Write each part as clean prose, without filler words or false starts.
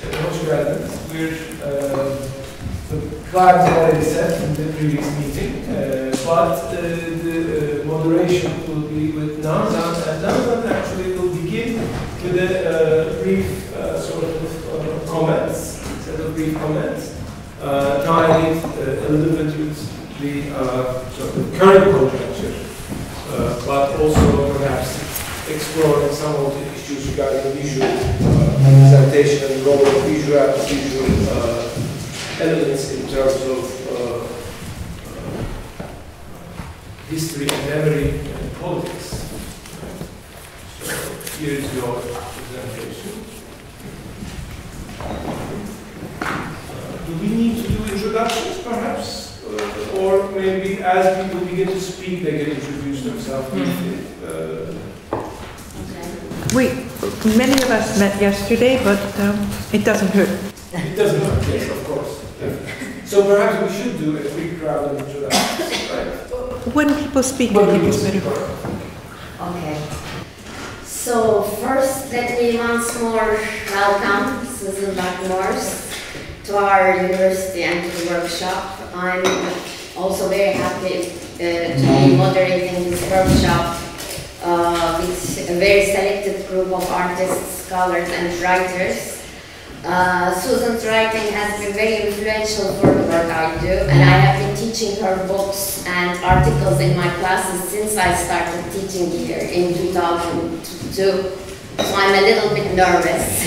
Hoş geldiniz. We're glad to already said in the previous meeting, but the moderation will be with Nazan, and Nazan actually will begin with a brief sort of comments, set of brief comments, tying it a little bit with the sort of current conjuncture, but also perhaps exploring some of the issues regarding visual presentation and the role of visual elements in terms of history and memory and politics. So here is your presentation. Do we need to do introductions perhaps? Or maybe as people begin to speak they can introduce themselves briefly? Many of us met yesterday, but it doesn't hurt. It doesn't hurt, yes, of course. So perhaps we should do a quick round of introductions, right? When people speak, I think it's better. Okay. So first, let me once more welcome Susan Buck-Morss to our university and to the workshop. I'm also very happy to be moderating this workshop with a very selected group of artists, scholars, and writers. Susan's writing has been very influential for the work I do, and I have been teaching her books and articles in my classes since I started teaching here in 2002. So I'm a little bit nervous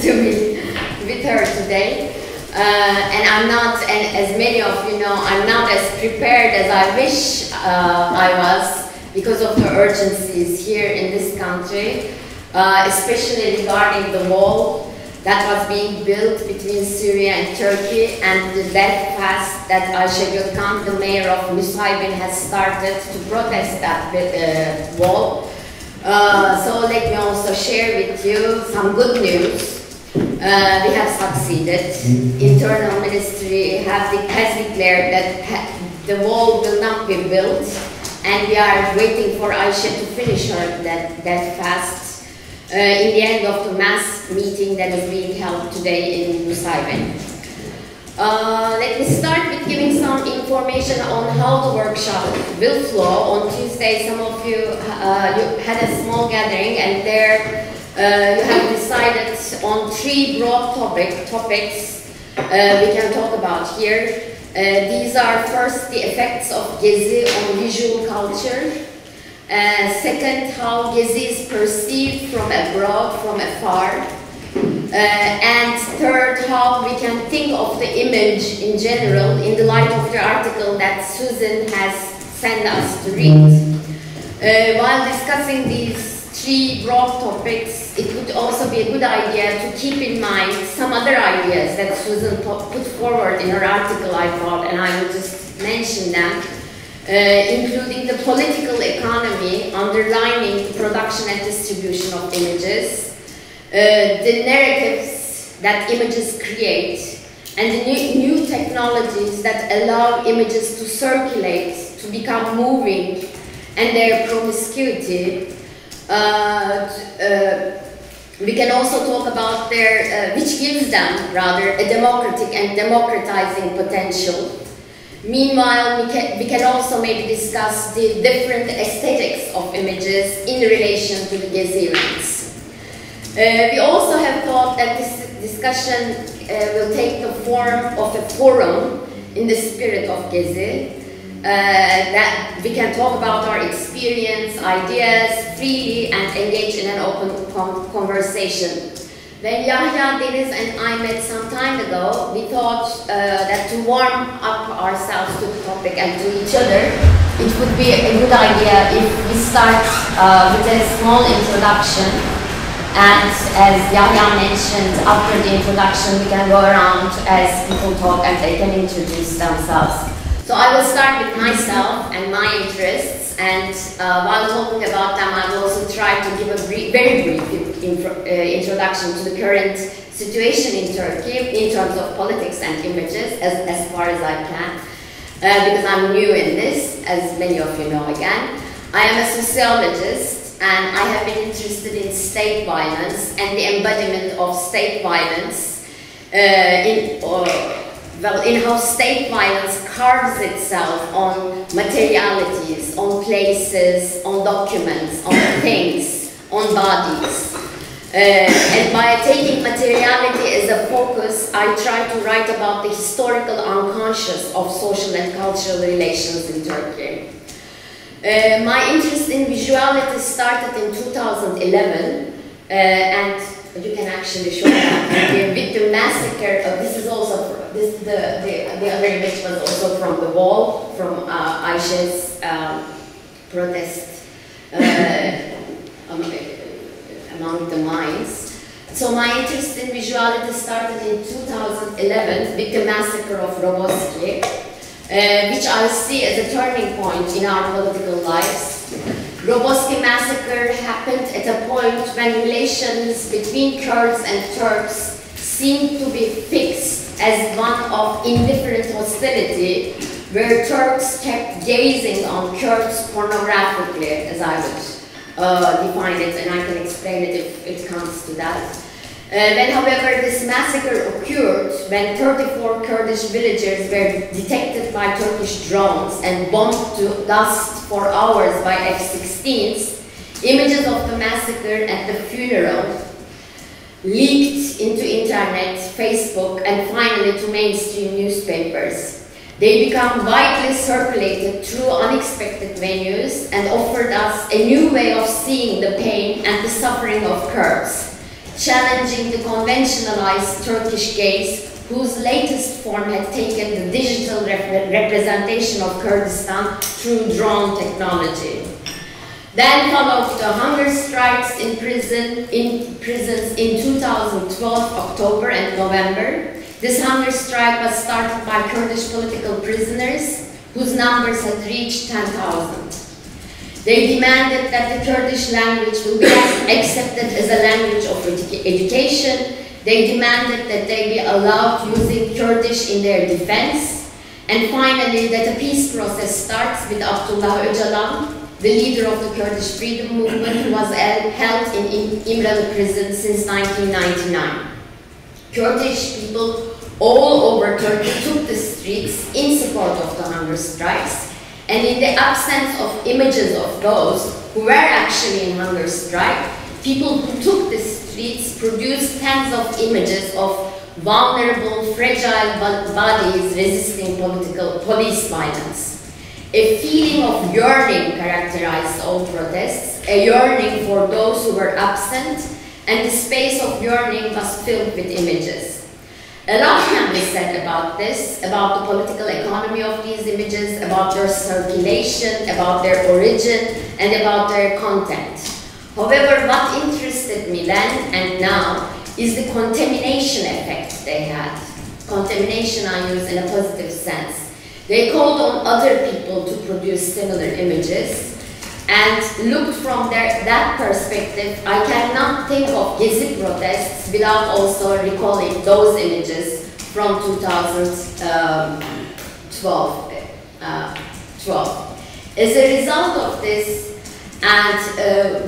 to be with her today. And I'm not, and as many of you know, I'm not as prepared as I wish I was because of the urgencies here in this country, especially regarding the wall that was being built between Syria and Turkey, and the death fast that Ayşegül Kan, the mayor of Nusaybin, has started to protest that wall. So let me also share with you some good news. We have succeeded. Internal Ministry has declared that the wall will not be built, and we are waiting for Ayşe to finish her that fast in the end of the mass meeting that is being held today in Nusaybin. Let me start with giving some information on how the workshop will flow. On Tuesday, some of you, you had a small gathering, and there you have decided on 3 broad topics we can talk about here. These are first the effects of Gezi on visual culture. Second, how Gezi is perceived from abroad, from afar. And third, how we can think of the image in general in the light of the article that Susan has sent us to read. While discussing these 3 broad topics, it would also be a good idea to keep in mind some other ideas that Susan put forward in her article, I thought, and I will just mention them. Including the political economy underlining the production and distribution of images, the narratives that images create, and the new technologies that allow images to circulate, to become moving, and their promiscuity. We can also talk about their, which gives them, rather, a democratic and democratizing potential. Meanwhile, we can also maybe discuss the different aesthetics of images in relation to the Gezi events. We also have thought that this discussion will take the form of a forum in the spirit of Gezi, that we can talk about our experience, ideas freely and engage in an open conversation. When Yahya, Deniz, and I met some time ago, we thought that to warm up ourselves to the topic and to each other, it would be a good idea if we start with a small introduction. And as Yahya mentioned, after the introduction, we can go around as people talk and they can introduce themselves. So I will start with myself and my interess, and while talking about them, I will also try to give a very brief introduction to the current situation in Turkey in terms of politics and images, as far as I can, because I'm new in this, as many of you know again. I am a sociologist, and I have been interested in state violence and the embodiment of state violence in how state violence carves itself on materialities, on places, on documents, on things, on bodies. And by taking materiality as a focus, I try to write about the historical unconscious of social and cultural relations in Turkey. My interest in visuality started in 2011, and you can actually show that with the massacre. This is also the other image was also from the wall from Ayşe's protest among the mines. So my interest in visuality started in 2011 with the massacre of Roboski, which I see as a turning point in our political lives. Roboski massacre happened at a point when relations between Kurds and Turks seemed to be fixed as one of indifferent hostility, where Turks kept gazing on Kurds pornographically, as I would define it, and I can explain it if it comes to that. When, however, this massacre occurred, when 34 Kurdish villagers were detected by Turkish drones and bombed to dust for hours by F-16s, images of the massacre at the funeral leaked into internet, Facebook, and finally to mainstream newspapers. They become widely circulated through unexpected venues and offered us a new way of seeing the pain and the suffering of Kurds, challenging the conventionalized Turkish gaze, whose latest form had taken the digital representation of Kurdistan through drone technology. Then followed the hunger strikes in prisons in 2012, October and November. This hunger strike was started by Kurdish political prisoners, whose numbers had reached 10,000. They demanded that the Kurdish language will be accepted as a language of education. They demanded that they be allowed using Kurdish in their defense. And finally, that a peace process starts with Abdullah Öcalan, the leader of the Kurdish freedom movement, who was held in İmralı prison since 1999. Kurdish people all over Turkey took the streets in support of the hunger strikes, and in the absence of images of those who were actually in hunger strike, people who took the streets produced tens of images of vulnerable, fragile bodies resisting police violence. A feeling of yearning characterized all protests, a yearning for those who were absent, and the space of yearning was filled with images. A lot can be said about this, about the political economy of these images, about their circulation, about their origin, and about their content. However, what interested me then and now is the contamination effect they had. Contamination I use in a positive sense. They called on other people to produce similar images, and looked from that perspective, I cannot think of Gezi protests without also recalling those images from 2012. As a result of this, and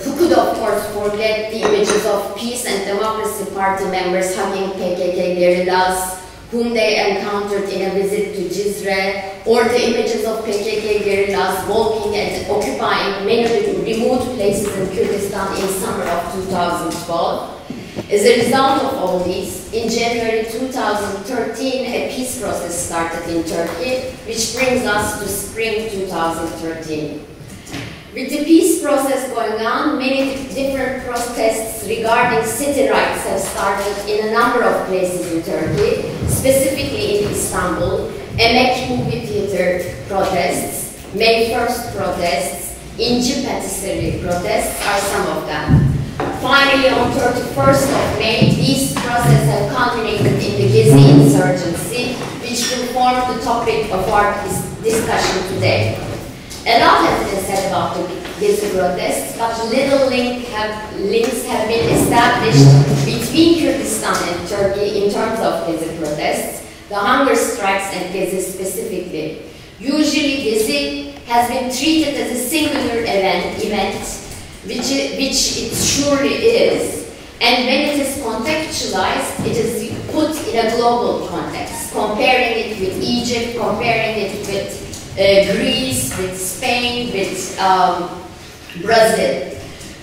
who could of course forget the images of Peace and Democracy Party members hugging PKK guerrillas, whom they encountered in a visit to Cizre, or the images of PKK guerrillas walking and occupying many remote places in Kurdistan in summer of 2012. As a result of all these, in January 2013, a peace process started in Turkey, which brings us to spring 2013. With the peace process going on, many different protests regarding city rights have started in a number of places in Turkey, specifically in Istanbul. Emek Movie Theater protests, May 1st protests, İnci Patisserie protests are some of them. Finally, on 31st of May, these protests have culminated in the Gezi insurgency, which will form the topic of our discussion today. A lot has been said about the Gezi protests, but little links have been established between Kurdistan and Turkey in terms of Gezi protests, the hunger strikes and Gezi specifically. Usually Gezi has been treated as a singular event which it surely is. And when it is contextualized, it is put in a global context, comparing it with Egypt, comparing it with Greece, with Spain, with Brazil.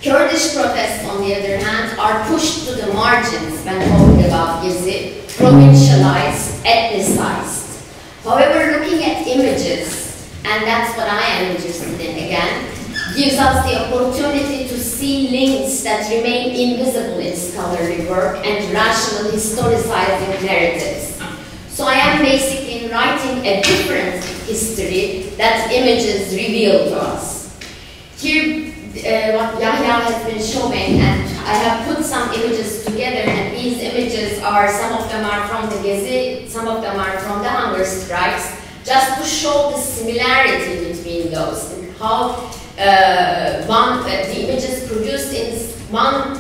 Kurdish protests, on the other hand, are pushed to the margins when talking about Gezi, provincialized, ethnicized. However, looking at images, and that's what I am interested in again, gives us the opportunity to see links that remain invisible in scholarly work and rational historicizing narratives. So I am basically writing a different history that images reveal to us. Here, what Yahya has been showing, and I have put some images together, and these images are, some of them are from the Gezi, some of them are from the hunger strikes, just to show the similarity between those, and how the images produced in one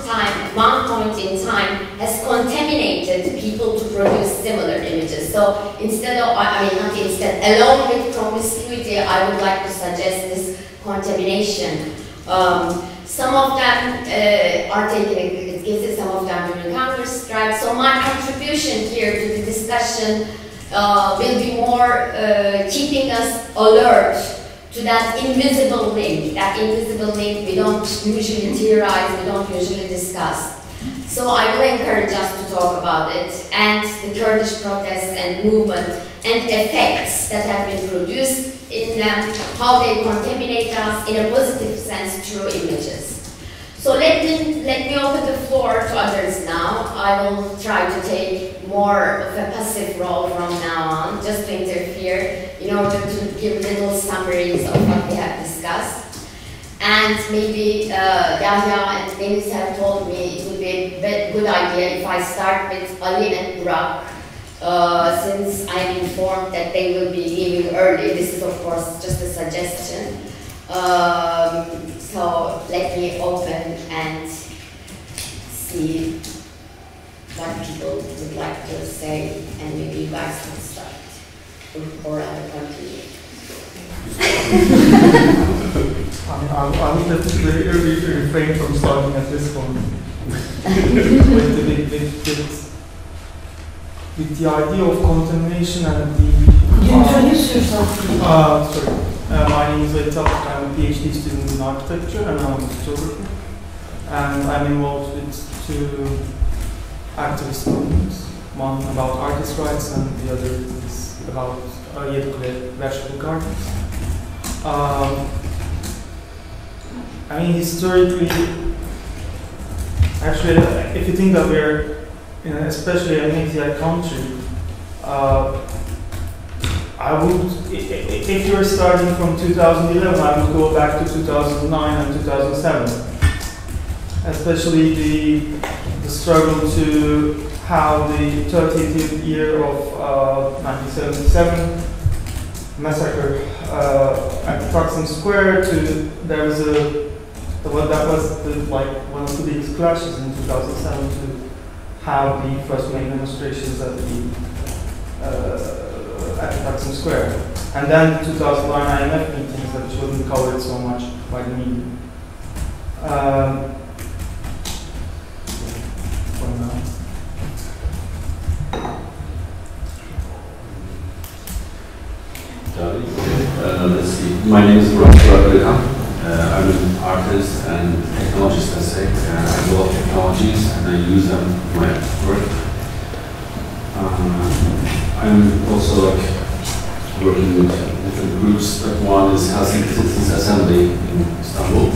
point in time has contaminated people to produce similar images. So instead of, not instead, along with promiscuity, I would like to suggest this contamination. Some of them are taken, it gives some of them during hunger strikes. So my contribution here to the discussion will be more keeping us alert to that invisible link. That invisible link we don't usually theorize, we don't usually discuss. So I will encourage us to talk about it, and the Kurdish protests and movement and effects that have been produced in them, how they contaminate us in a positive sense through images. So let me open the floor to others now. I will try to take more of a passive role from now on, just to interfere in order to give little summaries of what we have discussed. And maybe Yahya and Bengi have told me it would be a good idea if I start with Ali and Burak, since I'm informed that they will be leaving early. This is of course just a suggestion. So let me open and see what people would like to say, and maybe you guys can start, or I will continue. I would definitely refrain from starting at this point. with the idea of contamination and the... Could you introduce yourself, please? Sorry. My name is Taptık. I'm a PhD student in architecture and I'm a photographer. And I'm involved with two activist movements. One about artist rights and the other is about vegetable gardens. I mean, historically, actually, if you think that we're, especially an Asian country, I would, if you're starting from 2011, I would go back to 2009 and 2007. Especially the struggle to how the 30th year of 1977 massacre at Taksim Square there was that was like one of the biggest clashes in 2007 to have the first main demonstrations at Taksim Square, and then 2009 IMF meetings that wasn't covered so much by the media. Let's see. My name is Burak. I'm an artist and technologist, let's say. I develop technologies and I use them in my work. I'm also working with different groups. One is Helsinki Citizens Assembly in Istanbul.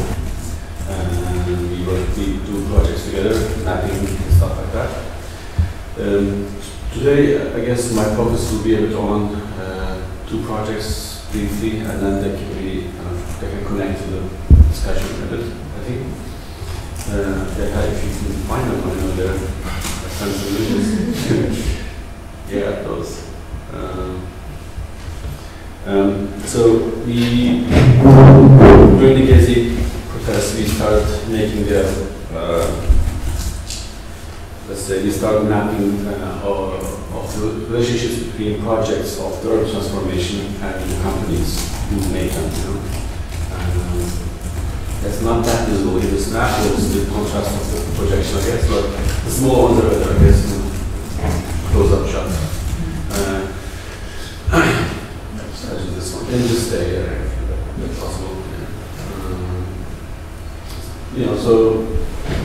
We do projects together, mapping and stuff like that. Today, I guess my focus will be a bit on two projects briefly, and then they can connect to the discussion a bit, I think. If you can find them, I know they're sensibilities. Yeah, those. So during the Gezi protests, we started making we started mapping of the relationships between projects of the urban transformation and the companies who make them. that's not that visible in this map. It's the contrast of the projection, I guess, but the small ones are, I guess, close-up shots. Such as this one. And just stay there if possible. You know, so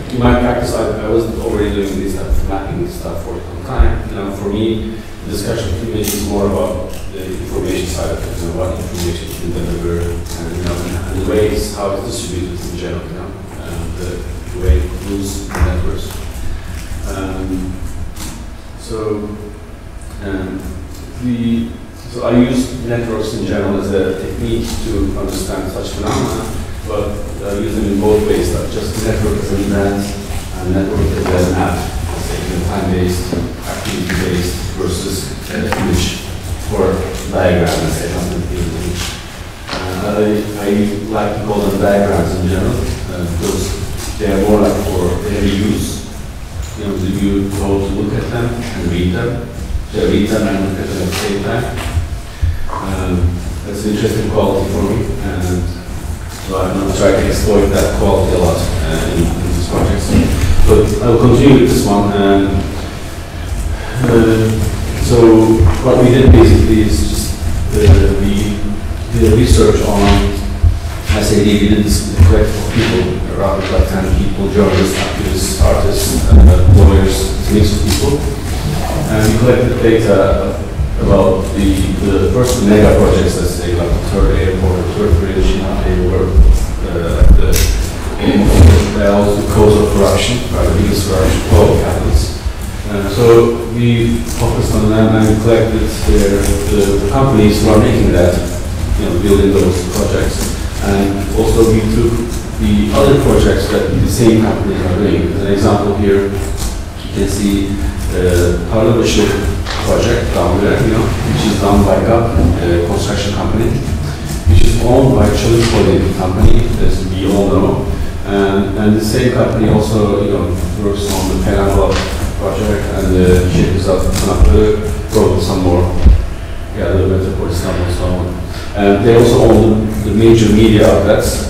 in my practice, I was already doing this type of mapping stuff for some time. You know, for me, the discussion of image is more about the information side of it, you know, what information you can deliver, and you know, and the ways how it's distributed in general, you know, and the way it moves in networks. So I use networks in general as a technique to understand such phenomena, but I use them in both ways, not just network as an event and network as an app, say time-based, activity-based versus image or diagram, let's say, not an image. I like to call them diagrams in general because they are more like for their use. You know, you go to look at them and read them. They read them and look at them at the same time. That's an interesting quality for me, and so I'm going to try to exploit that quality a lot in these projects. But I will continue with this one. So what we did basically is just we did a research on SAD. We did this collective of people, around like 10 people, journalists, activists, artists, lawyers, a mix of people. And we collected data about the first mega projects, let's say, like the third airport, the third bridge, you know, they were also the cause of corruption, the biggest corruption of all capitals. So we focused on them and we collected the companies who are making that, you know, building those projects. And also we took the other projects that the same companies are doing. As an example here, you can see the Karaca project down there, you know, which is done by GAP, a construction company, which is owned by Children's Holding Company, as we all know. And the same company also, you know, works on the Penanggal project and the ship of Taptık, wrote some more, yeah, the Metropolis and so on. And they also own the major media outlets,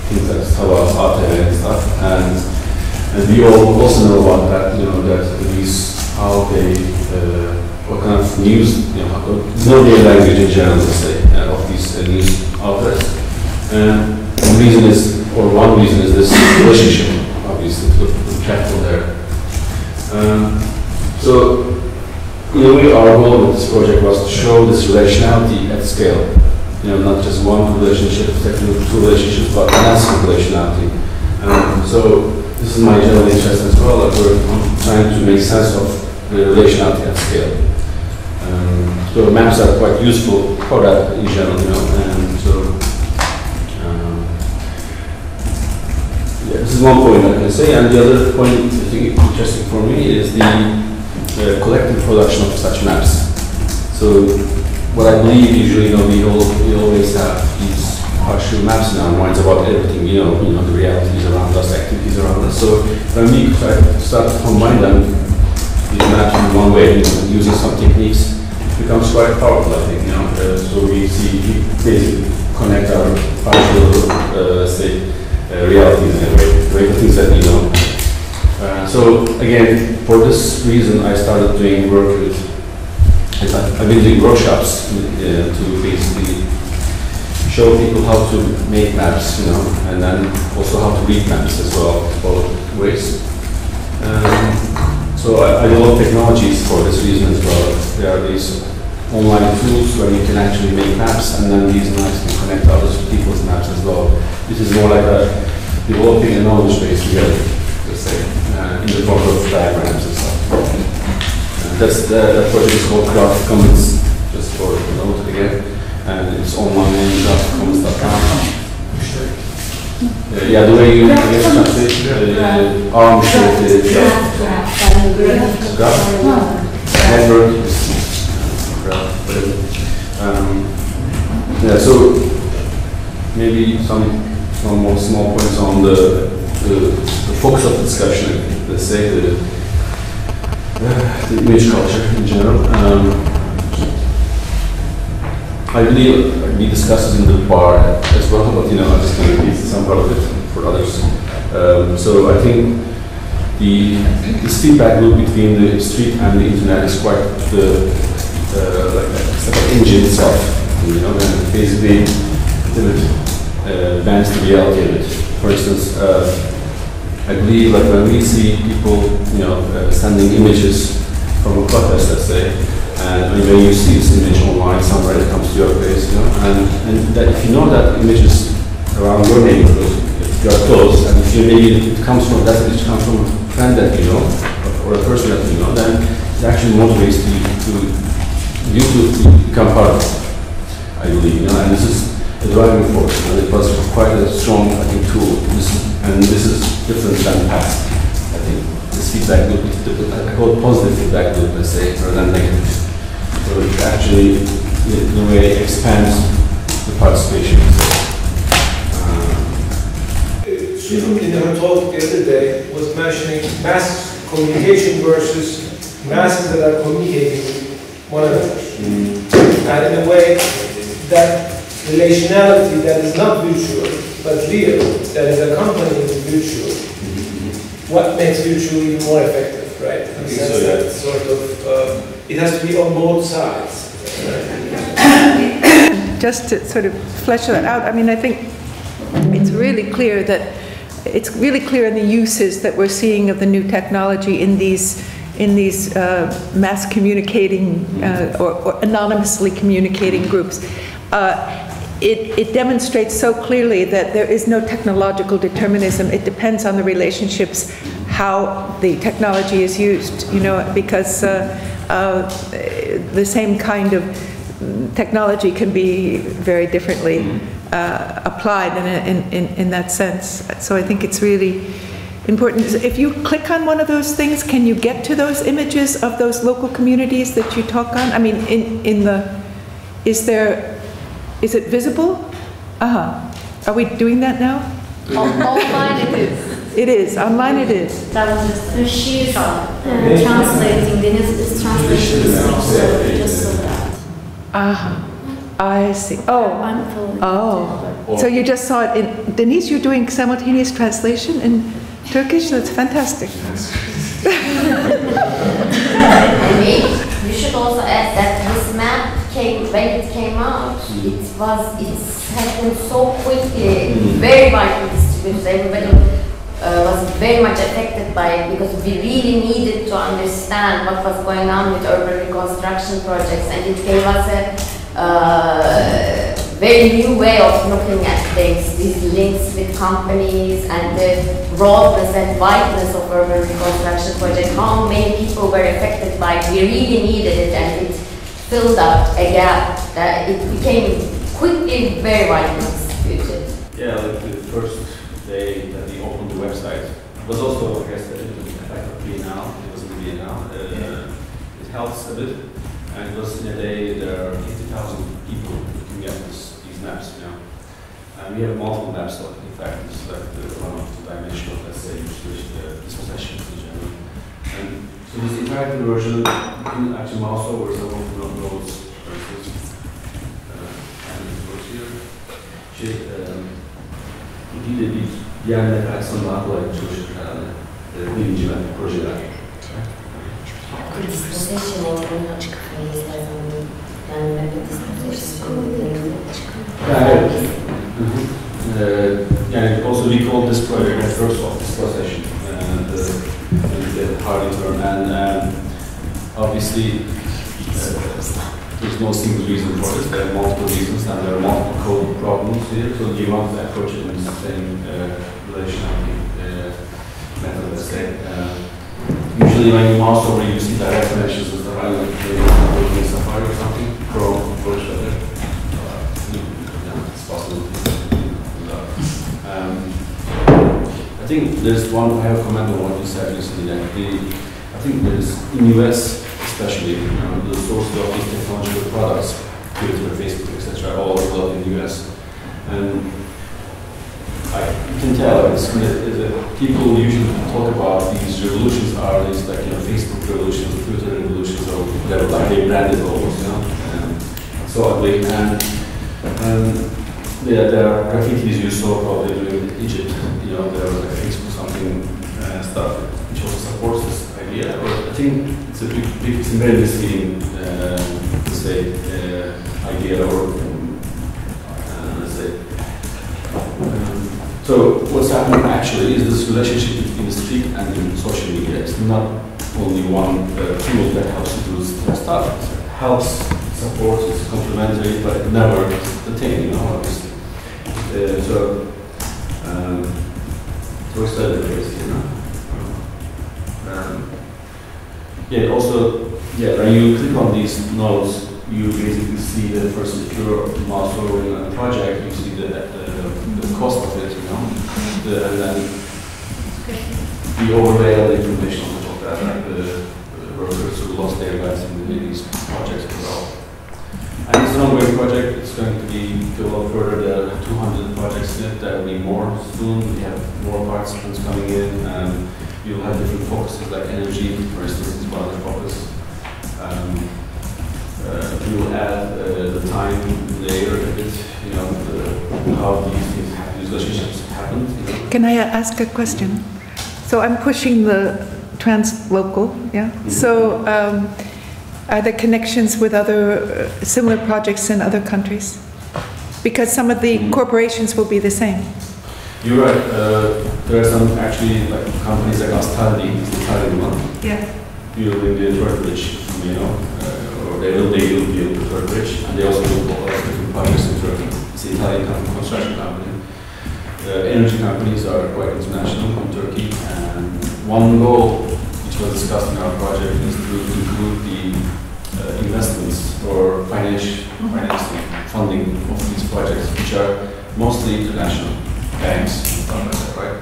things like Tava, ATV and stuff. And we all also know about that, you know, that these, how they, what kind of news, you know their language in general, let's say, of these news outlets. And the reason is, or one reason is this relationship, obviously, to the capital there. So, in a way, our goal with this project was to show this relationality at scale. You know, not just one relationship, technically two relationships, but massive relationality. So, this is my general interest as well, that we're trying to make sense of the relationality at scale. So maps are quite useful for that in general, you know, and so yeah, this is one point I can say, and the other point I think interesting for me is the collective production of such maps. So what I believe usually, you know, we always have these partial maps in our minds about everything, you know, the realities around us, activities around us. So when we try to start to combine them, these maps in one way, you know, using some techniques, it becomes quite powerful, I think, you know. So we basically connect our partial, say, realities in a way, the things that we know. So again, for this reason, I started doing work with, I've been doing workshops to basically show people how to make maps, you know, and then also how to read maps as well, both ways. So I developed technologies for this reason as well. There are these online tools where you can actually make maps, and then these maps can connect others to people's maps as well. This is more like developing a knowledge base together, let's say, in the form of diagrams and stuff. That project is called Craft Commons, just for the note again. And it's online and craftcommons.com. Yeah, the way you translate arm shape is network is yeah, so maybe some more small points on the focus of the discussion, let's say the image culture in general. I believe we discussed it in the bar as well, but you know, I'm just going to repeat some part of it for others. So I think this feedback loop between the street and the internet is quite the like the engine itself. You know, and basically it bends to reality. For instance, I believe that when we see people, you know, sending images from a protest, let's say, and when you see this image online somewhere, it comes to your face, you know, and that if you know that image is around your neighborhood, if you are close, and if you maybe it comes from that image comes from a friend that you know, or a person that you know, then it actually motivates you to become part of it, I believe, you know, and this is the driving force, and it was quite a strong, I think, tool. This is different than the past. I think this feedback loop is different. I call it positive feedback loop, let's say, rather than negative. So it actually, in a way, expands the participation. Susan, in her talk the other day, was mentioning mass communication versus masses that are communicating with one another. And in a way, that relationality that is not virtual, but real, that is accompanying the virtual, what makes virtual even more effective, right? In the sense that sort of, it has to be on both sides. Right? Just to sort of flesh that out, I mean, I think it's really clear in the uses that we're seeing of the new technology in these mass communicating or anonymously communicating groups. It demonstrates so clearly that there is no technological determinism. It depends on the relationships, how the technology is used, you know, because the same kind of technology can be very differently applied in that sense. So I think it's really important. If you click on one of those things, can you get to those images of those local communities that you talk on? I mean, is it visible? Are we doing that now? Online it is. It is. Online it is. That was just, she's translating, Denise is translating the thing, so just so that. I see. Oh. I'm following. Oh. So you just saw it in, Denise, you're doing simultaneous translation in Turkish? That's fantastic. You should also add that this map when it came out, it happened so quickly, very widely distributed. Everybody was very much affected by it because we really needed to understand what was going on with urban reconstruction projects, and it gave us a very new way of looking at things, these links with companies and the broadness and wideness of urban reconstruction projects, how many people were affected by it. We really needed it, and it filled up a gap that it became quickly very widely distributed. Yeah, like the first day that we opened the website was also, I guess, like a Biennale. It wasn't a Biennale. It helps a bit, and it was in a day there are 50,000 people looking at these maps, you know. And we have multiple maps, so in fact, it's like one of the dimensional, let's say, dispossessions in general. And so this interactive version, you can actually mouse over some of those, for instance, and it goes here. Bir yerlere açısından kolay çalışır herhalde. Birinci projeler. Dispossession olduğunu açık kafayız yani and also we call this project first of dispossession and the hard term, and obviously there's no single reason for it. There are multiple reasons and there are multiple code problems here, so you want to approach it in the same relationality method, let's say. Usually when you mouse over, you see direct connections with the right, like in Safari or something, Chrome, or whatever. It's possible. I think there's one, I have a comment on what you said recently, that I think there's, in the US especially, the source of these technological products, Twitter, Facebook, etc., are all developed in the US. And you can tell people usually talk about these revolutions are these like Facebook revolutions, Twitter revolutions, or whatever, like they branded almost, so ugly. And There are graffitis you saw probably during Egypt. There was like Facebook something stuff which also supports this idea. But I think it's a it's a very misleading, let's say, idea or let's say. So what's happening actually is this relationship between the street and the social media. It's not only one tool that helps you do stuff. It helps, supports, it's complementary, but never the thing, obviously. So it's the case, yeah, also, when you click on these nodes, you basically see the first, if you're mouse forwarding on a project, you see the cost of it, and then we overlay all the information on top of that, like the workers who lost their lives in these projects as well. And it's an ongoing project. It's going to be developed further. There are 200 projects in it. There will be more soon. We have more participants coming in, and you'll have different focuses like energy, for instance, is one of the focus. We will add the time layer a bit, how these relationships happen. Can I ask a question? So I'm pushing the trans-local, yeah? Mm-hmm. So are there connections with other similar projects in other countries? Because some of the corporations will be the same. You're right. There are some actually like companies like Astaldi, the Italian one. Yeah. Building the third bridge, or they will build the third bridge, and they also do all different projects in Turkey. It's an Italian construction company. Energy companies are quite international in Turkey, and one goal which was discussed in our project is to include the investments or financing funding of these projects, which are mostly international banks and stuff like that, right?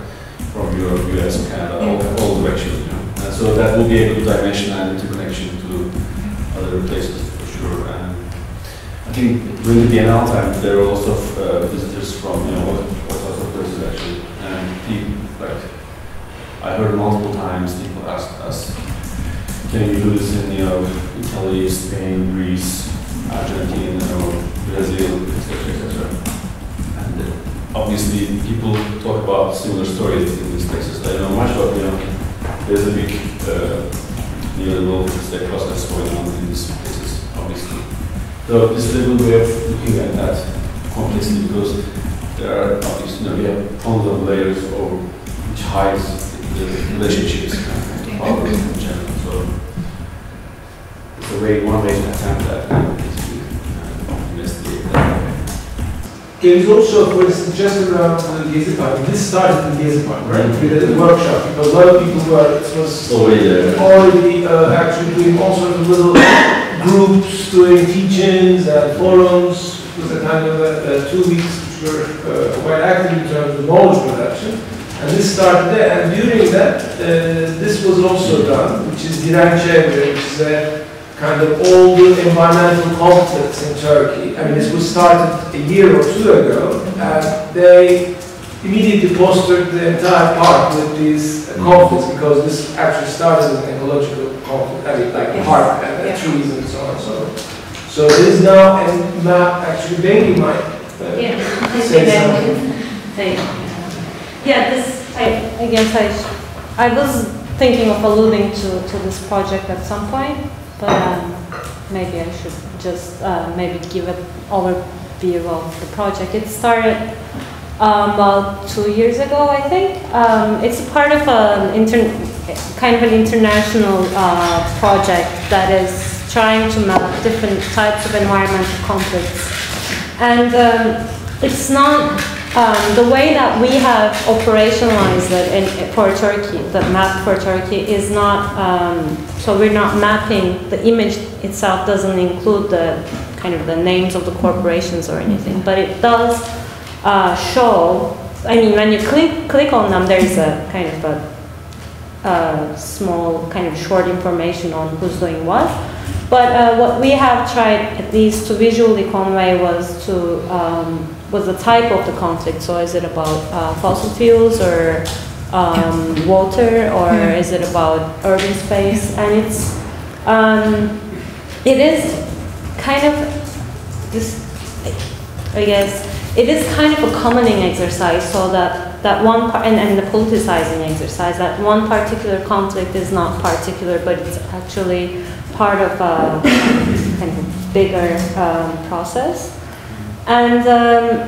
From Europe, US, Canada, all directions. And so that will be a good dimension and interconnection to other places for sure. And I think during the Biennale time, there were lots of visitors from all sorts of places actually. And people, like, I heard multiple times people ask us, can you do this in Italy, Spain, Greece, Argentina, Brazil, etc. And obviously people talk about similar stories in these places. I don't know much, but there's a big neoliberal process going on in these places, obviously. So this is a good way of looking at that complexly, because there are obviously we have tons of layers which hides the relationships and power in general. So it's one way to attempt that and investigate that. It is also, for instance, just around the Gezi Park. This started in Gezi Park, right? We did a workshop because a lot of people was already actually doing all sorts of little groups, doing teach-ins and forums. It was a kind of 2 weeks which were quite active in terms of knowledge production. And this started there. And during that, this was also done, which is Dirençe, which is a kind of all the environmental conflicts in Turkey. I mean, this was started a year or two ago, and they immediately postered the entire park with these conflicts, because this actually started as an ecological conflict, I mean, like a park and trees and so on and so forth. So there is now a map, actually Bengi might say something. I guess I was thinking of alluding to this project at some point, but maybe I should just maybe give an overview of the project. It started about 2 years ago, I think. It's a part of kind of an international project that is trying to map different types of environmental conflicts. And it's not the way that we have operationalized it for Turkey, the map for Turkey is not, so we're not mapping, the image itself doesn't include the kind of the names of the corporations or anything, but it does show, I mean, when you click on them, there is a kind of a small kind of short information on who's doing what. But what we have tried at least to visually convey was the type of the conflict. So is it about fossil fuels or water, or is it about urban space? And it is kind of this. I guess it is kind of a commoning exercise, so that one part, and the politicizing exercise, that one particular conflict is not particular, but it's actually part of a kind of bigger process. And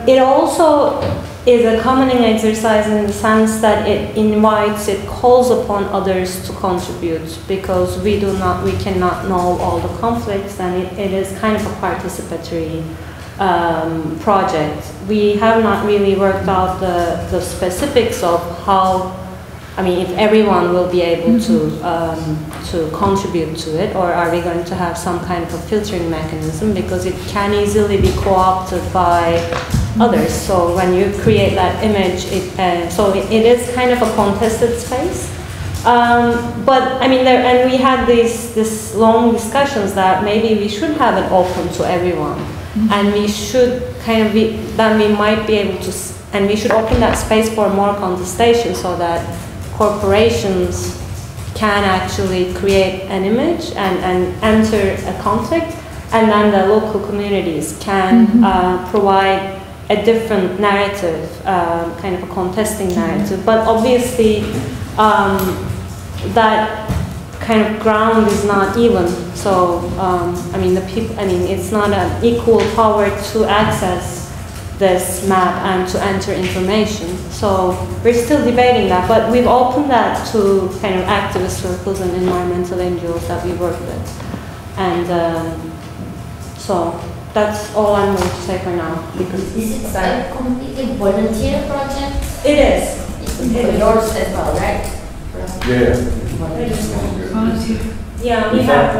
it also is a commoning exercise in the sense that it invites, it calls upon others to contribute, because we cannot know all the conflicts, and it is kind of a participatory project. We have not really worked out the specifics of how, I mean, if everyone will be able to contribute to it, or are we going to have some kind of a filtering mechanism, because it can easily be co-opted by others. So when you create that image, it is kind of a contested space. But I mean, and we had this long discussions that maybe we should have it open to everyone, and we should kind of then we might be able to, and we should open that space for more contestation, so that corporations can actually create an image and enter a conflict, and then the local communities can provide a different narrative, kind of a contesting narrative. But obviously, that kind of ground is not even. So, I mean, it's not an equal power to access this map and to enter information. So we're still debating that, but we've opened that to kind of activist circles and environmental NGOs that we work with. And so that's all I'm going to say for now. Because is it a completely volunteer project? It is. It's yours as well, right? Yeah. Yeah, we have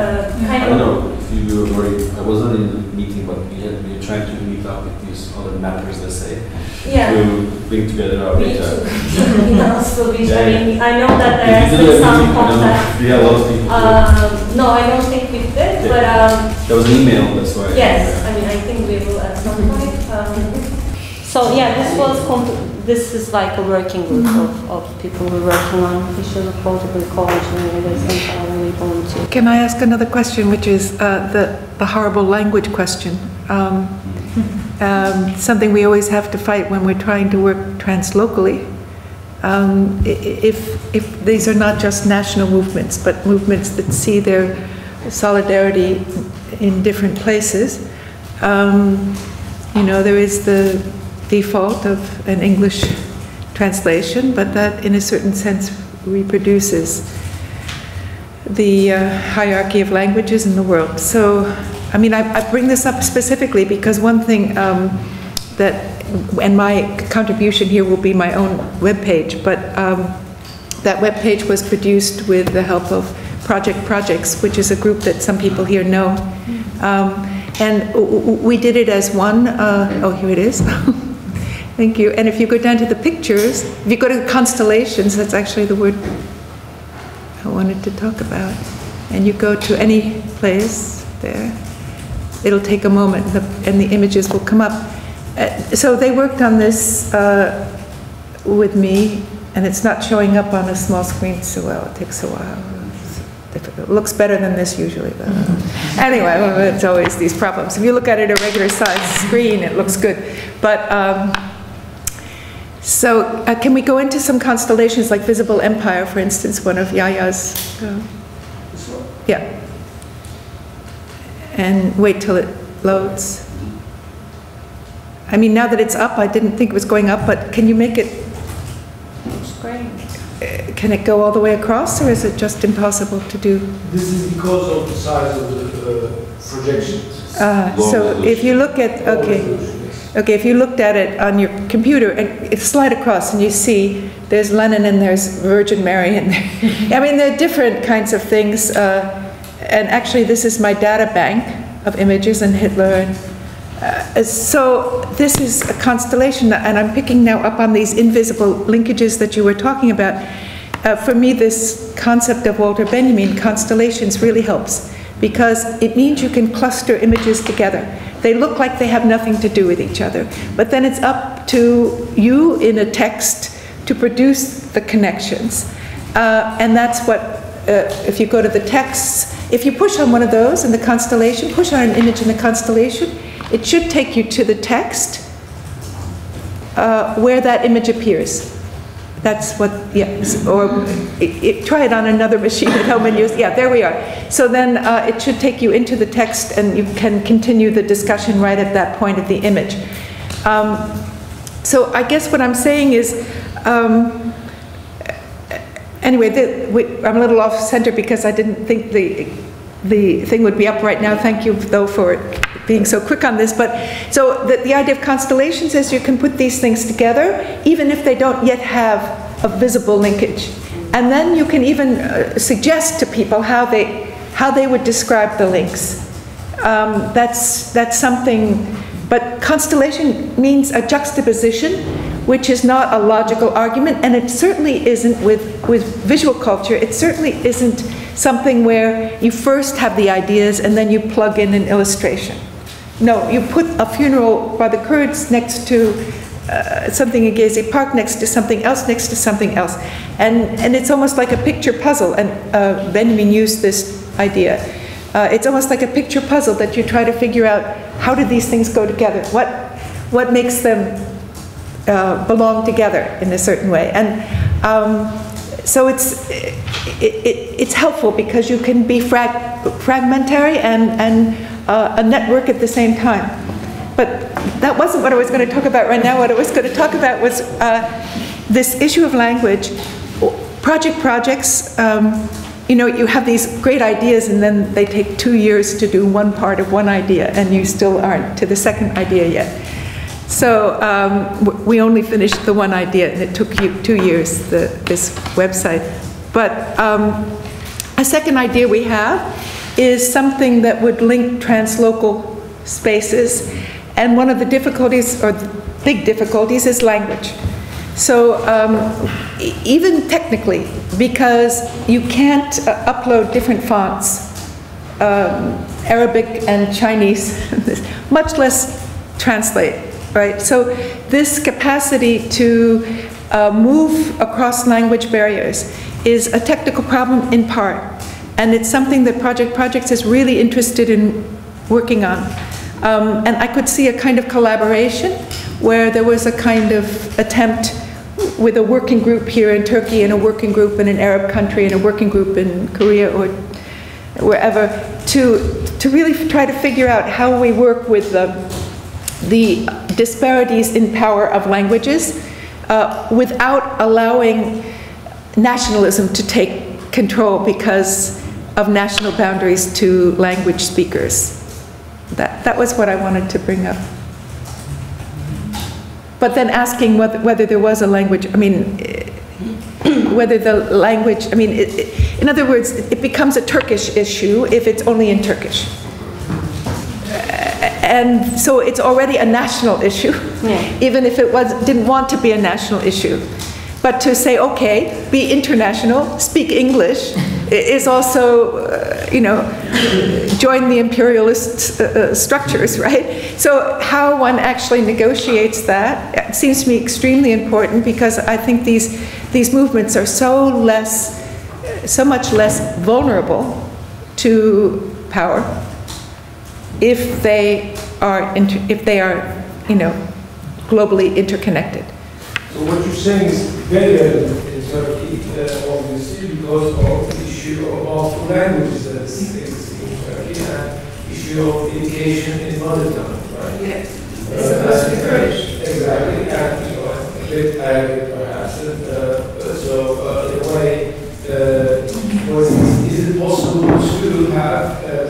kind of. I don't know if you were worried. I wasn't in the meeting, but we were trying to meet up with these other mappers, let's say, to bring together our data. I know that there has been some contact. We had a lot of people. No, I don't think we did, but there was an email, that's why. Yes, I mean, I think we will at some point. So yeah, this is like a working group of people who are working on issues of political ecology, and it is entirely volunteer. Can I ask another question, which is the horrible language question? Something we always have to fight when we're trying to work translocally. If these are not just national movements, but movements that see their solidarity in different places, there is the default of an English translation, but that in a certain sense reproduces the hierarchy of languages in the world. So, I mean, I bring this up specifically because one thing and my contribution here will be my own webpage, but that webpage was produced with the help of Projects, which is a group that some people here know. And we did it as one, oh, here it is. Thank you. And if you go down to the pictures, if you go to the constellations, that's actually the word I wanted to talk about. And you go to any place there, it'll take a moment and the images will come up. So they worked on this with me, and it's not showing up on a small screen so well. It takes a while. It looks better than this usually, but anyway, it's always these problems. If you look at it at a regular size screen, it looks good. But so can we go into some constellations like Visible Empire, for instance, one of Yahya's? Yeah. And wait till it loads. I mean, now that it's up, I didn't think it was going up, but can you make it? Can it go all the way across, or is it just impossible to do? This is because of the size of the projections. So if you look at, if you looked at it on your computer and slide across and you see there's Lenin and there's Virgin Mary in there. I mean, there are different kinds of things. And actually this is my data bank of images and Hitler. So this is a constellation, and I'm picking now up on these invisible linkages that you were talking about. For me, this concept of Walter Benjamin, constellations, really helps, because it means you can cluster images together. They look like they have nothing to do with each other, but then it's up to you in a text to produce the connections. And that's what, if you go to the texts, if you push on one of those in the constellation, push on an image in the constellation, it should take you to the text where that image appears. That's what, yes, or try it on another machine at home and use, yeah, there we are. So then it should take you into the text and you can continue the discussion right at that point of the image. So I guess what I'm saying is, anyway, I'm a little off center because I didn't think the thing would be up right now. Thank you, though, for being so quick on this. But so the idea of constellations is you can put these things together, even if they don't yet have a visible linkage. And then you can even suggest to people how they would describe the links. That's something. But constellation means a juxtaposition, which is not a logical argument, and it certainly isn't with visual culture. It certainly isn't something where you first have the ideas and then you plug in an illustration. No, you put a funeral by the Kurds next to something in Gezi Park, next to something else, next to something else. And it's almost like a picture puzzle, and Benjamin used this idea. It's almost like a picture puzzle that you try to figure out, how do these things go together? What makes them belong together in a certain way? And so it's helpful because you can be fragmentary and a network at the same time. But that wasn't what I was going to talk about right now. What I was going to talk about was this issue of language. Projects, you know, you have these great ideas and then they take 2 years to do one part of one idea and you still aren't to the second idea yet. So we only finished the one idea and it took you 2 years, this website. But a second idea we have is something that would link translocal spaces. And one of the difficulties, or the big difficulties, is language. So even technically, because you can't upload different fonts, Arabic and Chinese, much less translate, right? So this capacity to move across language barriers is a technical problem in part, and it's something that Projects is really interested in working on. And I could see a kind of collaboration where there was a kind of attempt with a working group here in Turkey and a working group in an Arab country and a working group in Korea or wherever to really try to figure out how we work with the disparities in power of languages without allowing nationalism to take control because of national boundaries to language speakers. That was what I wanted to bring up. But then asking whether there was a language, I mean, whether the language, I mean, in other words, it becomes a Turkish issue if it's only in Turkish. And so it's already a national issue, even if it didn't want to be a national issue. But to say, okay, be international, speak English, is also, you know, join the imperialist structures, right? So how one actually negotiates that seems to me extremely important, because I think these movements are so much less vulnerable to power if they are, you know, globally interconnected. So what you're saying is very relevant in Turkey, obviously, because of the issue of languages that is in Turkey and issue of education in mother tongue, right? Yes. It's supposed to be Kurdish. Exactly, and you know, a bit Arabic perhaps. So in a way, is it possible to have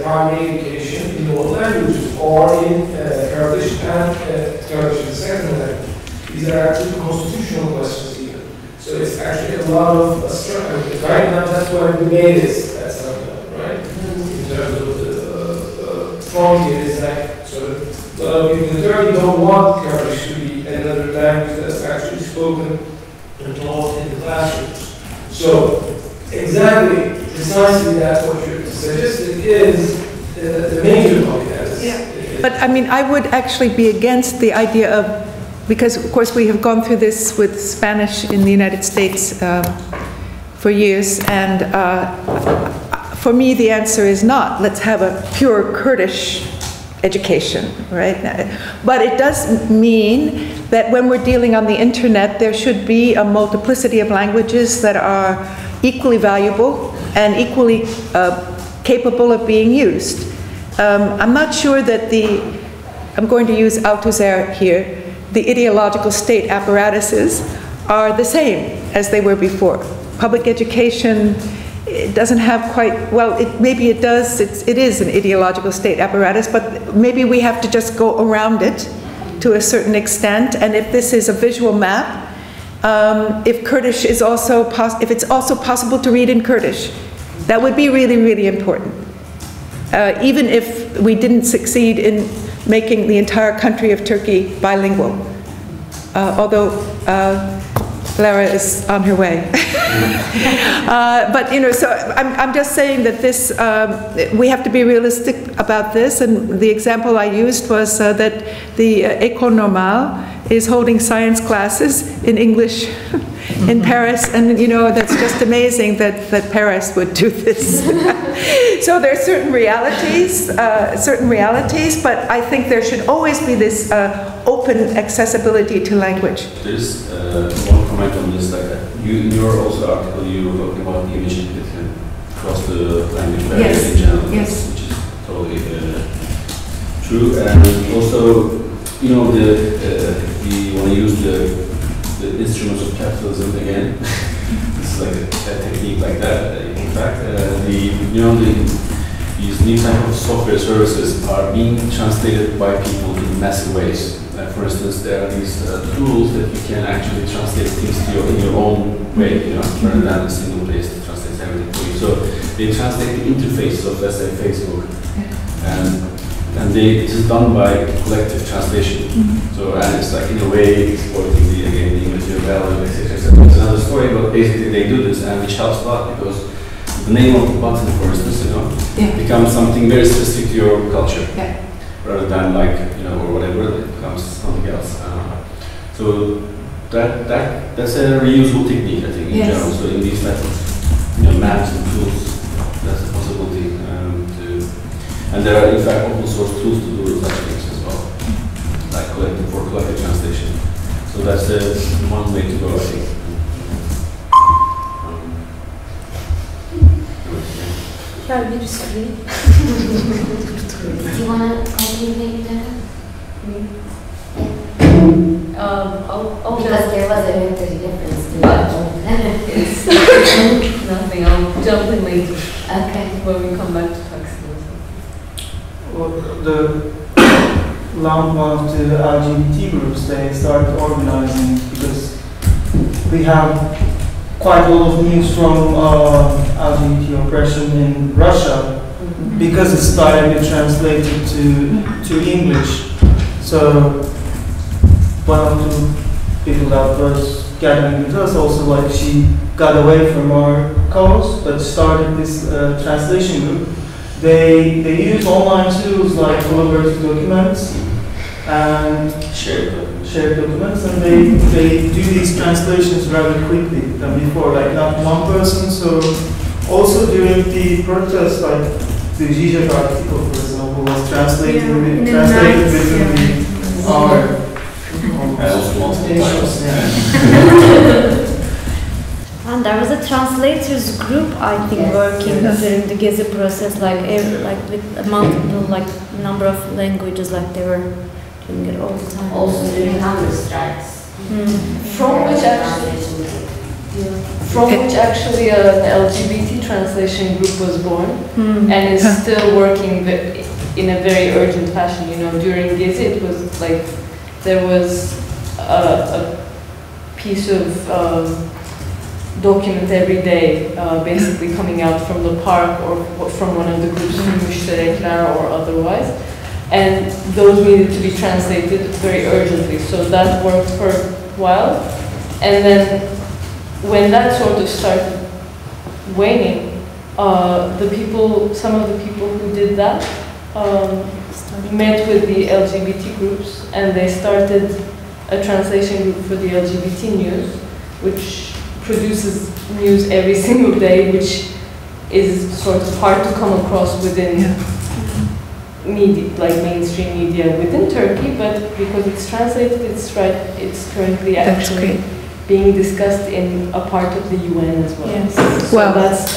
primary education in all languages or in Kurdish and Turkish, the second language? These are actually constitutional questions even. So it's actually a lot of struggle. Right now, that's why we made it at some level, right? In terms of the frontier, is like sort of, people in Turkey don't want Kurdish to be another language that's actually spoken and taught in the classrooms. So exactly, precisely that's what you're suggesting is the major topic. Yeah. But I mean, I would actually be against the idea of, because of course we have gone through this with Spanish in the United States for years, and for me the answer is not, let's have a pure Kurdish education, right? But it does mean that when we're dealing on the internet, there should be a multiplicity of languages that are equally valuable and equally capable of being used. I'm not sure that I'm going to use Althusser here, the ideological state apparatuses are the same as they were before. Public education, it doesn't have quite, well, maybe it does, it is an ideological state apparatus, but maybe we have to just go around it to a certain extent. And if this is a visual map, if Kurdish is also, if it's also possible to read in Kurdish, that would be really, really important. Even if we didn't succeed in making the entire country of Turkey bilingual. Although Lara is on her way. But, you know, so I'm just saying that this, we have to be realistic about this, and the example I used was that the École Normale is holding science classes in English in Paris, and you know, that's just amazing that Paris would do this. So there are certain realities, but I think there should always be this open accessibility to language. There's one comment on this, like in your also article, you were talking about imaging that can cross the language barrier in general, which is totally true. And also, you know, we want to use the instruments of capitalism again. This is like a technique like that. In fact, these new type of software services are being translated by people in massive ways. Like for instance, there are these tools that you can actually translate things to in your own way, you know, rather than a single place that translates everything for you. So they translate the interface of, let's say, Facebook, and it is done by collective translation. So, and it's like in a way exploiting the immaterial value, etc. It's another story, but basically they do this, and which helps a lot because the name of the button, for instance, you know, becomes something very specific to your culture, rather than like, you know, or whatever, it becomes something else. So that's a reusable technique, I think, in general. So in these types of, you know, maps and tools, that's a possibility and there are in fact open source tools to do such things as well, like collective translation. So that's one way to go, I think. Yeah, you just agree. Do you want to continue that? Because there was a mental difference. It's nothing, I'll jump in later. Okay. When we come back to taxi. Well, the one of the LGBT groups, they started organizing because we have quite a lot of news from LGBT oppression in Russia because it started to be translated to English. So one of the people that was gathering with us also, like, she got away from our cause but started this translation group. They use online tools like collaborative documents and shared documents, and they do these translations rather quickly than before, like not one person. So also during the protest, like the Zizek article, for example, was translated within the hour. And there was a translators group, I think, working during the Gezi process, like with a multiple, number of languages, like they were doing it all the time. Also during hunger strikes. From which actually an LGBT translation group was born, and is still working in a very urgent fashion. You know, during Gezi, it was like there was a piece of document every day, basically coming out from the park or from one of the groups, Müşterekler or otherwise, and those needed to be translated very urgently. So that worked for a while, and then when that sort of started waning, some of the people who did that met with the LGBT groups, and they started a translation group for the LGBT news, which produces news every single day, which is sort of hard to come across within media, like mainstream media within Turkey, but because it's translated, it's currently actually being discussed in a part of the UN as well. Yes. So Well, that's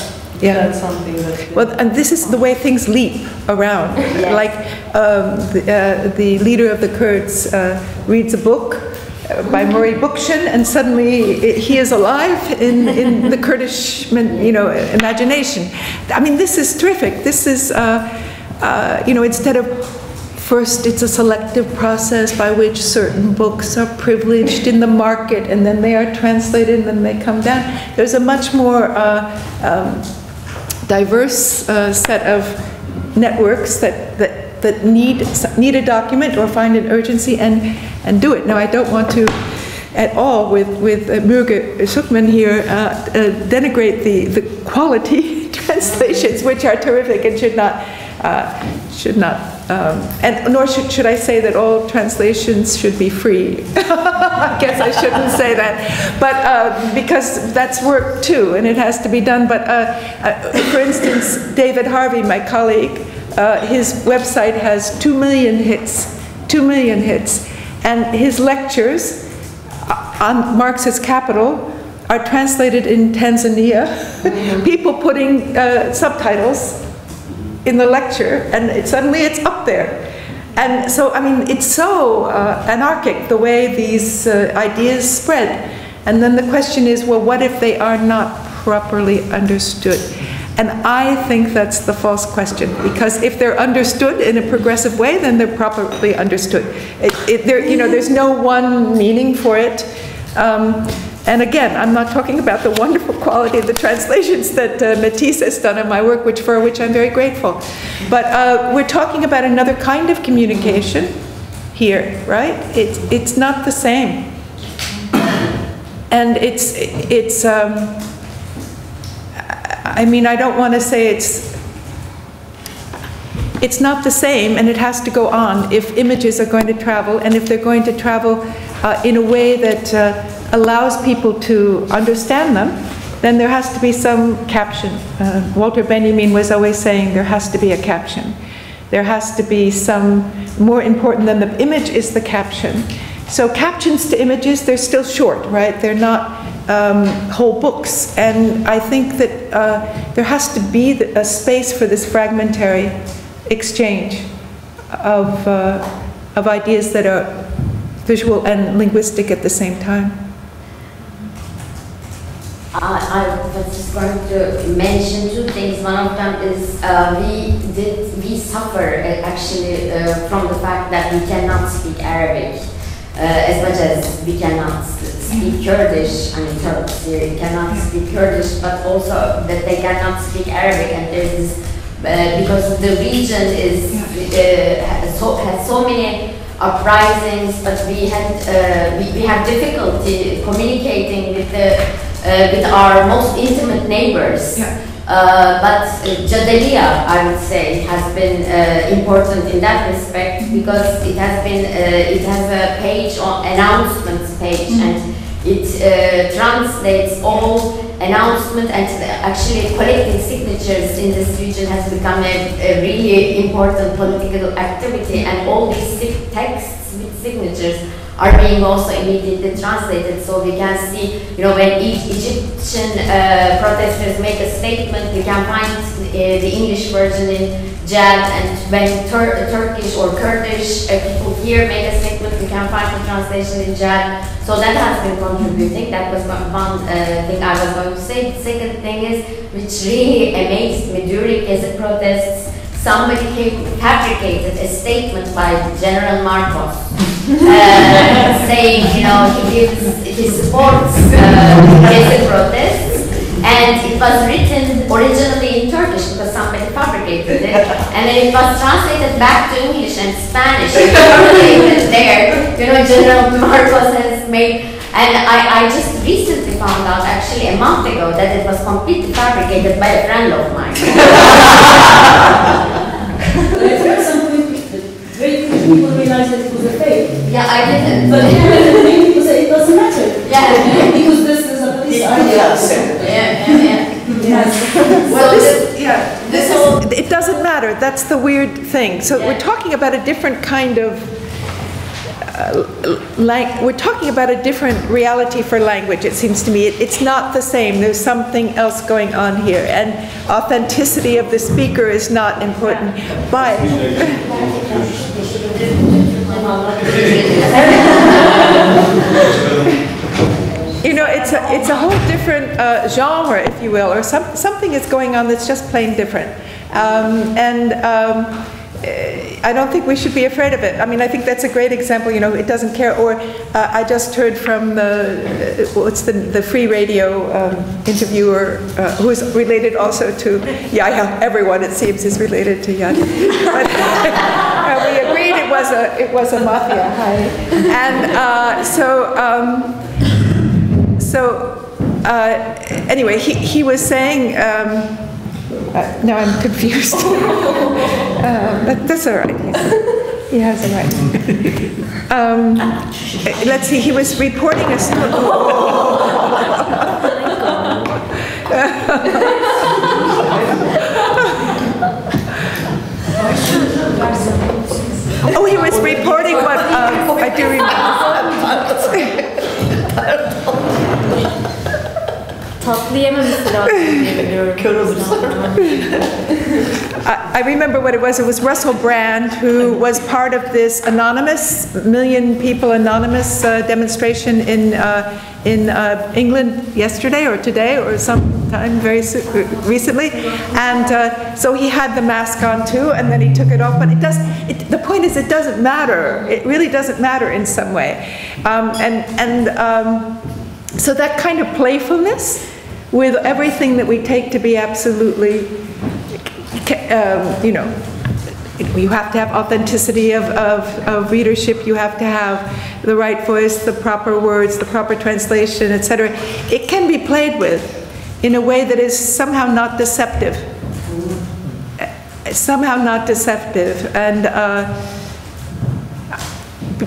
something that's well, and this is the way things leap around. Yes. Like the leader of the Kurds reads a book by Murray Bookchin, and suddenly he is alive in the Kurdish, imagination. I mean, this is terrific. This is, instead of first it's a selective process by which certain books are privileged in the market, and then they are translated, and then they come down. There's a much more diverse set of networks that need a document or find an urgency and do it. Now, I don't want to at all with Müge Sökmen here denigrate the quality translations, which are terrific and should not and nor should I say that all translations should be free. I guess I shouldn't say that, but because that's work too, and it has to be done. But for instance, David Harvey, my colleague, his website has 2 million hits, 2 million hits, and his lectures on Marxist Capital are translated in Tanzania. People putting subtitles in the lecture, and suddenly it's up there. And so, I mean, it's so anarchic the way these ideas spread. And then the question is, well, what if they are not properly understood? And I think that's the false question, because if they're understood in a progressive way, then they're properly understood. There's no one meaning for it. And again, I'm not talking about the wonderful quality of the translations that Matisse has done in my work, for which I'm very grateful. But we're talking about another kind of communication here, right? It's not the same. And I mean, I don't want to say it's not the same, and it has to go on if images are going to travel, and if they're going to travel in a way that allows people to understand them, then there has to be some caption. Walter Benjamin was always saying there has to be a caption. There has to be some, more important than the image is the caption. So captions to images, they're still short, right? They're not whole books. And I think that there has to be a space for this fragmentary exchange of ideas that are visual and linguistic at the same time. I was just going to mention two things. One of them is we suffer actually from the fact that we cannot speak Arabic as much as we cannot speak Kurdish. I mean, Turks here cannot speak Kurdish, but also that they cannot speak Arabic, and there is because the region has so many uprisings, but we have difficulty communicating with our most intimate neighbors. Yeah. But Jadeliya, I would say, has been important in that respect, because it has a page on announcements page, and it translates all announcement, and actually collecting signatures in this region has become a really important political activity, and all these texts with signatures are being also immediately translated, so we can see, when each Egyptian protesters make a statement, we can find the English version in Jad, and when Turkish or Kurdish people here make a statement, we can find the translation in Jad. So that has been contributing. That was one thing I was going to say. The second thing is, which really amazed me during Gezi protests, somebody fabricated a statement by General Marcos saying, he supports Gezi protests, and it was written originally in Turkish because somebody fabricated it, and then it was translated back to English and Spanish. There, General Marcos has made, and I just recently found out, actually a month ago, that it was completely fabricated by a friend of mine. At some point, very quickly people realized that it was a fake. Yeah, I didn't. But many people say it doesn't matter. Yeah. Because this is a police idea. Yeah. Yes. Well, it doesn't matter. matter. That's the weird thing. So we're talking about a different kind of we're talking about a different reality for language, it seems to me. It's not the same. There's something else going on here. And authenticity of the speaker is not important. But you know, it's a whole different genre, if you will, or something is going on that's just plain different. I don't think we should be afraid of it. I mean, I think that's a great example. You know, it doesn't care. Or I just heard from the free radio interviewer who is related also to Yahya. Everyone, it seems, is related to Yahya. But we agreed it was a mafia. And anyway, he was saying. Now I'm confused. But that's all right. He has it right. Let's see, he was reporting a story. Oh, he was reporting what I do remember. I remember what it was. It was Russell Brand, who was part of this anonymous, million people anonymous demonstration in England yesterday or today or sometime very recently. And so he had the mask on too, and then he took it off. But the point is, it doesn't matter. It really doesn't matter in some way. So that kind of playfulness with everything that we take to be absolutely, you know, you have to have authenticity of readership, you have to have the right voice, the proper words, the proper translation, etc. It can be played with in a way that is somehow not deceptive. Somehow not deceptive. And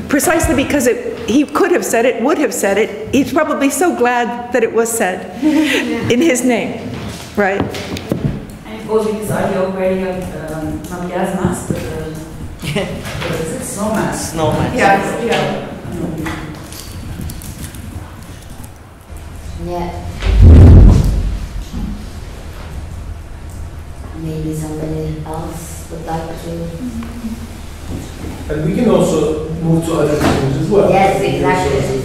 precisely because he could have said it, would have said it, he's probably so glad that it was said in his name, right? And it goes with this idea of wearing a not gas mask, but what is it? Snow mask. Snow mask. Yeah. Maybe somebody else would like to. And we can also move to other things as well. Yes, exactly.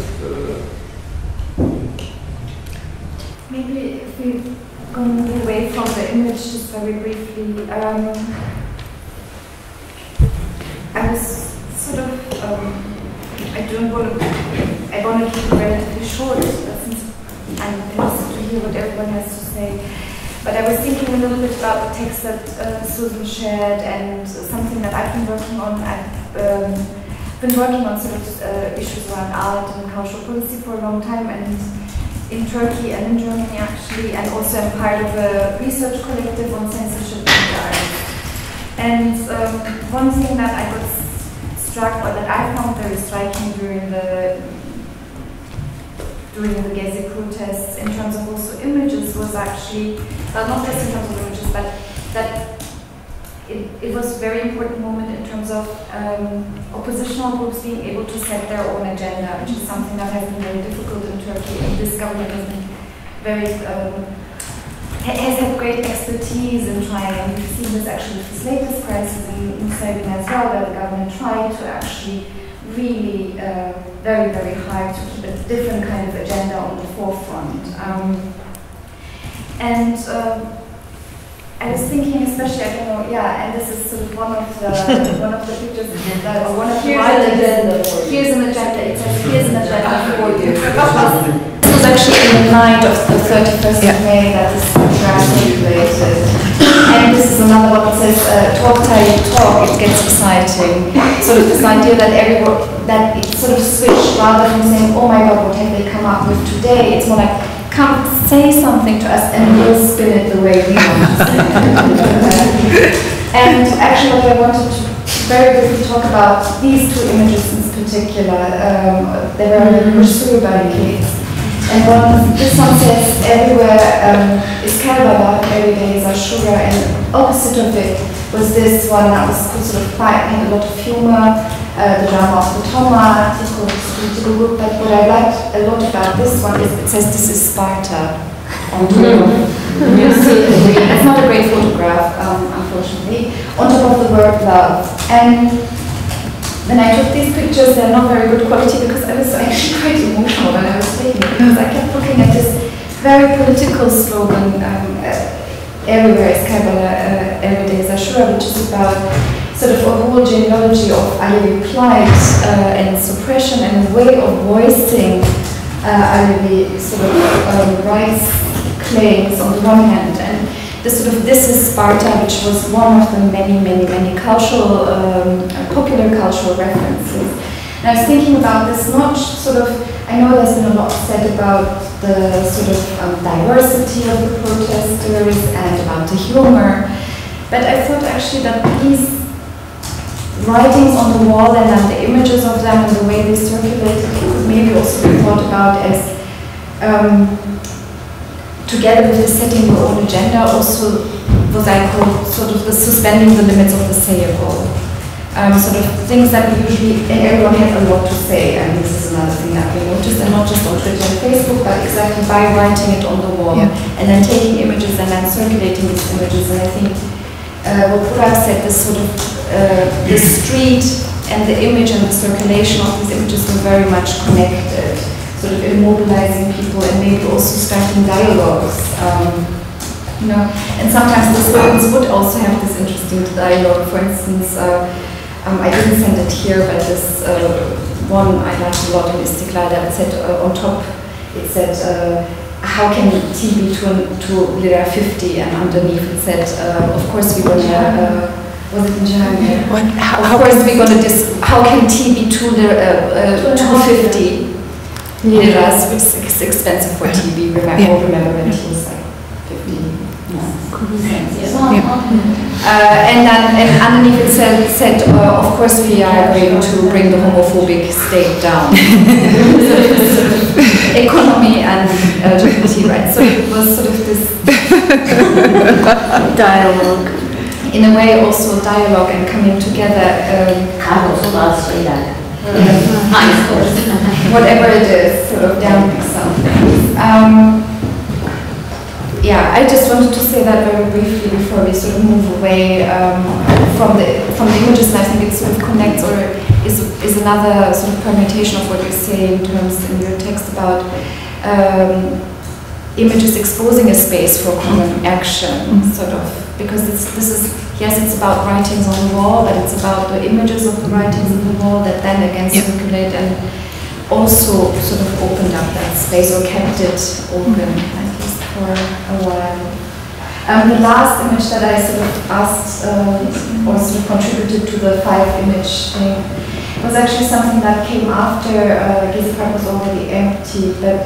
Maybe if we go away from the image just very briefly, I was sort of, I want to keep it relatively short since I'm interested to hear what everyone has to say. But I was thinking a little bit about the text that Susan shared and something that I've been working on. I've been working on sort of issues around art and cultural policy for a long time, and in Turkey and in Germany actually, and also I'm part of a research collective on censorship in the arts. And one thing that I got struck, or that I found very striking during the Gezi protests in terms of also images was actually, well, not just in terms of images, but that it was a very important moment in terms of oppositional groups being able to set their own agenda, which is something that has been very difficult in Turkey, and this government has been has had great expertise in trying, and we've seen this actually with this latest crisis in Serbia as well, where the government tried to actually really very, very hard to keep a different kind of agenda on the forefront. I was thinking, especially, I don't know, yeah, and this is sort of one of the pictures, or one of the here's an agenda, it says, here's an agenda for you. This was actually in the night of the 31st of May that this program circulated. And this is another one that says, talk till you talk, it gets exciting. Sort of this idea that that it sort of switched, rather than saying, oh my God, what have they come up with today? It's more like, come say something to us and we'll spin it the way we want to spin it. And actually what I wanted to very briefly talk about these two images in particular. They were Merceau barricades. And this one says, everywhere is Karbala, every day is Ashura, and opposite of it was this one that was sort of had a lot of humor, the drama of the Toma, political group. But what I liked a lot about this one is it says this is Sparta. On top of, you see, it's not a great photograph, unfortunately, on top of the word love. And when I took these pictures, they're not very good quality because I was actually quite emotional when I was taking it, because I kept looking at this very political slogan, everywhere is Karbala, every day is Ashura, which is about sort of a whole genealogy of Alevi plight and suppression and a way of voicing Alevi sort of rights claims on the one hand, and this is Sparta, which was one of the many cultural, popular cultural references. And I was thinking about this, not sort of, I know there's been a lot said about the sort of diversity of the protesters and about the humor, but I thought actually that these writings on the wall and then the images of them and the way they circulated could maybe also be thought about as together with the setting your own agenda, also what I call sort of the suspending the limits of the sayable. Sort of things that we usually, and everyone had a lot to say, and this is another thing that we noticed, and not just on Twitter and Facebook, but exactly by writing it on the wall, and then taking images and then circulating these images. And I think what Burak said, this sort of, the street and the image and the circulation of these images were very much connected, sort of immobilizing people and maybe also starting dialogues. You know, and sometimes the slogans would also have this interesting dialogue. For instance, I didn't send it here, but this one I liked a lot in Istiklal that said on top, it said, how can TB to Lira 50, and underneath it said, of course we're gonna, was it in German? Of course we're gonna, how can TB to Lira 250 liras, which is expensive for TB, remember when it was like 50. And then underneath it said of course we are going to bring the homophobic state down. Economy and LGBT rights. So it was sort of this dialogue. In a way also dialogue and coming together. Whatever it is, sort of dampening something. Yeah, I just wanted to say that very briefly before we sort of move away from the images, and I think it sort of connects or is another sort of permutation of what you say in terms in your text about images exposing a space for common action, sort of, because this is, yes, it's about writings on the wall, but it's about the images of the writings on the wall that then again circulate and also sort of opened up that space or kept it open. For a while. The last image that I sort of asked or sort of contributed to the 5-image thing was actually something that came after Gezi Park was already empty, but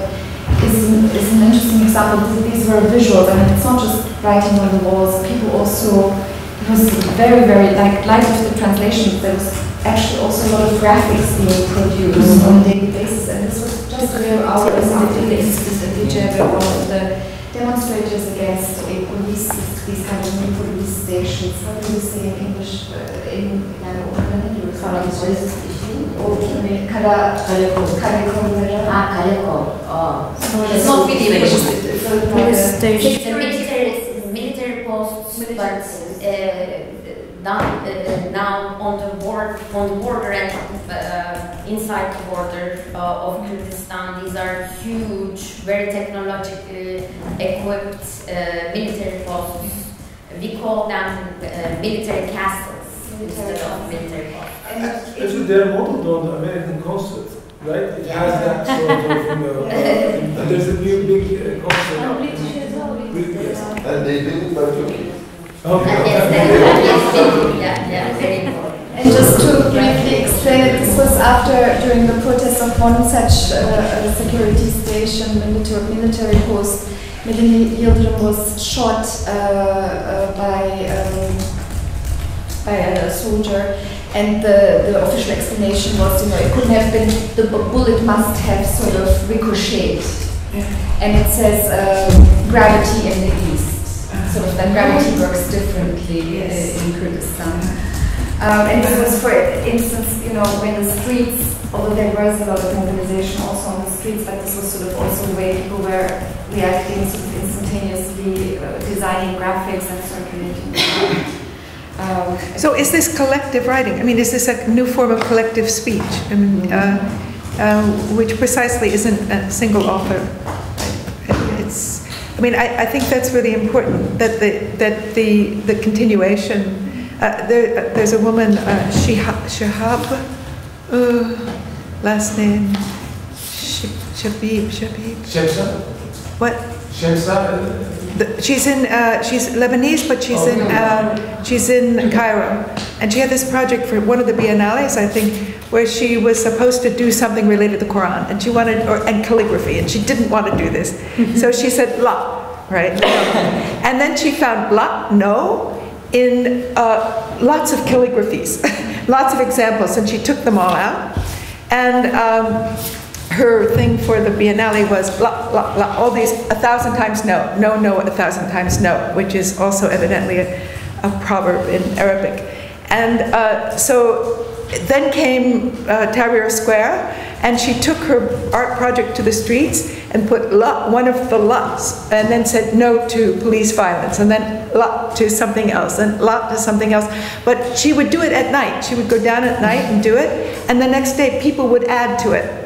is an interesting example. These were visuals. I mean, it's not just writing on the walls. People also, it was very, like with the translation, there was actually also a lot of graphics being produced on a daily basis, and this was just a few hours after the incident at the one of the demonstrators against these kind of new police stations. How do you say in English? It's not video, it's military posts, but now on the border and inside the border of Kurdistan, these are huge, very technologically equipped military posts. We call them military castles instead of military posts. Actually, they're modeled on the American consulate, right? It has that sort of, you know, there's a new big consulate. And they did it by Turkey. Yeah, very important. And just to briefly explain it, this was during the protests of one such security station, military post. Medeni Yıldırım was shot by a soldier, and the official explanation was, you know, it couldn't have been, the bullet must have sort of ricocheted and it says gravity in the east. Sort of that gravity works differently in Kurdistan. And this was, for instance, you know, when the streets, although there was a lot of mobilization also on the streets, but this was sort of also the way people were reacting sort of instantaneously, designing graphics and circulating. So is this collective writing? I mean, is this a new form of collective speech? I mean, which precisely isn't a single author. It's, I mean, I think that's really important, that the continuation. There's a woman, Shihab, last name, Shabib. Shemsa? What? Shemsa? She's Lebanese, but she's in Cairo, and she had this project for one of the biennales, I think, where she was supposed to do something related to the Quran, and she wanted, and calligraphy, and she didn't want to do this, so she said la, right? And then she found la, no, in lots of calligraphies, lots of examples, and she took them all out, and her thing for the Biennale was blah, blah, blah, all these 1,000 times no, no, no, 1,000 times no, which is also evidently a proverb in Arabic. And so then came Tahrir Square, and she took her art project to the streets and put la, one of the la's, and then said no to police violence, and then la to something else, and la to something else. But she would do it at night. She would go down at night and do it, and the next day people would add to it.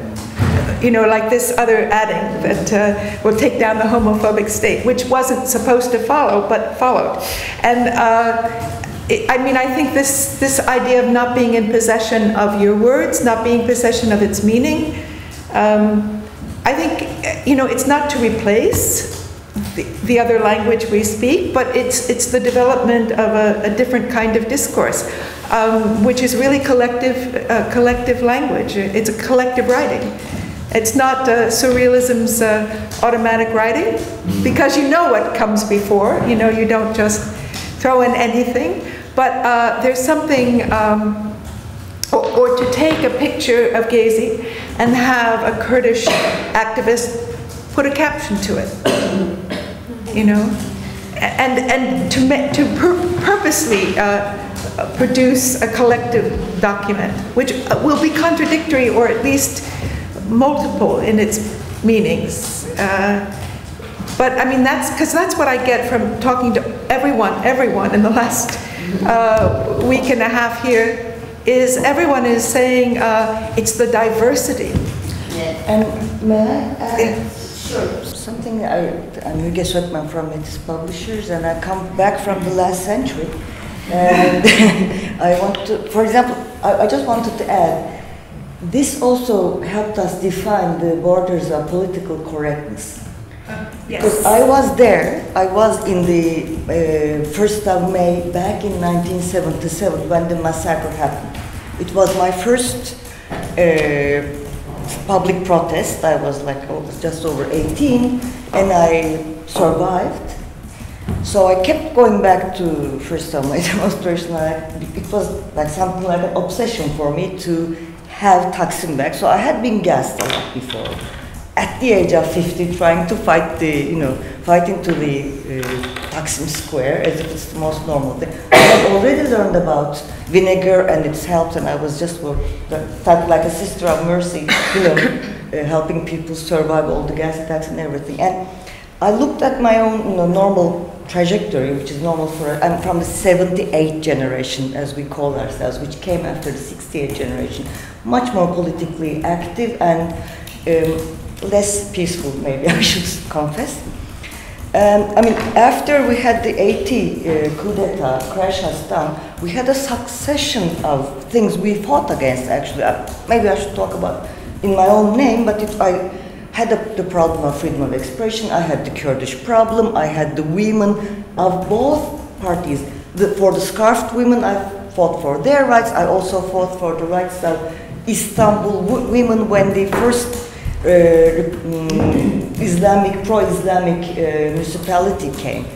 You know, like this other adding that will take down the homophobic state, which wasn't supposed to follow, but followed. And I mean, I think this idea of not being in possession of your words, not being in possession of its meaning, I think, you know, it's not to replace the other language we speak, but it's the development of a different kind of discourse, which is really collective language. It's a collective writing. It's not surrealism's automatic writing, because you know what comes before. You know, you don't just throw in anything. But there's something, or to take a picture of Gezi and have a Kurdish activist put a caption to it, you know, and to purposely produce a collective document, which will be contradictory or at least multiple in its meanings. But I mean, that's what I get from talking to everyone in the last week and a half here, is everyone is saying it's the diversity. And may I add something? I'm Müge Sökmen from its publishers, and I come back from the last century. And I want to, for example, I just wanted to add, this also helped us define the borders of political correctness. Yes. Because I was there, I was in the 1st of May back in 1977 when the massacre happened. It was my first public protest. I was like just over 18, and I survived. So I kept going back to 1st of May demonstration. It was like something like an obsession for me to have Taksim back. So I had been gassed a lot before. At the age of 50, trying to fight fighting to the Taksim Square as if it's the most normal thing. I had already learned about vinegar and its help, and I was just felt like a sister of mercy, helping people survive all the gas attacks and everything. And I looked at my own normal trajectory, which is normal for, I'm from the 78 generation, as we call ourselves, which came after the 68 generation, much more politically active and less peaceful, maybe I should confess. I mean, after we had the 80 coup d'etat, crash has done, we had a succession of things we fought against, actually. Maybe I should talk about in my own name, but I had the problem of freedom of expression, I had the Kurdish problem, I had the women of both parties. For the scarfed women, I fought for their rights. I also fought for the rights of Istanbul women when the first pro-Islamic municipality came.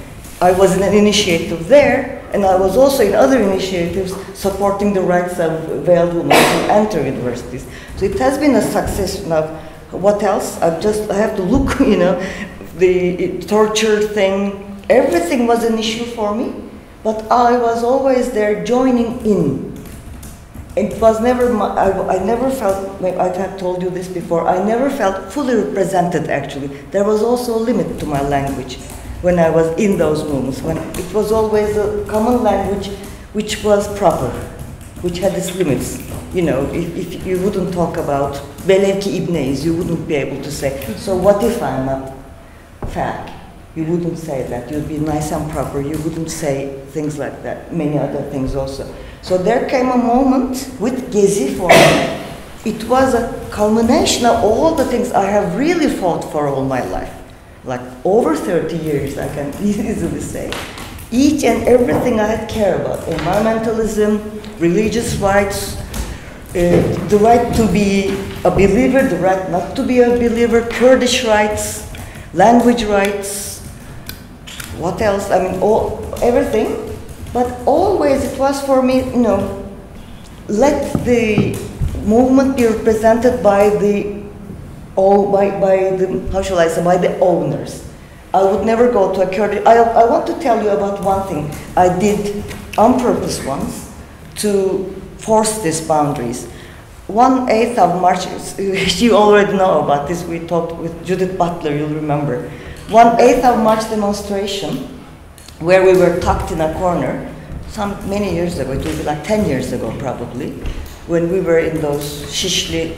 I was in an initiative there, and I was also in other initiatives supporting the rights of veiled women to enter universities. So it has been a succession of what else? I have to look, the torture thing. Everything was an issue for me, but I was always there joining in. It was never, I never felt, I have told you this before, I never felt fully represented actually. There was also a limit to my language when I was in those movements. When it was always a common language which was proper, which had its limits. If you wouldn't talk about velev ki ibneyiz, you wouldn't be able to say, so what if I'm a fag? You wouldn't say that. You'd be nice and proper. You wouldn't say things like that. Many other things also. So there came a moment with Gezi for me. It was a culmination of all the things I have really fought for all my life. Like over 30 years, I can easily say. Each and everything I had cared about. Environmentalism, religious rights, the right to be a believer, the right not to be a believer, Kurdish rights, language rights, what else? I mean, everything. But always it was for me, let the movement be represented by the how shall I say, by the owners. I would never go to a Kurdish. I want to tell you about one thing I did on purpose once to force these boundaries. 1/8 of March, you already know about this, we talked with Judith Butler, you'll remember. 1/8 of March demonstration, where we were tucked in a corner, many years ago, it was like 10 years ago probably, when we were in those Shishli,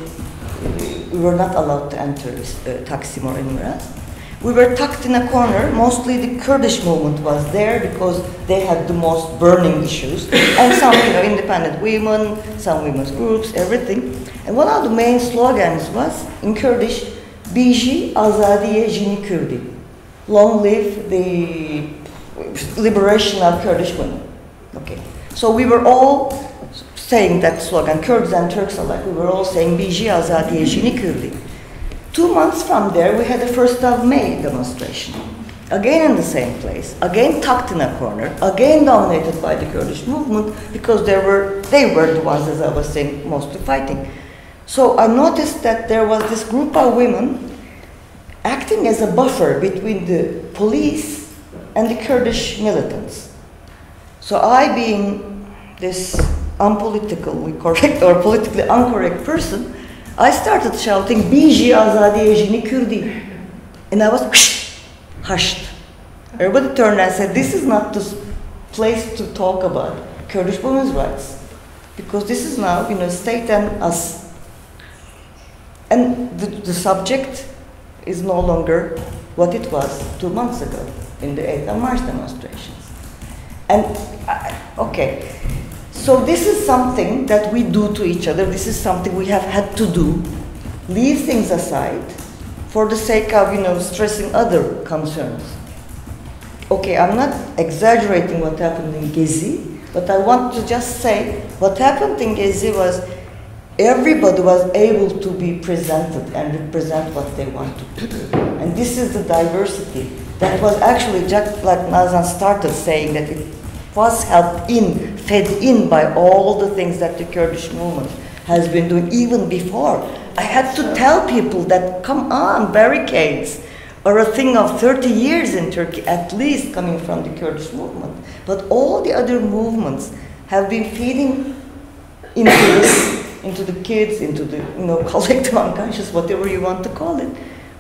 we were not allowed to enter Taksim or anywhere else. We were tucked in a corner. Mostly the Kurdish movement was there because they had the most burning issues. And some, independent women, some women's groups, everything. And one of the main slogans was, in Kurdish, Biji Azadiye Jini Kurdi. Long live the liberation of Kurdish women. Okay. So we were all saying that slogan, Kurds and Turks alike. We were all saying, Biji Azadiye Jini Kurdi. 2 months from there, we had the 1st of May demonstration. Again in the same place, again tucked in a corner, again dominated by the Kurdish movement, because they were the ones, as I was saying, mostly fighting. So I noticed that there was this group of women acting as a buffer between the police and the Kurdish militants. So I, being this unpolitically correct or politically incorrect person, I started shouting, Biji Azadiye Jini Kurdi. And I was hushed. Everybody turned and said, this is not the place to talk about Kurdish women's rights. Because this is now, state and us. And the subject is no longer what it was 2 months ago in the 8th of March demonstrations. And, okay. So this is something that we do to each other. This is something we have had to do. Leave things aside for the sake of, stressing other concerns. Okay, I'm not exaggerating what happened in Gezi, but I want to just say what happened in Gezi was everybody was able to be presented and represent what they wanted to do. And this is the diversity that was actually just like Nazan started saying, that it was fed in by all the things that the Kurdish movement has been doing even before. I had to tell people that, come on, barricades are a thing of 30 years in Turkey, at least coming from the Kurdish movement. But all the other movements have been feeding into the kids, into the collective unconscious, whatever you want to call it.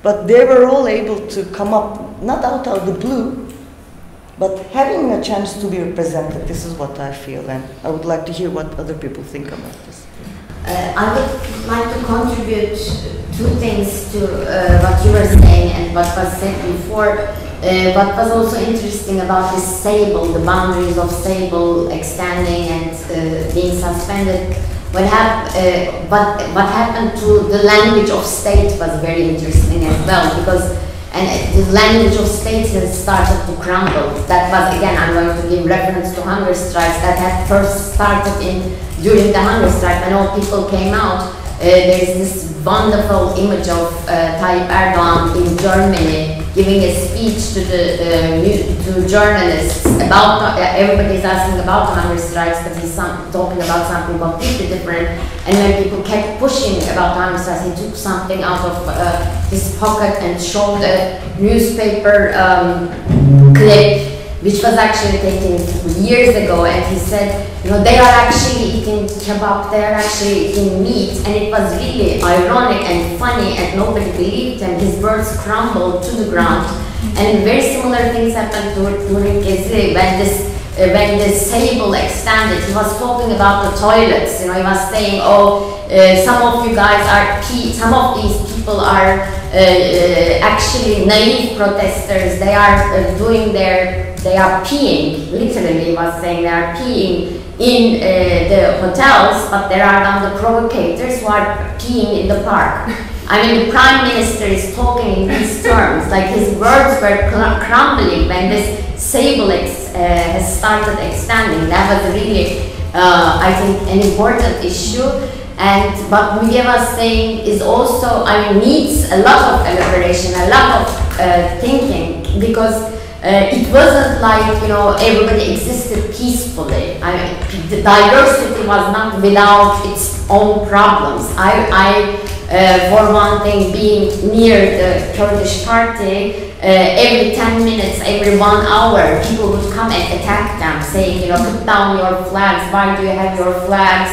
But they were all able to come up, not out of the blue, but having a chance to be represented. This is what I feel, and I would like to hear what other people think about this. I would like to contribute 2 things to what you were saying and what was said before. What was also interesting about this Sable, the boundaries of Sable extending and being suspended, what happened to the language of state was very interesting as well, because the language of state has started to crumble. That was, again, I'm going to give reference to hunger strikes that had first started during the hunger strike when all people came out. There is this wonderful image of Tayyip Erdogan in Germany giving a speech to journalists about, everybody's asking about hunger strikes, but he's talking about something completely different. And when people kept pushing about hunger strikes, he took something out of his pocket and showed a newspaper clip, which was actually taken years ago, and he said, you know, they are actually eating kebab, they are actually eating meat, and it was really ironic and funny, and nobody believed him. His words crumbled to the ground, and very similar things happened during Gezi when this table extended. He was talking about the toilets. You know, he was saying, oh, some of you guys are some of these people are actually naive protesters. They are they are peeing, literally he was saying they are peeing in the hotels, but there are now the provocators who are peeing in the park. I mean, the Prime Minister is talking in these terms, like his words were crumbling when this sable has started extending. That was really, I think, an important issue. And what Müge was saying is also, I mean, needs a lot of elaboration, a lot of thinking, because it wasn't like, you know, everybody existed peacefully. I mean, the diversity was not without its own problems. For one thing, being near the Kurdish party, every 10 minutes, every 1 hour, people would come and attack them, saying, you know, put down your flags, why do you have your flags?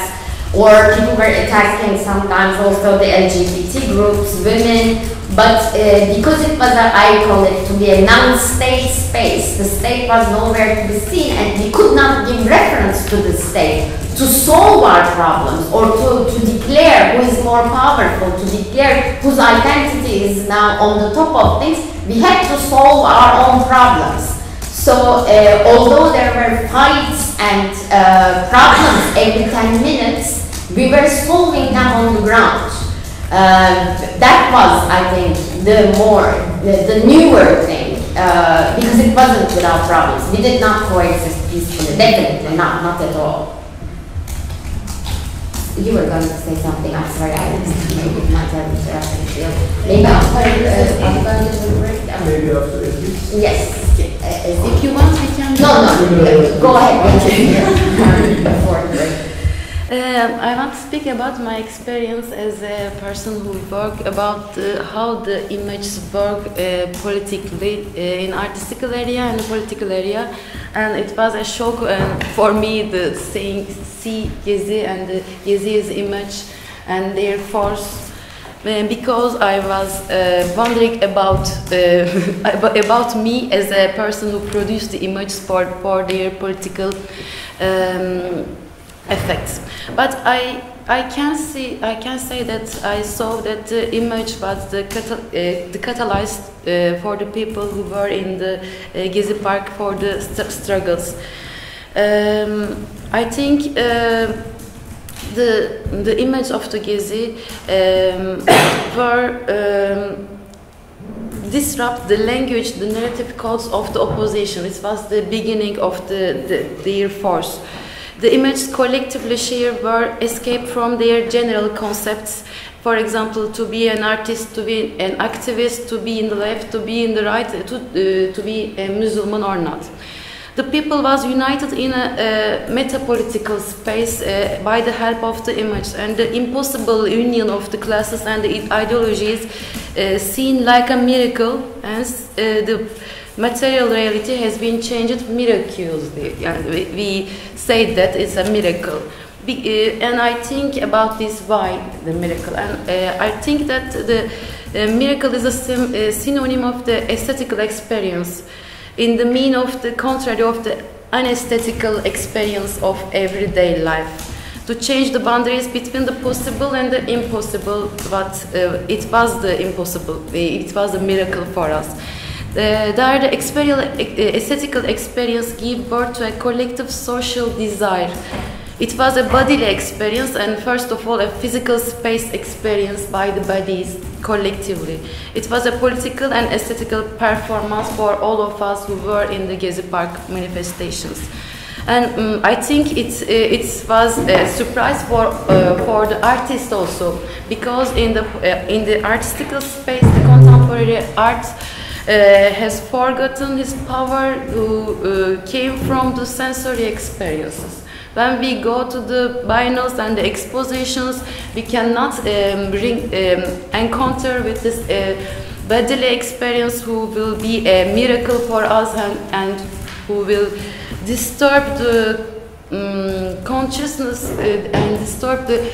Or people were attacking sometimes also the LGBT groups, women, but because it was, I call it to be a non-state space, the state was nowhere to be seen, and we could not give reference to the state to solve our problems, or to declare who is more powerful, to declare whose identity is now on the top of things. We had to solve our own problems. So although there were fights and problems every 10 minutes, we were solving them on the ground. That was, I think, the newer thing, because it wasn't without problems. We did not coexist peacefully, definitely not at all. You were going to say something, I'm sorry, I maybe not have interrupted you. Maybe after, I'm going to break down. Maybe after Ezgi? Yes. If you want, we can... No, go ahead. Before the break. I want to speak about my experience as a person who work about how the images work politically in artistical area and political area, and it was a shock for me the see Gezi and the Gezi's image and their force, because I was wondering about me as a person who produced the images for their political effects. But I can say that I saw that the image was the catalyst for the people who were in the Gezi Park for the struggles. I think the image of the Gezi were disrupt the language, the narrative codes of the opposition. It was the beginning of their force. The images collectively shared were escaped from their general concepts. For example, to be an artist, to be an activist, to be in the left, to be in the right, to be a Muslim or not. The people was united in a meta-political space by the help of the image, and the impossible union of the classes and the ideologies seen like a miracle, and the material reality has been changed miraculously. We say that it's a miracle. And I think about this, why the miracle. And I think that the miracle is a synonym of the aesthetical experience, in the mean of the contrary of the unesthetical experience of everyday life. To change the boundaries between the possible and the impossible, but it was the impossible, it was a miracle for us. The aesthetical experience gave birth to a collective social desire. It was a bodily experience, and first of all a physical space experience by the bodies collectively. It was a political and aesthetical performance for all of us who were in the Gezi Park manifestations. And I think it was a surprise for the artists also, because in the artistical space, the contemporary art has forgotten his power who came from the sensory experiences. When we go to the biennials and the expositions, we cannot encounter with this bodily experience who will be a miracle for us and who will disturb the consciousness and disturb the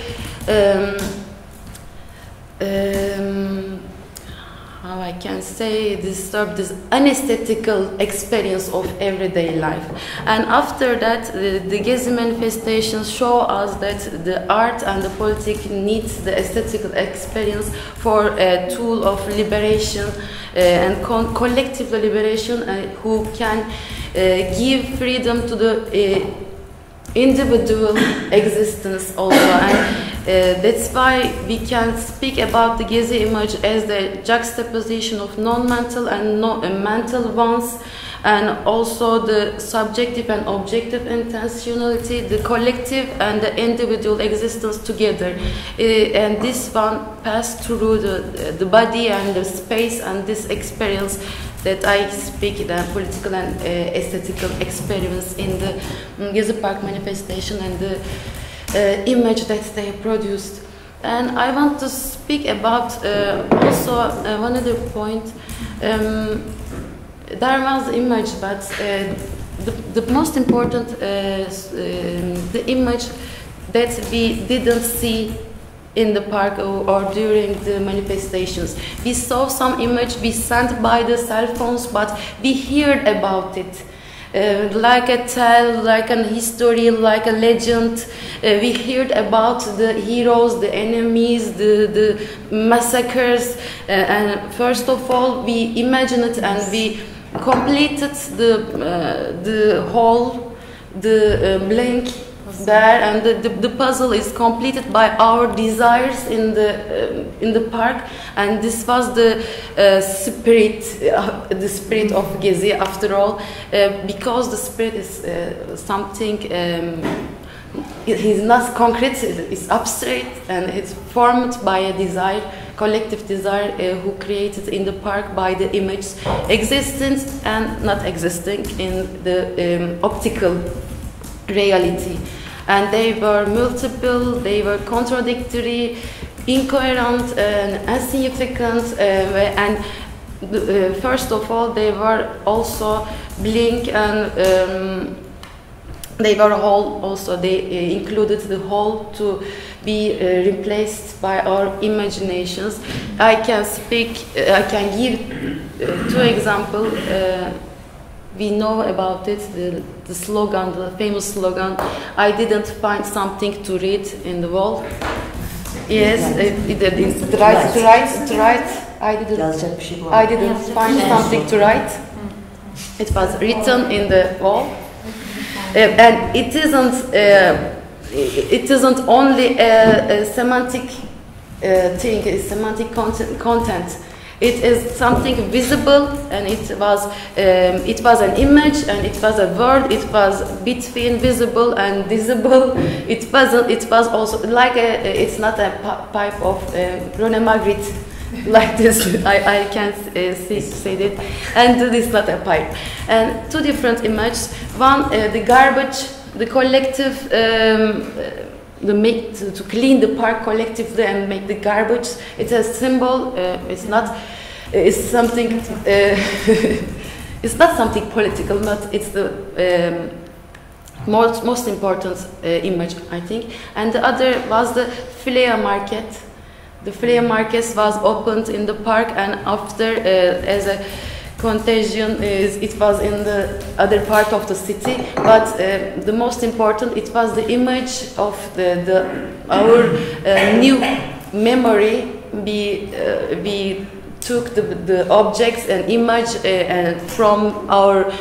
how I can say, disturb this anesthetical experience of everyday life. And after that, the Gezi manifestations show us that the art and the politics needs the aesthetical experience for a tool of liberation and collective liberation who can give freedom to the individual existence also. And that's why we can speak about the Gezi image as the juxtaposition of non-mental and mental ones, and also the subjective and objective intentionality, the collective and the individual existence together. And this one passed through the body and the space and this experience that I speak, the political and aesthetical experience in the Gezi Park manifestation and the image that they produced. And I want to speak about also one other point. There was image, but the most important the image that we didn't see in the park or during the manifestations. We saw some image we sent by the cell phones, but we heard about it. Like a tale, like a history, like a legend. We heard about the heroes, the enemies, the massacres, and first of all, we imagined it and we completed the whole, the blank there, and the puzzle is completed by our desires in the park, and this was the spirit of Gezi after all, because the spirit is something. It is not concrete; it's abstract, and it's formed by a desire, collective desire, who created in the park by the image existent and not existing in the optical reality. And they were multiple, they were contradictory, incoherent, and insignificant, and first of all, they were also blink, and they were whole also. They included the whole to be replaced by our imaginations. I can give two examples. We know about it, the slogan, the famous slogan, I didn't find something to read in the wall. Yes, to write, I didn't find something to write. It was written in the wall. And it isn't only a semantic thing, a semantic content. It is something visible, and it was an image, and it was a word. It was between visible and visible. It was also like it's not a pipe of Rene Magritte, like this. I can't say that, and this is not a pipe. And two different images. One, the garbage, the collective. To clean the park collectively and make the garbage. It's a symbol. It's not. It's something. It's not something political, but it's the most important image, I think. And the other was the flea market. The flea market was opened in the park, and after as a contagion, it was in the other part of the city, but the most important, it was the image of our new memory. We took the objects and image from our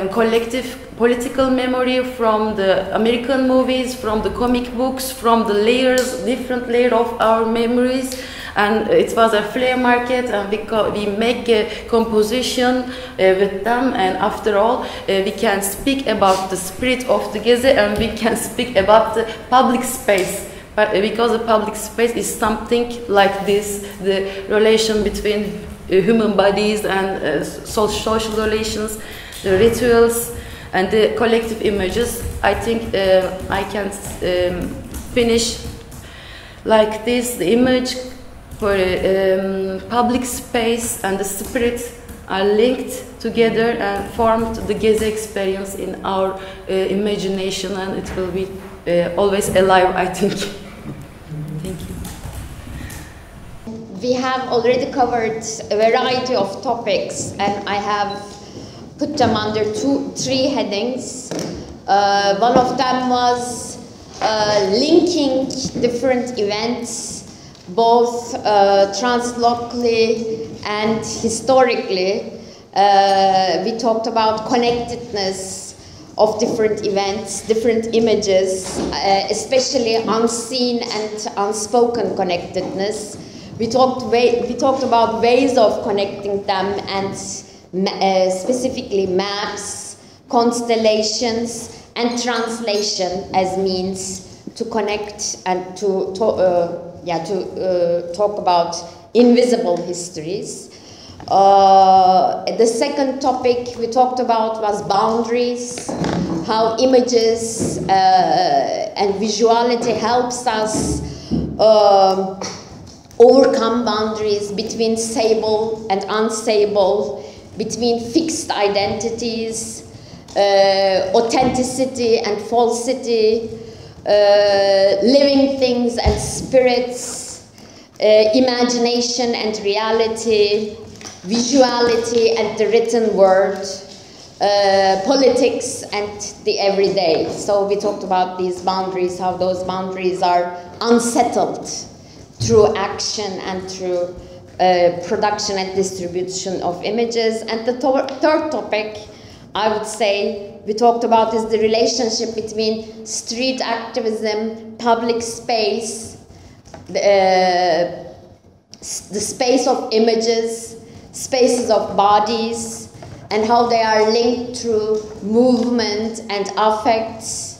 collective political memory, from the American movies, from the comic books, from the different layers of our memories. And it was a flea market, and we make a composition with them, and after all, we can speak about the spirit of the Gezi, and we can speak about the public space. But because the public space is something like this, the relation between human bodies and social relations, the rituals, and the collective images. I think I can finish like this. The image for public space and the spirit are linked together and formed the Gezi experience in our imagination, and it will be always alive, I think. Thank you. We have already covered a variety of topics, and I have put them under three headings. One of them was linking different events, both translocally and historically. We talked about connectedness of different events, different images, especially unseen and unspoken connectedness. We talked about ways of connecting them, and specifically maps, constellations, and translation as means to connect and to talk about invisible histories. The second topic we talked about was boundaries, how images and visuality helps us overcome boundaries between sable and unsable, between fixed identities, authenticity and falsity, living things and spirits, imagination and reality, visuality and the written word, politics and the everyday. So we talked about these boundaries, how those boundaries are unsettled through action and through production and distribution of images. And the third topic, I would say, we talked about is the relationship between street activism, public space, the space of images, spaces of bodies, and how they are linked through movement and affects.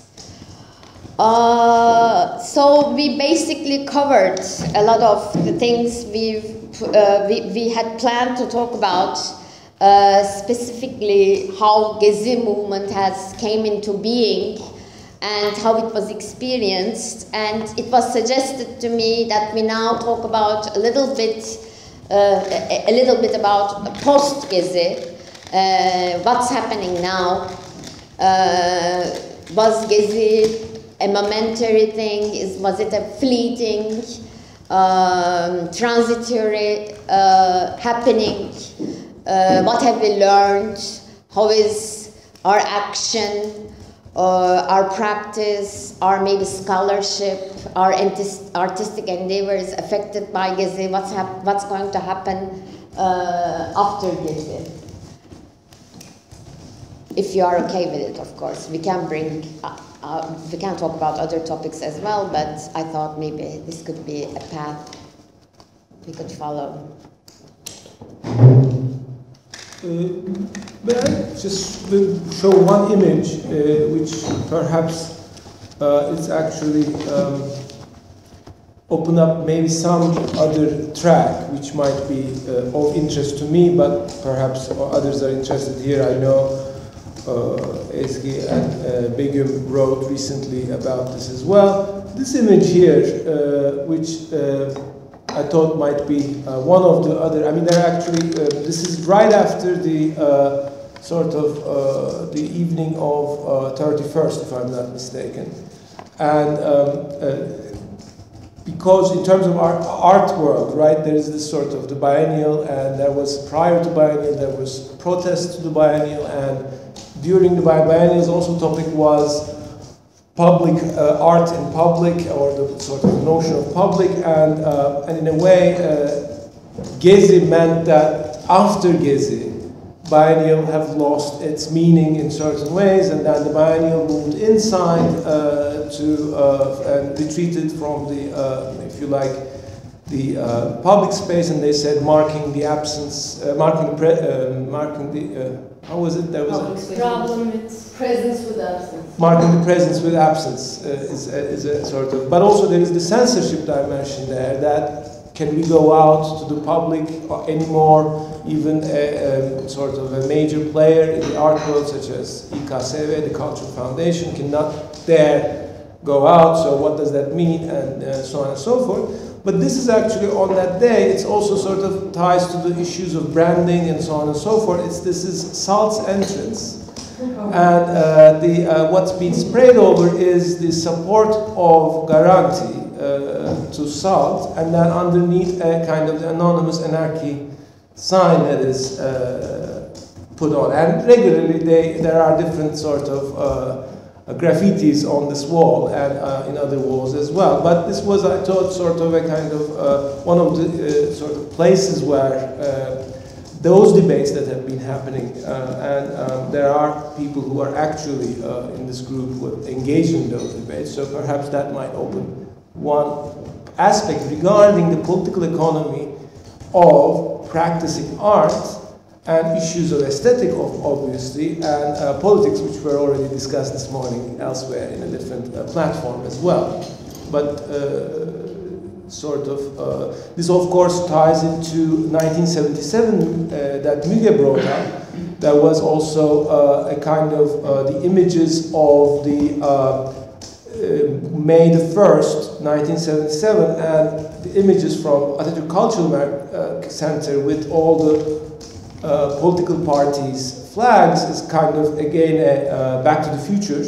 So we basically covered a lot of the things we had planned to talk about, specifically how Gezi movement came into being and how it was experienced. And it was suggested to me that we now talk about a little bit about post-Gezi, what's happening now. Was Gezi a momentary thing? Was it a fleeting, transitory happening? What have we learned? How is our action, our practice, our maybe scholarship, our artistic endeavors affected by Gezi? What's going to happen after Gezi? If you are okay with it, of course. We can we can talk about other topics as well, but I thought maybe this could be a path we could follow. May I just show one image, which perhaps it's actually open up maybe some other track which might be of interest to me, but perhaps others are interested here. I know Ezgi and Begüm wrote recently about this as well. This image here, which I thought might be one of the other, I mean, they're actually, this is right after the the evening of 31st, if I'm not mistaken. And because in terms of our art world, right, there is this sort of the biennial, and there was, prior to biennial, there was protest to the biennial, and during the biennials also topic was public art in public, or the sort of notion of public, and in a way Gezi meant that after Gezi, biennial have lost its meaning in certain ways, and then the biennial moved inside and retreated from the, if you like, the public space, and they said marking the absence, marking the how was it? There was a problem with presence with absence. Marking the presence with absence is a sort of, but also there is the censorship dimension there, that can we go out to the public anymore? Even a sort of a major player in the art world, such as İKSV, the Cultural Foundation, cannot dare go out, so what does that mean, and so on and so forth. But this is actually on that day, it's also sort of ties to the issues of branding and so on and so forth. This is SALT's entrance. And what's been sprayed over is the support of Garanti to SALT, and then underneath a kind of the anonymous anarchy sign that is put on. And regularly there are different sort of graffitis on this wall and in other walls as well. But this was, I thought, sort of a kind of one of the sort of places where those debates that have been happening, and there are people who are actually in this group who are engaged in those debates, so perhaps that might open one aspect regarding the political economy of practicing art and issues of aesthetic, obviously, and politics, which were already discussed this morning elsewhere in a different platform as well. But this of course ties into 1977 that Müge brought up. There was also a kind of the images of the May the 1st, 1977, and the images from Atatürk Cultural Center with all the political parties' flags is kind of again a Back to the Future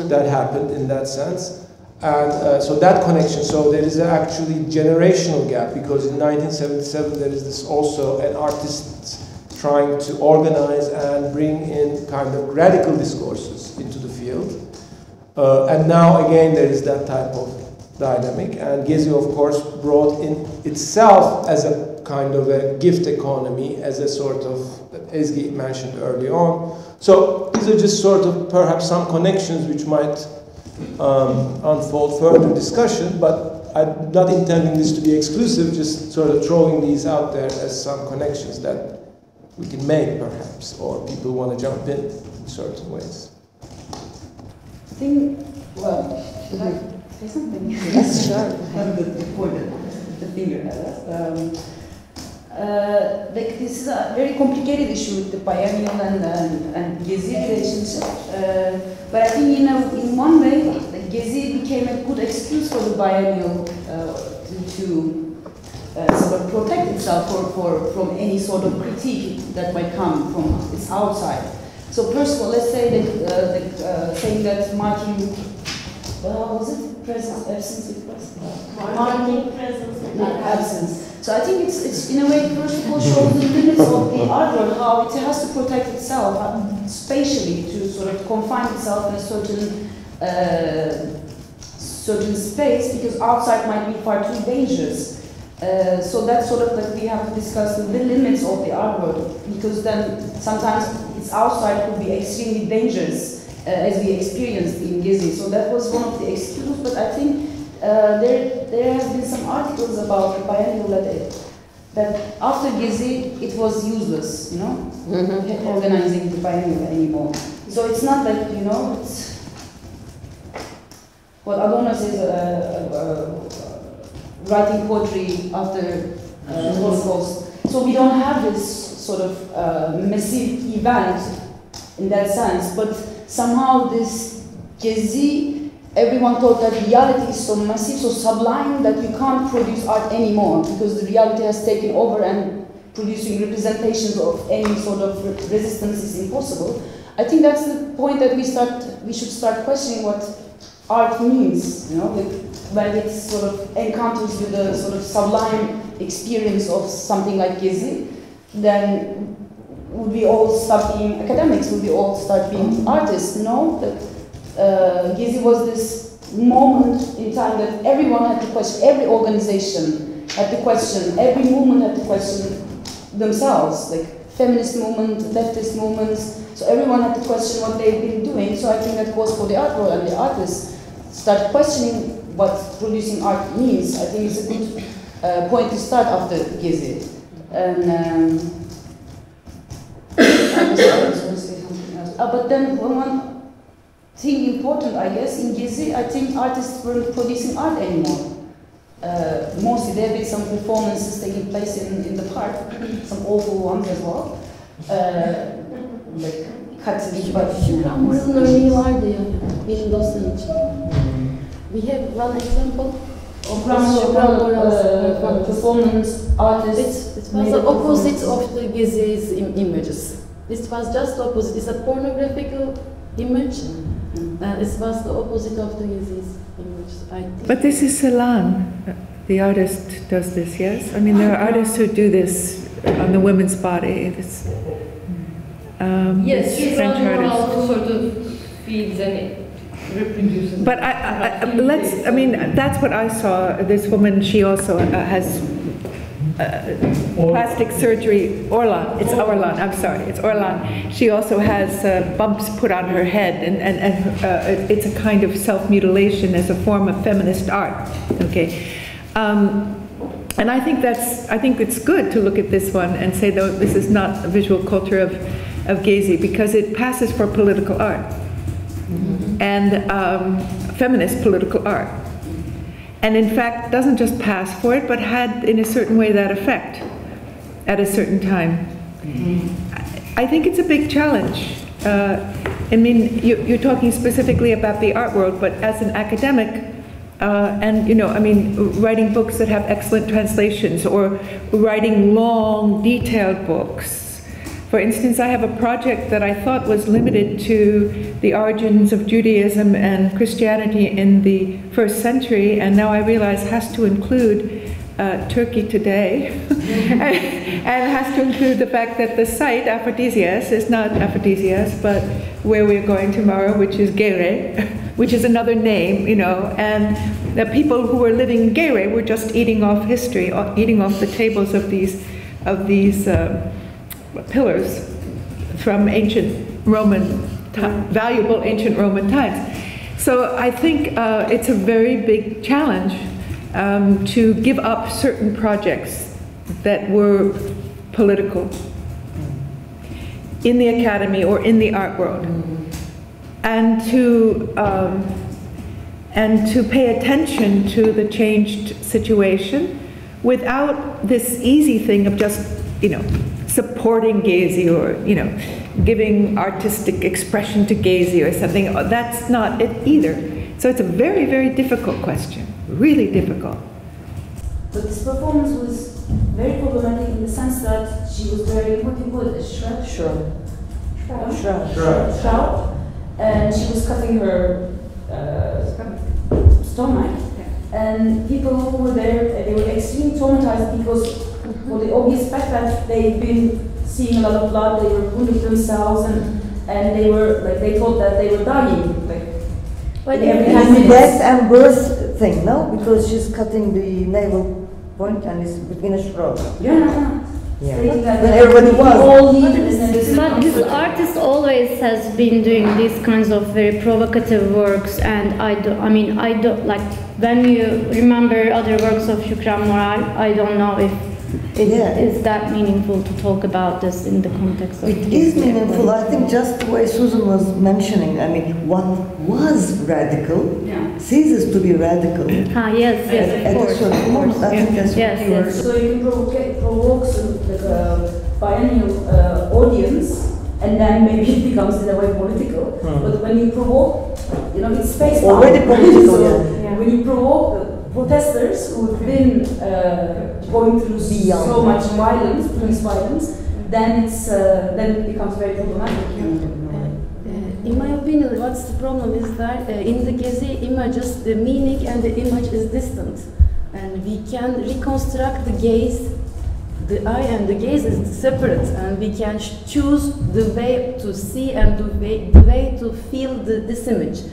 that happened in that sense. And so that connection, so there is actually generational gap, because in 1977 there is this also an artist trying to organize and bring in kind of radical discourses into the field. And now again there is that type of dynamic, and Gezi of course brought in itself as a kind of a gift economy, as a sort of, that Ezgi mentioned early on. So these are just sort of perhaps some connections which might unfold further discussion, but I'm not intending this to be exclusive, just sort of throwing these out there as some connections that we can make perhaps, or people want to jump in certain ways. I think, well, should I say something? Yes, sure. The pointed the finger at us. Like this is a very complicated issue with the biennial and Gezi relationship. But I think in one way, like Gezi became a good excuse for the biennial to sort of protect itself from any sort of critique that might come from its outside. So first of all, let's say that saying that marking, was it presence, absence? It was marking presence, not absence. So I think it's in a way, first of all, shows the limits of the artwork, how it has to protect itself spatially, to sort of confine itself in a certain space, because outside might be far too dangerous. So that's sort of like we have to discuss the limits of the artwork, because then sometimes its outside could be extremely dangerous, as we experienced in Gezi. So that was one of the excuses, but I think there has been some articles about the biennial that after Gezi it was useless, you know, organizing the biennial anymore. So it's not like, you know, it's what Adnan says, writing poetry after Holocaust. So we don't have this sort of massive event in that sense, but somehow this Gezi, everyone thought that reality is so massive, so sublime, that you can't produce art anymore, because the reality has taken over and producing representations of any sort of resistance is impossible. I think that's the point that we should start questioning what art means, you know, when it sort of encounters with a sort of sublime experience of something like Gezi, then would we all start being academics? Would we all start being artists? No. Gezi was this moment in time that everyone had to question, every organization had to question, every movement had to question themselves, like feminist movement, leftist movements, so everyone had to question what they've been doing. So I think that goes for the art world, and the artists start questioning what producing art means. I think it's a good point to start after Gezi. And I was going to say something else. But then one thing important, I guess, in Gezi, I think artists weren't producing art anymore. Mostly there have been some performances taking place in the park, some awful ones as well. Like Şükranların örneği vardı ya, benim dostum için. We have one example. Performance artists. It was the opposite of the Gezi's images. This was just opposite. It's a pornographical image. It was the opposite of the Gezi's image, I think. But this is Celan. The artist does this, yes? I mean, there are artists who do this on the women's body. It's, yes, French artists. also sort of feeds and reproduces. But I mean, that's what I saw. This woman, she also has plastic surgery. Orlan, it's Orlan, I'm sorry, it's Orlan. She also has bumps put on her head, and it's a kind of self-mutilation as a form of feminist art, okay? And I think it's good to look at this one and say, though, this is not a visual culture of Gezi, because it passes for political art. And feminist political art. And in fact, doesn't just pass for it, but had in a certain way that effect at a certain time. I think it's a big challenge. I mean, you're talking specifically about the art world, but as an academic, and you know, I mean, writing books that have excellent translations, or writing long, detailed books. For instance, I have a project that I thought was limited to the origins of Judaism and Christianity in the 1st century, and now I realize has to include Turkey today, and has to include the fact that the site, Aphrodisias, is not Aphrodisias, but where we're going tomorrow, which is Gere, which is another name, you know, and the people who were living in Gere were just eating off history, eating off the tables of these pillars from ancient Roman, valuable ancient Roman times. So I think it's a very big challenge to give up certain projects that were political in the academy or in the art world, and to pay attention to the changed situation without this easy thing of just, you know, supporting Gezi, or, you know, giving artistic expression to Gezi or something. That's not it either. So it's a very, very difficult question, really difficult. But this performance was very problematic in the sense that she was wearing, what do you call it, a shroud, and she was cutting her stomach, and people who were there, they were extremely traumatized because for the obvious fact that they've been seeing a lot of blood, they were wounding themselves, and they were like, they thought that they were dying. Like, it's death and birth thing, no? Because she's cutting the navel point and it's between a shroud. Yeah. When everybody was. But this artist always has been doing these kinds of very provocative works, and I don't like, when you remember other works of Şükran Moral, I don't know if is that meaningful to talk about this in the context of it is meaningful. I think just the way Susan was mentioning, I mean, what was radical ceases to be radical. Yes, of course. I think that's yes. So you can provoke the biennial audience, and then maybe it becomes in a way political. But when you provoke, you know, it's space already political. So when you provoke protesters who've been going through so much violence, police violence, then it becomes very problematic. In my opinion, what's the problem is that in the Gezi images, the meaning and the image is distant, and we can reconstruct the gaze. The eye and the gaze is separate, and we can choose the way to see and the way to feel this image.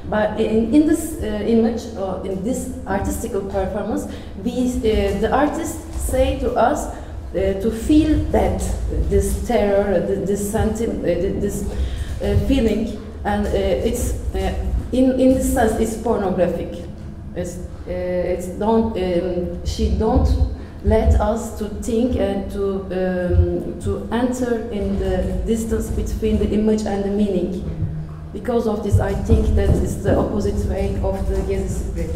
But in this image, or in this artistical performance, the artists say to us to feel that this terror, this sentiment, this feeling, and it's in this sense it's pornographic. She don't let us to think and to enter in the distance between the image and the meaning. Because of this, I think that it's the opposite way of the Gezi spirit.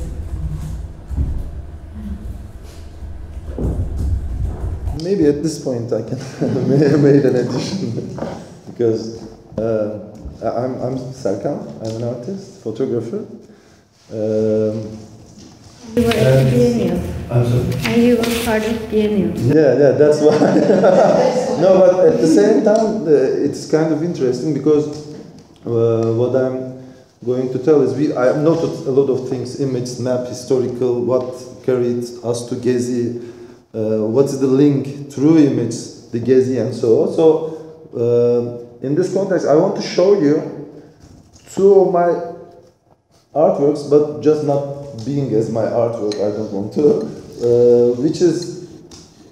maybe at this point I can make an addition because I'm Serkan. I'm an artist, photographer. You were at the biennial. I'm sorry? And you were part of biennial. Yeah, that's why. No, but at the same time, it's kind of interesting because what I'm going to tell is I noted a lot of things: image, map, historical, what carried us to Gezi, what is the link through image, the Gezi, and so on. So, in this context, I want to show you two of my artworks, but just not being as my artwork, I don't want to, which is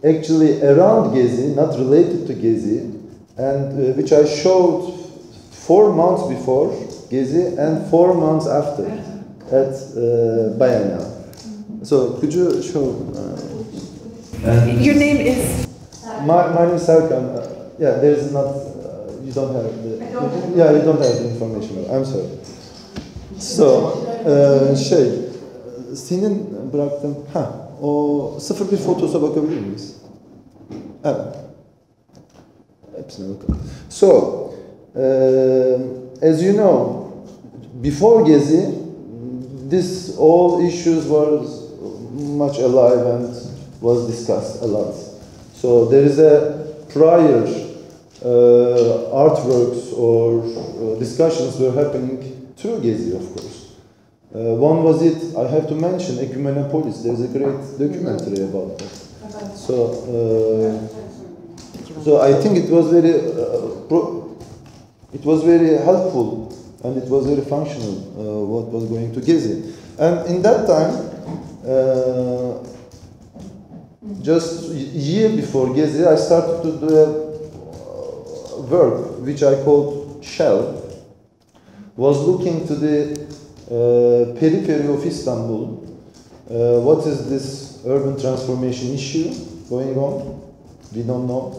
actually around Gezi, not related to Gezi, and which I showed 4 months before Gezi and 4 months after at Biennial. So could you show? Your name is? My name is Serkan. Yeah, there's not. You don't have the. Yeah, you don't have the information. I'm sorry. So, senin bıraktığın, o 01 fotosa bakabilir miyiz? Evet. Hepsine bakalım. So, as you know, before Gezi, all issues were much alive and was discussed a lot. So there is a prior artworks or discussions were happening through Gezi, of course. One was I have to mention Ecumenopolis. There's a great documentary about that. So I think it was very helpful and it was very functional what was going to Gezi. And in that time, just a year before Gezi, I started to do a work which I called Shell. Was looking to the periphery of Istanbul. What is this urban transformation issue going on? We don't know.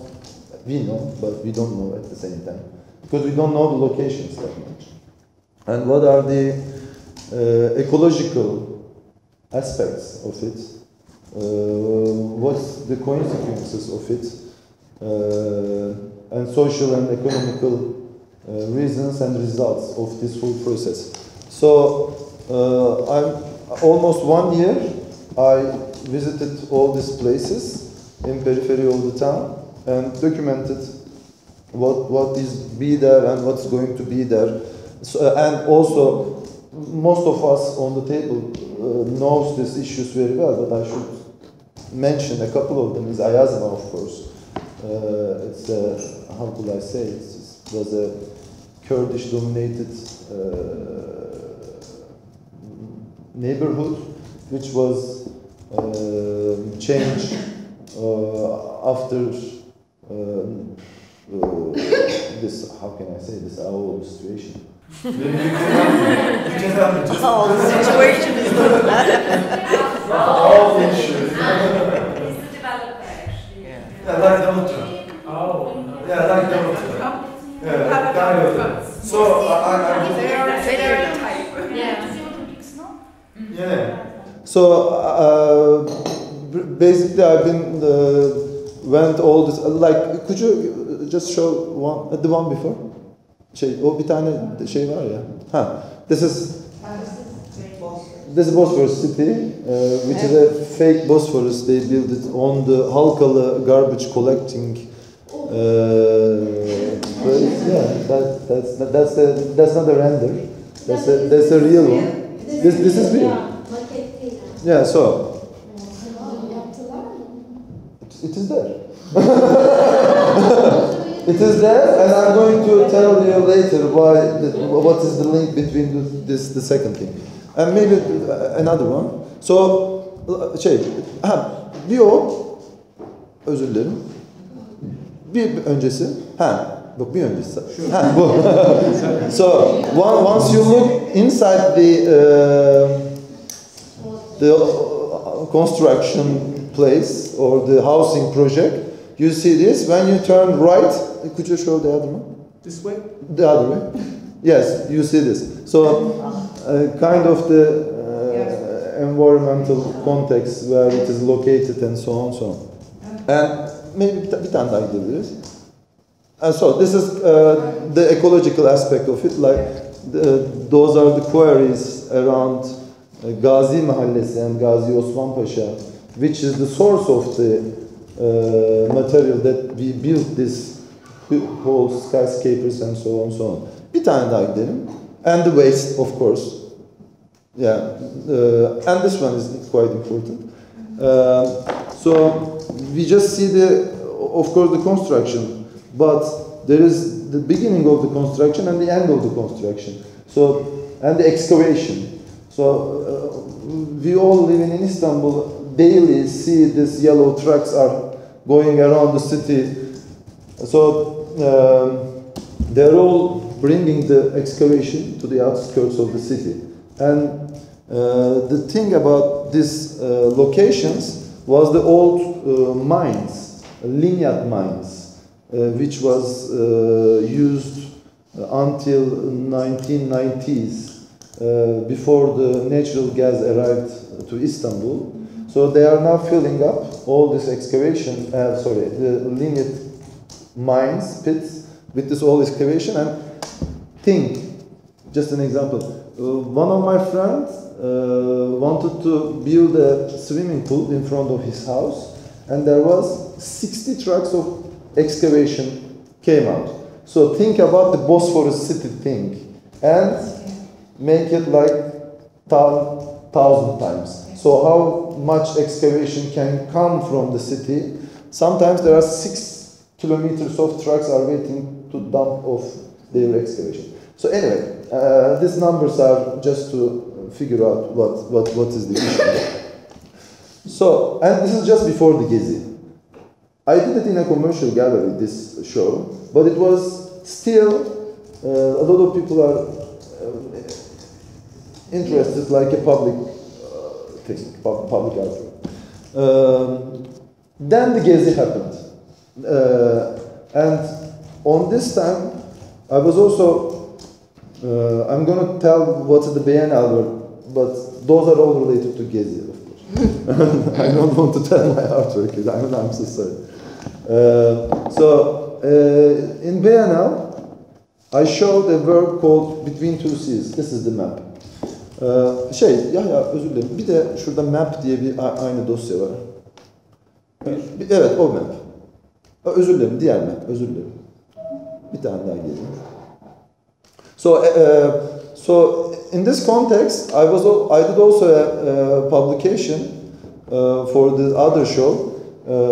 We know, but we don't know at the same time. Because we don't know the locations that much. And what are the ecological aspects of it? What's the consequences of it? And social and economical reasons and results of this whole process. So, I'm almost 1 year, I visited all these places in periphery of the town and documented what is be there and what's going to be there. So, and also, most of us on the table knows these issues very well, but I should mention a couple of them. Is Ayazma, of course. It's how could I say it? It was a Kurdish-dominated neighborhood, which was changed after this. How can I say this? Our illustration. Oh, the situation is like that. All issues. Yeah, like Doctor. Oh. Yeah, like Doctor. Yeah, kind of. So yeah. So basically, I've been went all this. Like, could you just show the one before? O bir tane şey var ya. This is Bosphorus city, which is a fake Bosphorus. They built it on the Halkalı garbage collecting. That's not a render. That's a real one. This is real. Yeah, so it is there. It is there, and I'm going to tell you later what is the link between the second thing, and maybe another one. So, bir o, özür dilerim. Bir öncesi, bak bir öncesi. Bu. So, once you look inside the construction place or the housing project, you see this. When you turn right, could you show the other one? This way? The other way. Yes, you see this. So, kind of the environmental context where it is located and so on, so on. And maybe bir tane daha gidebiliriz. And so this is the ecological aspect of it. Like those are the quarries around Gazi Mahallesi and Gazi Osman Pasha, which is the source of the material that we built this whole skyscrapers and so on, so on. Bir tane daha gidelim. And the waste, of course. Yeah, and this one is quite important. So we just see of course, the construction, but there is the beginning of the construction and the end of the construction. So, and the excavation. So we all living in Istanbul daily see these yellow trucks are going around the city. So they're all bringing the excavation to the outskirts of the city. And the thing about these locations was the old mines, lignite mines, which was used until 1990s, before the natural gas arrived to Istanbul. So they are now filling up all this excavation, the lignite mines, pits, with this old excavation. And think, just an example, one of my friends wanted to build a swimming pool in front of his house, and there was 60 trucks of excavation came out. So think about the Bosphorus city thing, and make it like 1,000 times. So how much excavation can come from the city? Sometimes there are 6 kilometers of trucks are waiting to dump off their excavation. So anyway, these numbers are just to figure out what is the issue. So, and this is just before the Gezi. I did it in a commercial gallery, this show, but it was still, a lot of people are interested, like a public thing, public art. Then the Gezi happened. And on this time, I was also, I'm going to tell what's the Biennale, but those are all related to Gezi, of course. I don't want to tell my artwork, I'm so sorry. In Biennale, I showed a work called Between Two Seas. This is the map. Yahya, özür dilerim. Bir de şurada map diye bir aynı dosya var. Evet, o map. Özür dilerim, diğer map, özür dilerim. Bir tane daha geleyim. So in this context, I did also a publication for the other show,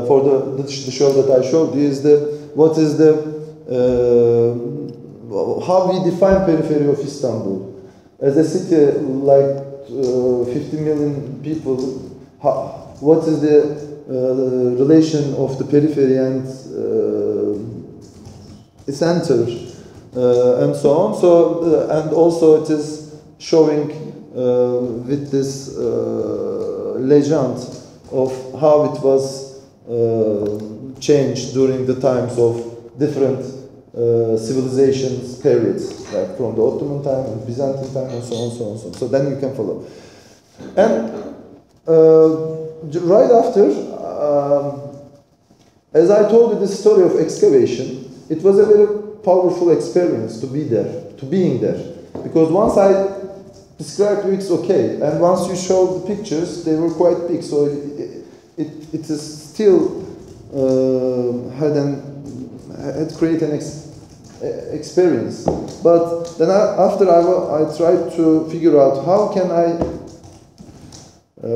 for the show that I showed you is how we define periphery of Istanbul. As a city like 50 million people, what is the relation of the periphery and center, and so on. So and also it is showing with this legend of how it was changed during the times of different civilizations periods, like from the Ottoman time and Byzantine time and so on, so on, so on. So then you can follow. And right after, as I told you the story of excavation, it was a very powerful experience to be there, to being there. Because once I described you, it's okay. And once you showed the pictures, they were quite big. So it is still had created an experience. But then after I tried to figure out how can I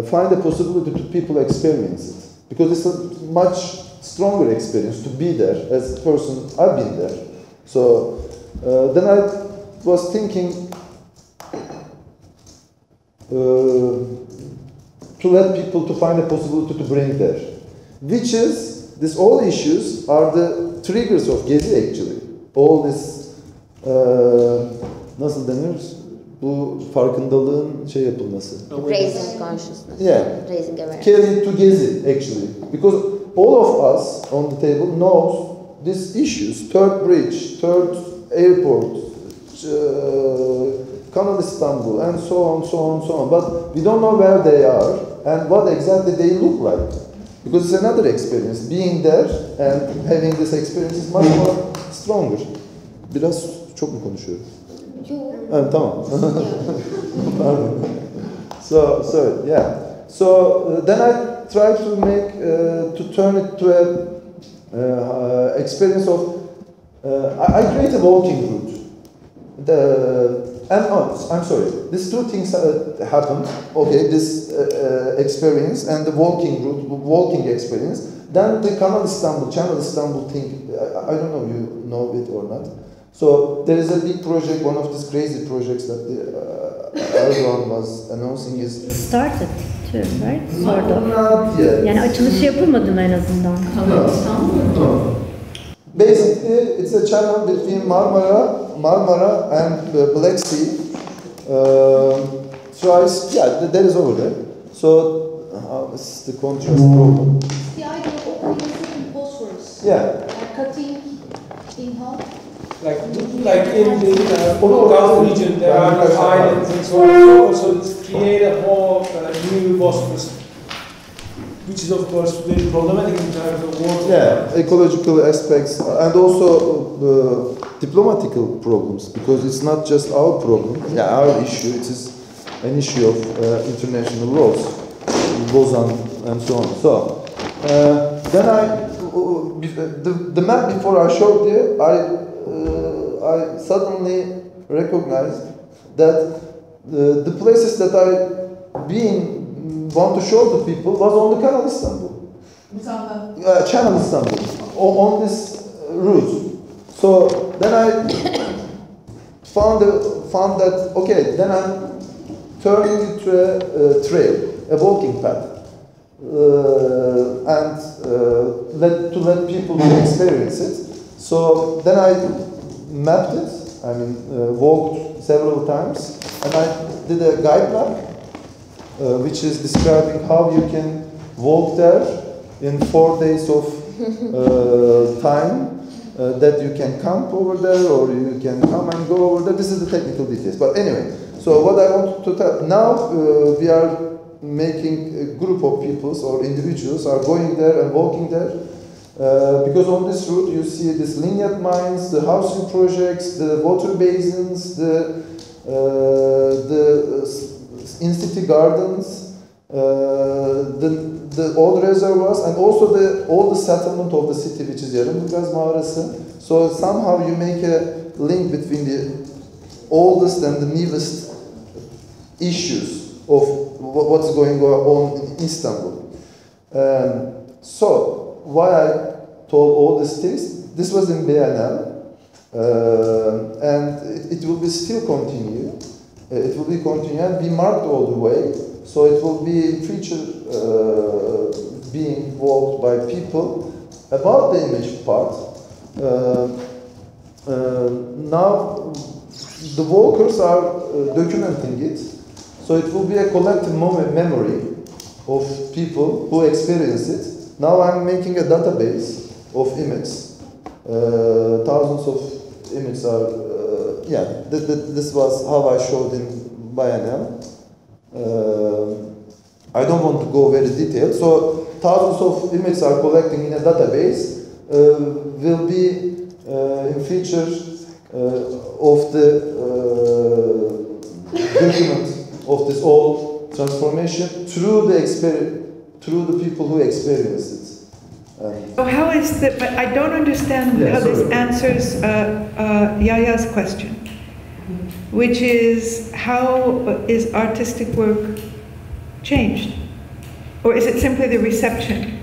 find a possibility to people experience it. Because it's a much stronger experience to be there as a person. I've been there. So then I was thinking to let people to find a possibility to bring there. Which is, these all issues are the triggers of Gezi actually. All this, nasıl denir? Bu farkındalığın yapılması. Raising consciousness. Yeah. Raising awareness. Carried to Gezi actually. Because all of us on the table knows these issues. Third bridge, third airport, Kanal Istanbul, and so on, so on, so on. But we don't know where they are and what exactly they look like. Because it's another experience. Being there and having this experience is much more stronger. Biraz çok mu konuşuyorum? Yok. Tamam. Pardon. So yeah. So then I try to make to turn it to a experience of. I create a walking route. I'm sorry. These two things happened. Okay, this experience and the walking route, walking experience. Then the Channel Istanbul thing. I don't know if you know it or not. So there is a big project, one of these crazy projects that Erdogan was announcing is started too, right? Sort of. Not yet. Yani açılışı yapılmadı mı en azından? No. Basically, it's a channel between Marmara and the Black Sea. There is over there. So this is the contrast problem. The idea of opening phosphorus. Yeah. Cutting in half. Like in the Gulf region, there are islands and so on. So create a whole new Bosphorus, which is of course very problematic in terms of water. Yeah, ecological aspects and also diplomatical problems, because it's not just our problem, our issue. It is an issue of international laws, Lausanne and so on. So then the map before I showed you, I suddenly recognized that the places that want to show the people was on the Channel Istanbul. Channel Istanbul, on this route. So then I found that, okay, then I'm turning it to a trail, a walking path, and to let people experience it. So then I mapped it, walked several times, and I did a guide map, which is describing how you can walk there in 4 days of time, that you can camp over there, or you can come and go over there. This is the technical details. But anyway, so what I want to tell, now we are making a group of peoples or individuals are going there and walking there. Because on this route you see these lignite mines, the housing projects, the water basins, the in-city gardens, the old reservoirs, and also all the settlement of the city, which is Yarımburgaz Mağarası. So somehow you make a link between the oldest and the newest issues of what's going on in Istanbul. So why I told all these things, this was in BNL, and it will be still continue. It will be continue and be marked all the way. So it will be in future being walked by people. About the image part, now the walkers are documenting it. So it will be a collective memory of people who experience it. Now I'm making a database of images. Thousands of images are, this was how I showed in BNL. I don't want to go very detailed. So thousands of images are collecting in a database, will be in future of the document of this whole transformation through the people who experience it. So how is that? But I don't understand how this answers Yahya's question, which is how is artistic work changed, or is it simply the reception?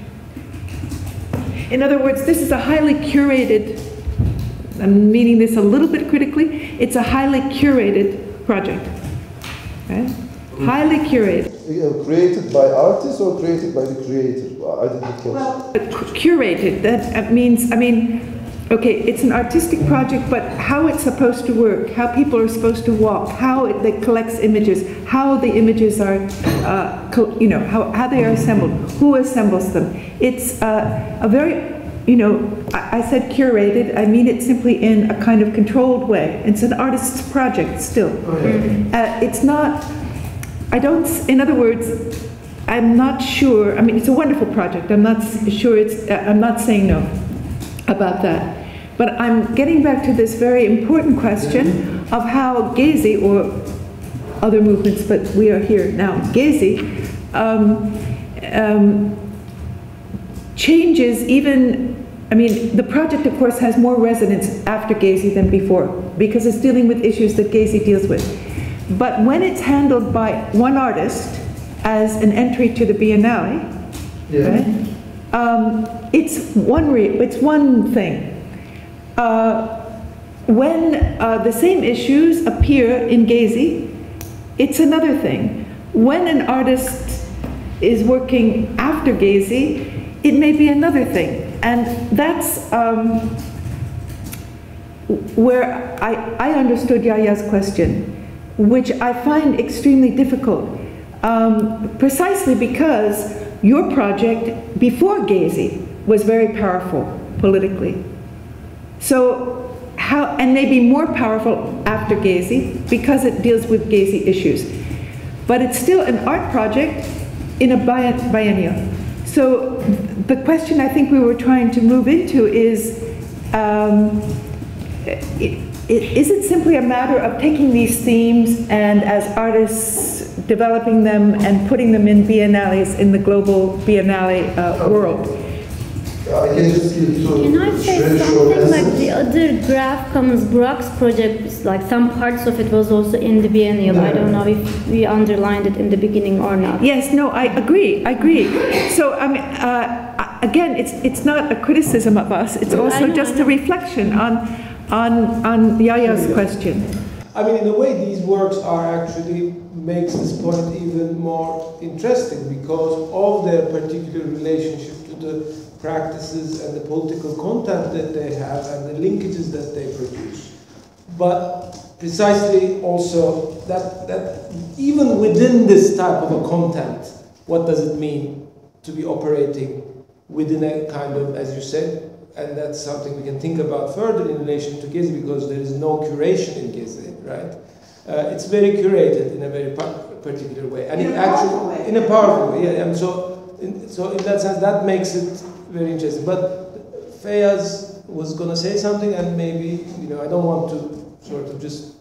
In other words, this is a highly curated. I'm meaning this a little bit critically. It's a highly curated project, right? Highly curated. Created by artists or created by the creator? I didn't catch. Well, curated, that means, okay, it's an artistic project, but how it's supposed to work, how people are supposed to walk, how it collects images, how the images are, how they are assembled, who assembles them. It's a very, I said curated, I mean it simply in a kind of controlled way. It's an artist's project still. Okay. It's not, in other words, I'm not sure. I mean, it's a wonderful project. I'm not sure it's. I'm not saying no about that. But I'm getting back to this very important question of how Gezi, or other movements, but we are here now, Gezi, changes even. I mean, the project, of course, has more resonance after Gezi than before, because it's dealing with issues that Gezi deals with. But when it's handled by one artist as an entry to the Biennale, right, it's one thing. When the same issues appear in Gezi, it's another thing. When an artist is working after Gezi, it may be another thing. And that's where I understood Yahya's question, which I find extremely difficult, precisely because your project before Gezi was very powerful politically. So how, and maybe more powerful after Gezi because it deals with Gezi issues. But it's still an art project in a biennial. So the question I think we were trying to move into is it simply a matter of taking these themes and as artists developing them and putting them in biennales in the global biennale world? Can I say something like the other graph comes Burak's project, like some parts of it was also in the biennial. I don't know if we underlined it in the beginning or not. Yes, no, I agree. So I mean, again, it's not a criticism of us. It's also just a reflection on Yahya's question. I mean, in a way, these works are actually makes this point even more interesting because of their particular relationship to the practices and the political content that they have and the linkages that they produce. But precisely also that even within this type of a content, what does it mean to be operating within a kind of, as you said, and that's something we can think about further in relation to Gezi because there is no curation in Gezi, right? It's very curated in a very particular way. And in a powerful way, yeah. And so in that sense, that makes it very interesting. But Feyyaz was going to say something, and maybe, I don't want to sort of just,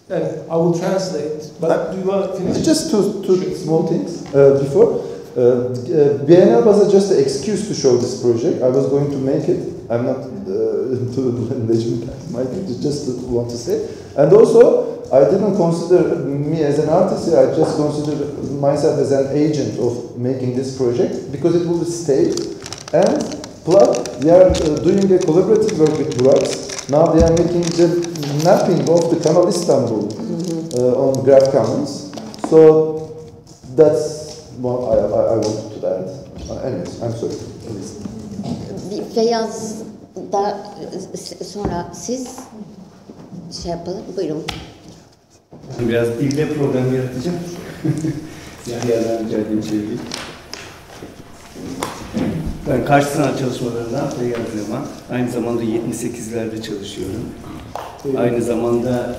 and I will translate, but do you want to finish? Just two small things before. Biennale was just an excuse to show this project. I was going to make it. I'm not into management, just want to say. And also, I didn't consider me as an artist here, I just consider myself as an agent of making this project because it will stay. And plus, we are doing a collaborative work with Burak. Now they are making the mapping of the Kanal Istanbul on Graph Commons. So that's what I wanted to add. Anyways, I'm sorry. Feyyaz da sonra siz şey yapalım. Buyurun. Biraz dille program yaratacağım. Yahya'dan rica edeyim şey değil. Ben karşı sanat çalışmalarından Feyyaz Yaman. Aynı zamanda 78'lerde çalışıyorum. Aynı zamanda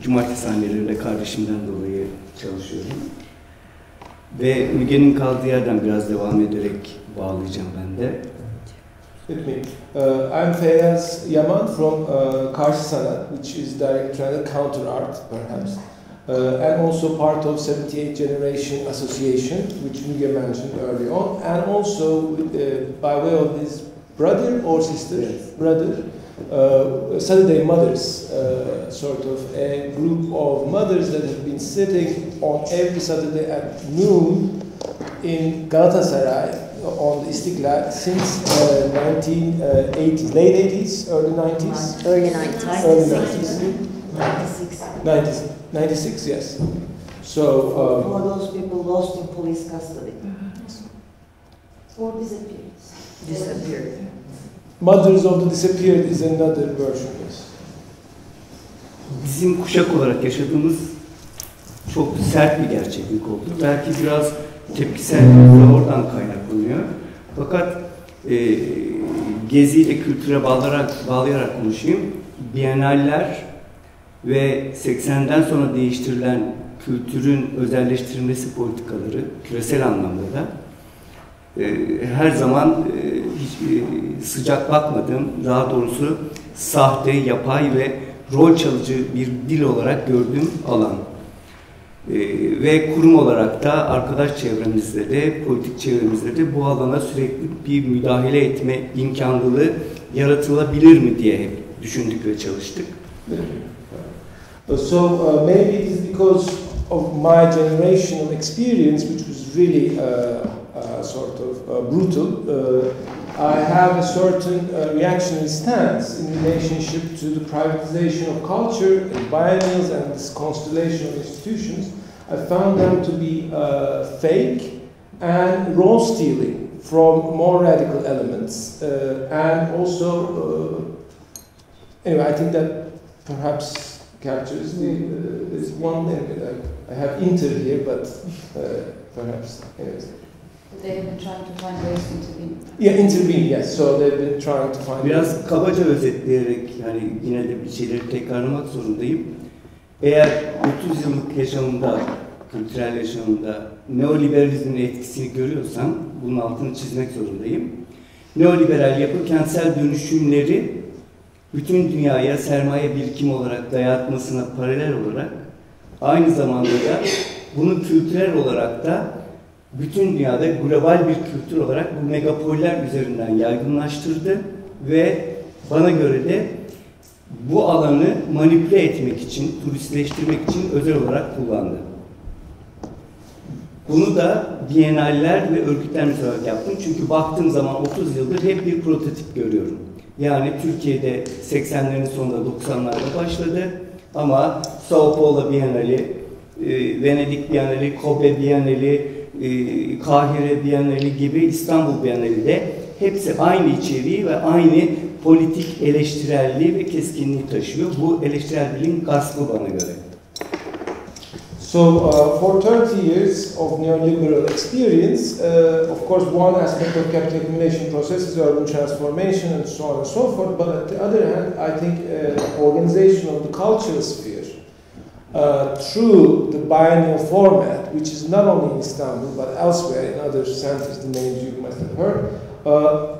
cumartesi sahnelerinde kardeşimden dolayı çalışıyorum. Ve Müge'nin kaldığı yerden biraz devam ederek bağlayacağım ben de. With me. I'm Feyyaz Yaman from Karşı Sanat, which is direct counter art, perhaps, and also part of 78 Generation Association, which Müge mentioned early on, and also by way of his brother or sister, Saturday Mothers, sort of a group of mothers that have been sitting on every Saturday at noon in Galatasaray on the Istiklal since 1980s, late 80s, early 90s? Early 90s. Early 90s. 96. 96, yes. So... for those people lost in police custody. Or disappeared. Mothers of the Disappeared is another version, yes. Bizim kuşak olarak yaşadığımız çok sert bir gerçeklik oldu. Belki biraz tepkisel de oradan kaynaklanıyor. Fakat Gezi ile kültüre bağlayarak konuşayım. Biennaller ve 80'den sonra değiştirilen kültürün özelleştirilmesi politikaları küresel anlamda da her zaman hiç sıcak bakmadığım, daha doğrusu sahte, yapay ve rol çalıcı bir dil olarak gördüğüm alan. Ve kurum olarak da arkadaş çevremizde de, politik çevremizde de bu alana sürekli bir müdahale etme imkanlılığı yaratılabilir mi diye hep düşündük ve çalıştık. So maybe it is because of my generational experience, which was really sort of brutal. I have a certain reactionary stance in relationship to the privatization of culture and biennials and this constellation of institutions. I found them to be fake and role stealing from more radical elements. And also, anyway, I think that perhaps captures there's one thing. I have Inter here, but perhaps, anyways. They have been trying to find ways to intervene. Yeah, intervene, yes. So they've been trying to find Biraz kabaca özetleyerek, yani yine de bir şeyleri tekrarlamak zorundayım. Eğer 30 yıllık yaşamında, kültürel yaşamında neoliberalizmin etkisini görüyorsam, bunun altını çizmek zorundayım. Neoliberal yapı kentsel dönüşümleri bütün dünyaya sermaye birikimi olarak dayatmasına paralel olarak, aynı zamanda da bunu kültürel olarak da bütün dünyada global bir kültür olarak bu megapoller üzerinden yaygınlaştırdı ve bana göre de bu alanı manipüle etmek için, turistleştirmek için özel olarak kullandı. Bunu da biennaller ve örgütlenmesi olarak yaptım. Çünkü baktığım zaman 30 yıldır hep bir prototip görüyorum. Yani Türkiye'de 80'lerin sonunda 90'larda başladı ama Sao Paulo Bienali, Venedik Bienali, Kobe Bienali, Kahire Bienali gibi İstanbul Bienali de hepsi aynı içeriği ve aynı politik eleştirelliği ve keskinliği taşıyor. Bu eleştirelliğin gaspı bana göre. So for 30 years of neoliberal experience, of course one aspect of capital accumulation process is urban transformation and so on and so forth, but at the other hand I think organization of the cultural sphere through the biennial format, which is not only in Istanbul but elsewhere in other centers, the names you must have heard,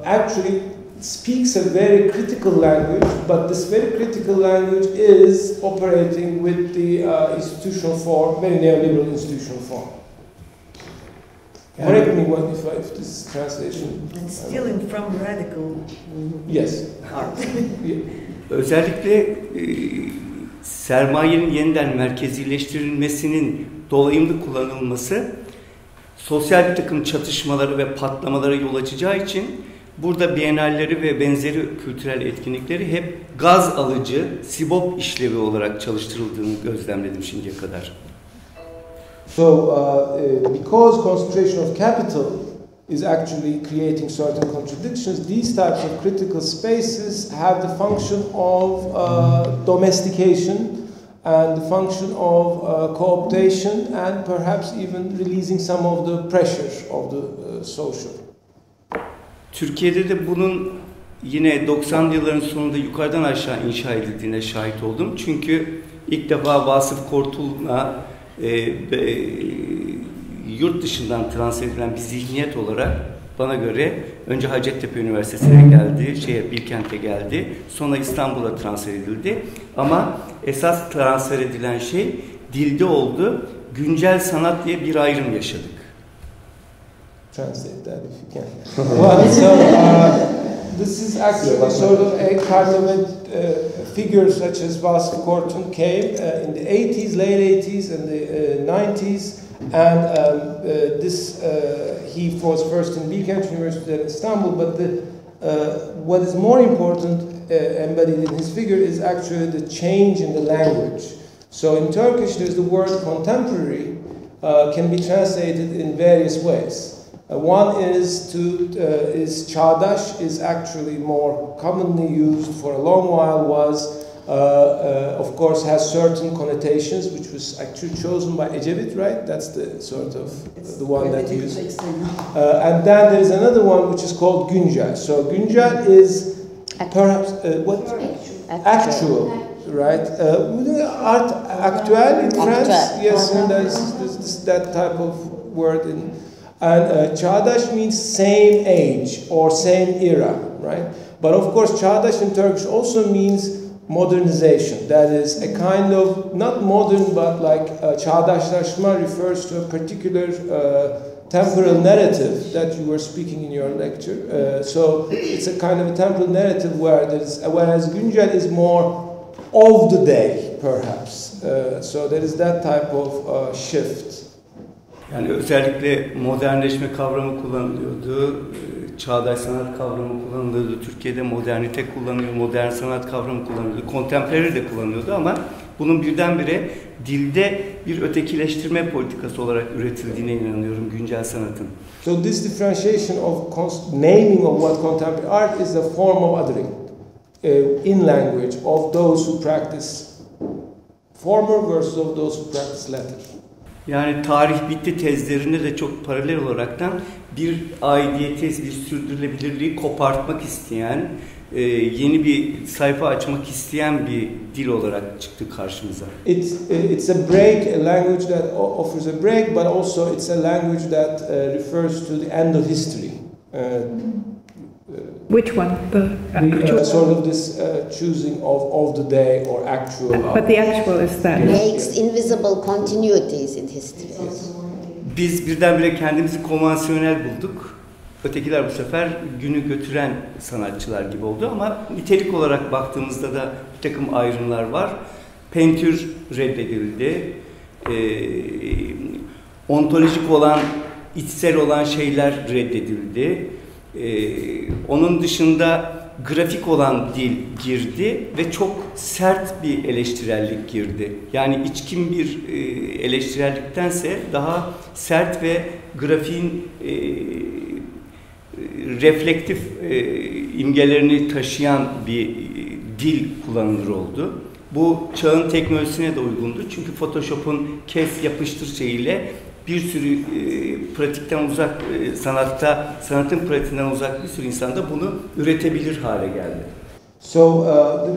actually speaks a very critical language, but this very critical language is operating with the institutional form, very neoliberal institutional form. Correct me if this translation... And stealing from radical yes. art. Özellikle sermayenin yeniden merkezileştirilmesinin dolayımlı kullanılması sosyal bir takım çatışmaları ve patlamalara yol açacağı için burada biennalleri ve benzeri kültürel etkinlikleri hep gaz alıcı, sibop işlevi olarak çalıştırıldığını gözlemledim şimdiye kadar. So, because concentration of capital is actually creating certain contradictions, these types of critical spaces have the function of domestication and the function of co-optation and perhaps even releasing some of the pressure of the social. Türkiye'de de bunun yine 90'lı yılların sonunda yukarıdan aşağı inşa edildiğine şahit oldum. Çünkü ilk defa Vasıf Kortul'una yurt dışından transfer edilen bir zihniyet olarak bana göre önce Hacettepe Üniversitesi'ne geldi, Bilkent'e geldi, sonra İstanbul'a transfer edildi. Ama esas transfer edilen şey dilde oldu. Güncel sanat diye bir ayrım yaşadık. Translate that if you can. Well, so this is actually sort of a kind of a figure such as Vasıf Kortun came in the 80s, late 80s and the 90s, and he was first in Bilkent University in Istanbul, but what is more important embedded in his figure is actually the change in the language. So in Turkish there's the word contemporary can be translated in various ways. One is çağdaş is actually more commonly used for a long while, was of course has certain connotations, which was actually chosen by Ecevit, right? That's the sort of the one that used. And then there is another one which is called güncel. So güncel is perhaps what? Actual. right? Art actuel in France, yes, and there's that type of word in. And çağdaş means same age or same era, right? But of course, çağdaş in Turkish also means modernization. That is a kind of, not modern, but like çağdaşlaşma refers to a particular temporal narrative that you were speaking in your lecture. So it's a kind of a temporal narrative whereas güncel is more of the day, perhaps. So there is that type of shift. Yani özellikle modernleşme kavramı kullanılıyordu, çağdaş sanat kavramı kullanılıyordu, Türkiye'de modernite kullanılıyor, modern sanat kavramı kullanılıyordu, contemporary de kullanılıyordu ama bunun birdenbire dilde bir ötekileştirme politikası olarak üretildiğine inanıyorum güncel sanatın. So this differentiation of naming of what contemporary art is a form of othering in language of those who practice former versus of those who practice latter. Yani tarih bitti tezlerinde de çok paralel olaraktan bir aidiyeti, bir sürdürülebilirliği kopartmak isteyen, yeni bir sayfa açmak isteyen bir dil olarak çıktı karşımıza. It's a break, a language that offers a break, but also it's a language that refers to the end of history. Which one? The sort of this choosing of the day or actual. But the actual is that. Makes invisible continuities in history. Biz birdenbire kendimizi konvansiyonel bulduk. Ötekiler bu sefer günü götüren sanatçılar gibi oldu ama nitelik olarak baktığımızda da bir takım ayrımlar var. Pentür reddedildi. Ontolojik olan, içsel olan şeyler reddedildi. Onun dışında grafik olan dil girdi ve çok sert bir eleştirellik girdi. Yani içkin bir eleştirelliktense daha sert ve grafiğin reflektif imgelerini taşıyan bir dil kullanılır oldu. Bu çağın teknolojisine de uygundu. Çünkü Photoshop'un kes yapıştır şeyiyle bir sürü pratikten uzak, sanatın pratiğinden uzak bir sürü insan da bunu üretebilir hale geldi. So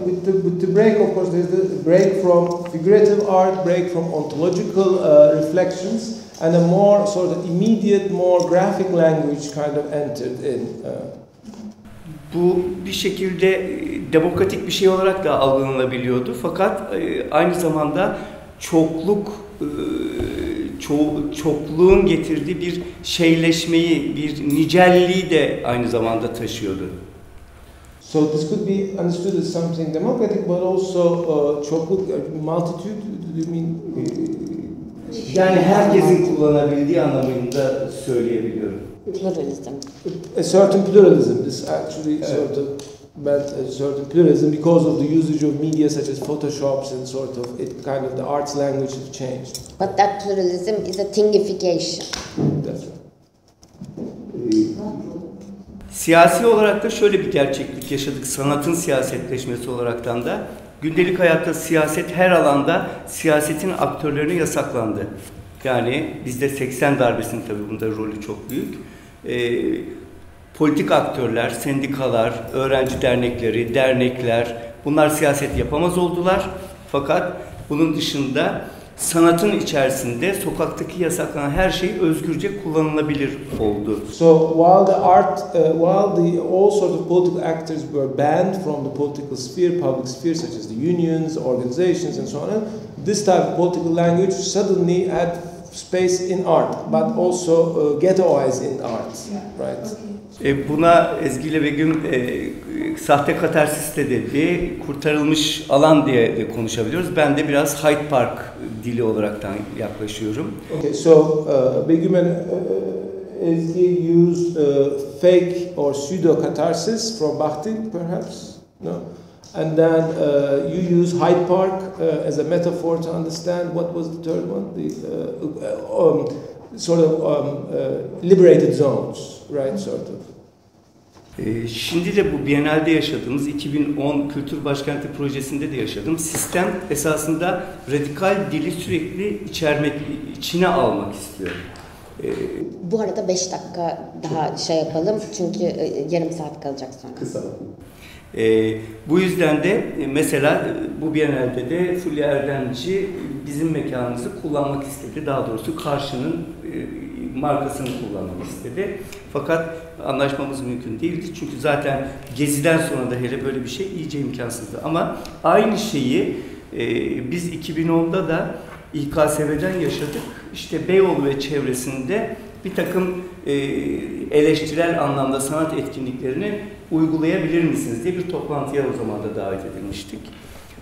with the break, of course, there's the break from figurative art, break from ontological reflections, and a more sort of immediate, more graphic language kind of entered in. Bu bir şekilde demokratik bir şey olarak da algılanabiliyordu. Fakat aynı zamanda çokluğun getirdiği bir şeyleşmeyi, bir nicelliği de aynı zamanda taşıyordu. So this could be understood as something democratic, but also çokluk, multitude. Do you mean? Yani herkesin kullanabildiği anlamında söyleyebiliyorum. Pluralism. A certain pluralism. This actually sort of meant a certain pluralism because of the usage of media such as Photoshops and sort of it kind of the arts language has changed. But that pluralism is a thingification. That's right. Siyasi olarak da şöyle bir gerçeklik yaşadık. Sanatın siyasetleşmesi olaraktan da gündelik hayatta siyaset her alanda siyasetin aktörlerine yasaklandı. Yani bizde 80 darbesinin tabii bunda rolü çok büyük. Politik aktörler, sendikalar, öğrenci dernekleri, dernekler bunlar siyaset yapamaz oldular. Fakat bunun dışında sanatın içerisinde sokaktaki yasaklanan her şey özgürce kullanılabilir oldu. So while the all sort of political actors were banned from the political sphere, public sphere, such as the unions, organizations, and so on, this type of political language suddenly had space in art, but also ghettoized in art, right? Buna Ezgi ile Begüm sahte katarsis de dedi, kurtarılmış alan diye de konuşabiliyoruz. Ben de biraz Hyde Park dili olaraktan yaklaşıyorum. Okay, so Begüm and Ezgi used fake or pseudo catharsis from Bakhtin, perhaps, no? And then you use Hyde Park as a metaphor to understand what was the third one, the sort of liberated zones, right? Sort of. Şimdi de bu Biennale'de yaşadığımız 2010 Kültür Başkenti projesinde de yaşadığım sistem esasında radikal dili sürekli içine almak istiyor. Bu arada 5 dakika daha şey yapalım çünkü yarım saat kalacak sonra. Kısa. Bu yüzden de mesela bu Biennale'de de Fulya Erdemci bizim mekanımızı kullanmak istedi. Daha doğrusu Karşı'nın markasını kullanmak istedi. Fakat anlaşmamız mümkün değildi. Çünkü zaten Gezi'den sonra da hele böyle bir şey iyice imkansızdı. Ama aynı şeyi biz 2010'da da İKSV'den yaşadık. İşte Beyoğlu ve çevresinde bir takım eleştirel anlamda sanat etkinliklerini uygulayabilir misiniz diye bir toplantıya o zaman da davet edilmiştik.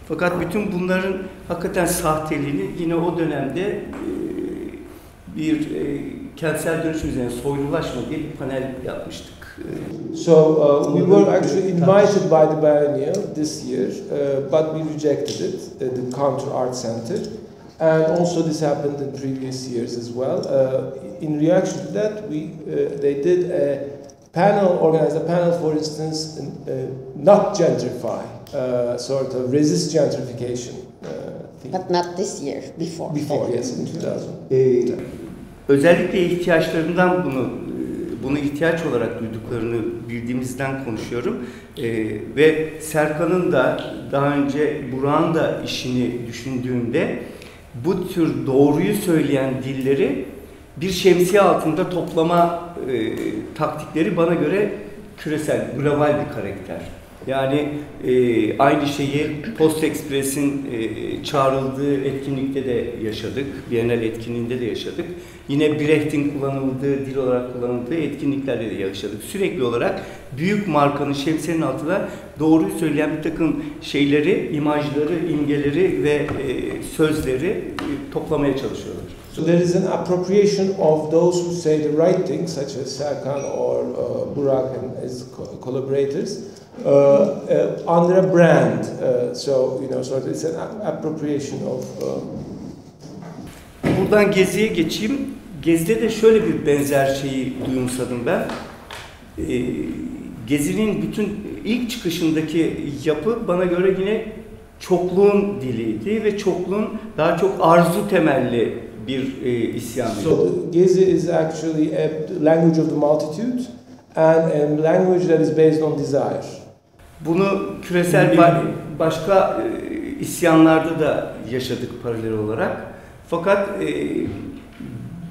Fakat bütün bunların hakikaten sahteliğini yine o dönemde bir kentsel dönüşüm üzerine soylulaşma diye bir panel yapmıştık. So we were actually invited by the biennial this year, but we rejected it, the Counter Art Center. And also this happened in previous years as well. In reaction to that, they did organized a panel, for instance, not gentrify, sort of resist gentrification. But not this year, before. Before, yes, in 2000. Özellikle ihtiyaçlarından bunu ihtiyaç olarak duyduklarını bildiğimizden konuşuyorum. Ve Serkan'ın da daha önce Burak'ın da işini düşündüğümde bu tür doğruyu söyleyen dilleri bir şemsiye altında toplama taktikleri bana göre küresel, global bir karakter. Yani aynı şeyi Post Express'in çağrıldığı etkinlikte de yaşadık, Biennale etkinliğinde de yaşadık. Yine Brecht'in kullanıldığı, dil olarak kullanıldığı etkinliklerde de yaşadık. Sürekli olarak büyük markanın şemsiyenin altına doğruyu söyleyen bir takım şeyleri, imajları, imgeleri ve sözleri toplamaya çalışıyorlar. So there is an appropriation of those who say the right things, such as Serkan or Burak and his collaborators, under a brand. So sort of it's an appropriation of. Buradan Gezi'ye geçeyim. Gezi'de de şöyle bir benzer şeyi duyumsadım ben. Gezi'nin bütün ilk çıkışındaki yapı bana göre yine çokluğun diliydi ve çokluğun daha çok arzu temelli bir isyan. So Gezi is actually a language of the multitude and a language that is based on desire. Bunu küresel başka isyanlarda da yaşadık paralel olarak. Fakat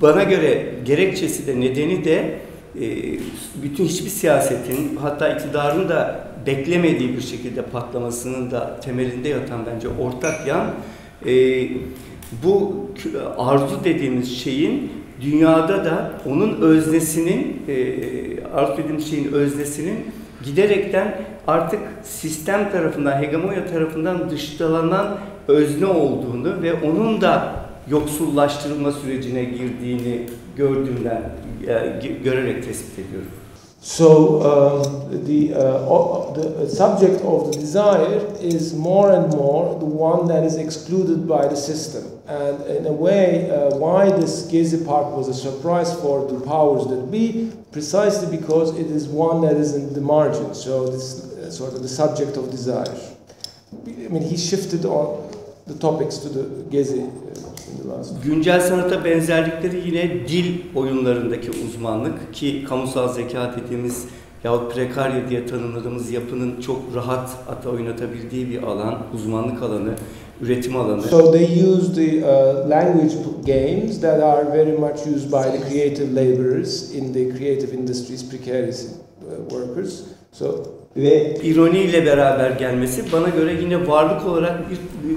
bana göre gerekçesi de nedeni de bütün hiçbir siyasetin, hatta iktidarın da beklemediği bir şekilde patlamasının da temelinde yatan bence ortak yan bu arzu dediğimiz şeyin dünyada da onun öznesinin, arzu dediğimiz şeyin öznesinin giderekten artık sistem tarafından, hegemonya tarafından dışlanan özne olduğunu ve onun da yoksullaştırılma sürecine girdiğini görerek tespit ediyorum. So the subject of the desire is more and more the one that is excluded by the system. And in a way, why this Gezi Park was a surprise for the powers that be, precisely because it is one that is in the margin. So this sort of the subject of desire. I mean, he shifted on the topics to the Gezi. Güncel sanata benzerlikleri yine dil oyunlarındaki uzmanlık ki kamusal zeka dediğimiz yahut prekarya diye tanımladığımız yapının çok rahat ata oynatabildiği bir alan, uzmanlık alanı, üretim alanı. So they use the language games that are very much used by the creative laborers in the creative industries, precarious workers. So ve ironiyle beraber gelmesi bana göre yine varlık olarak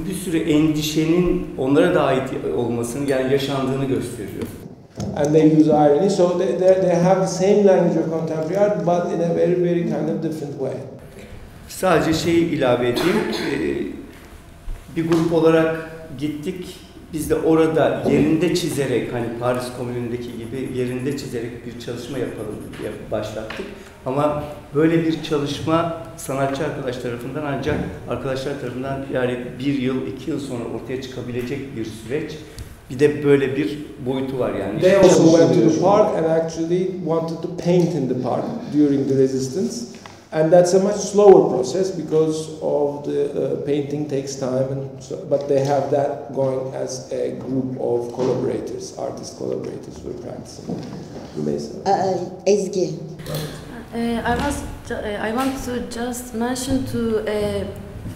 bir sürü endişenin onlara da ait olmasını, yani yaşandığını gösteriyor. And they use irony, so they have the same language of contemporary art, but in a very, very kind of different way. Sadece şeyi ilave edeyim, bir grup olarak gittik, biz de orada yerinde çizerek, hani Paris Komünü'ndeki gibi yerinde çizerek bir çalışma yapalım diye başlattık. Ama böyle bir çalışma sanatçı arkadaş tarafından ancak arkadaşlar tarafından yani 1 yıl, 2 yıl sonra ortaya çıkabilecek bir süreç. Bir de böyle bir boyutu var yani. They also went to the park and actually wanted to paint in the park during the resistance. And that's a much slower process because of the painting takes time, and but they have that going as a group of collaborators, artist collaborators who are practicing. Rümeysa. Ezgi. I was I want to just mention to a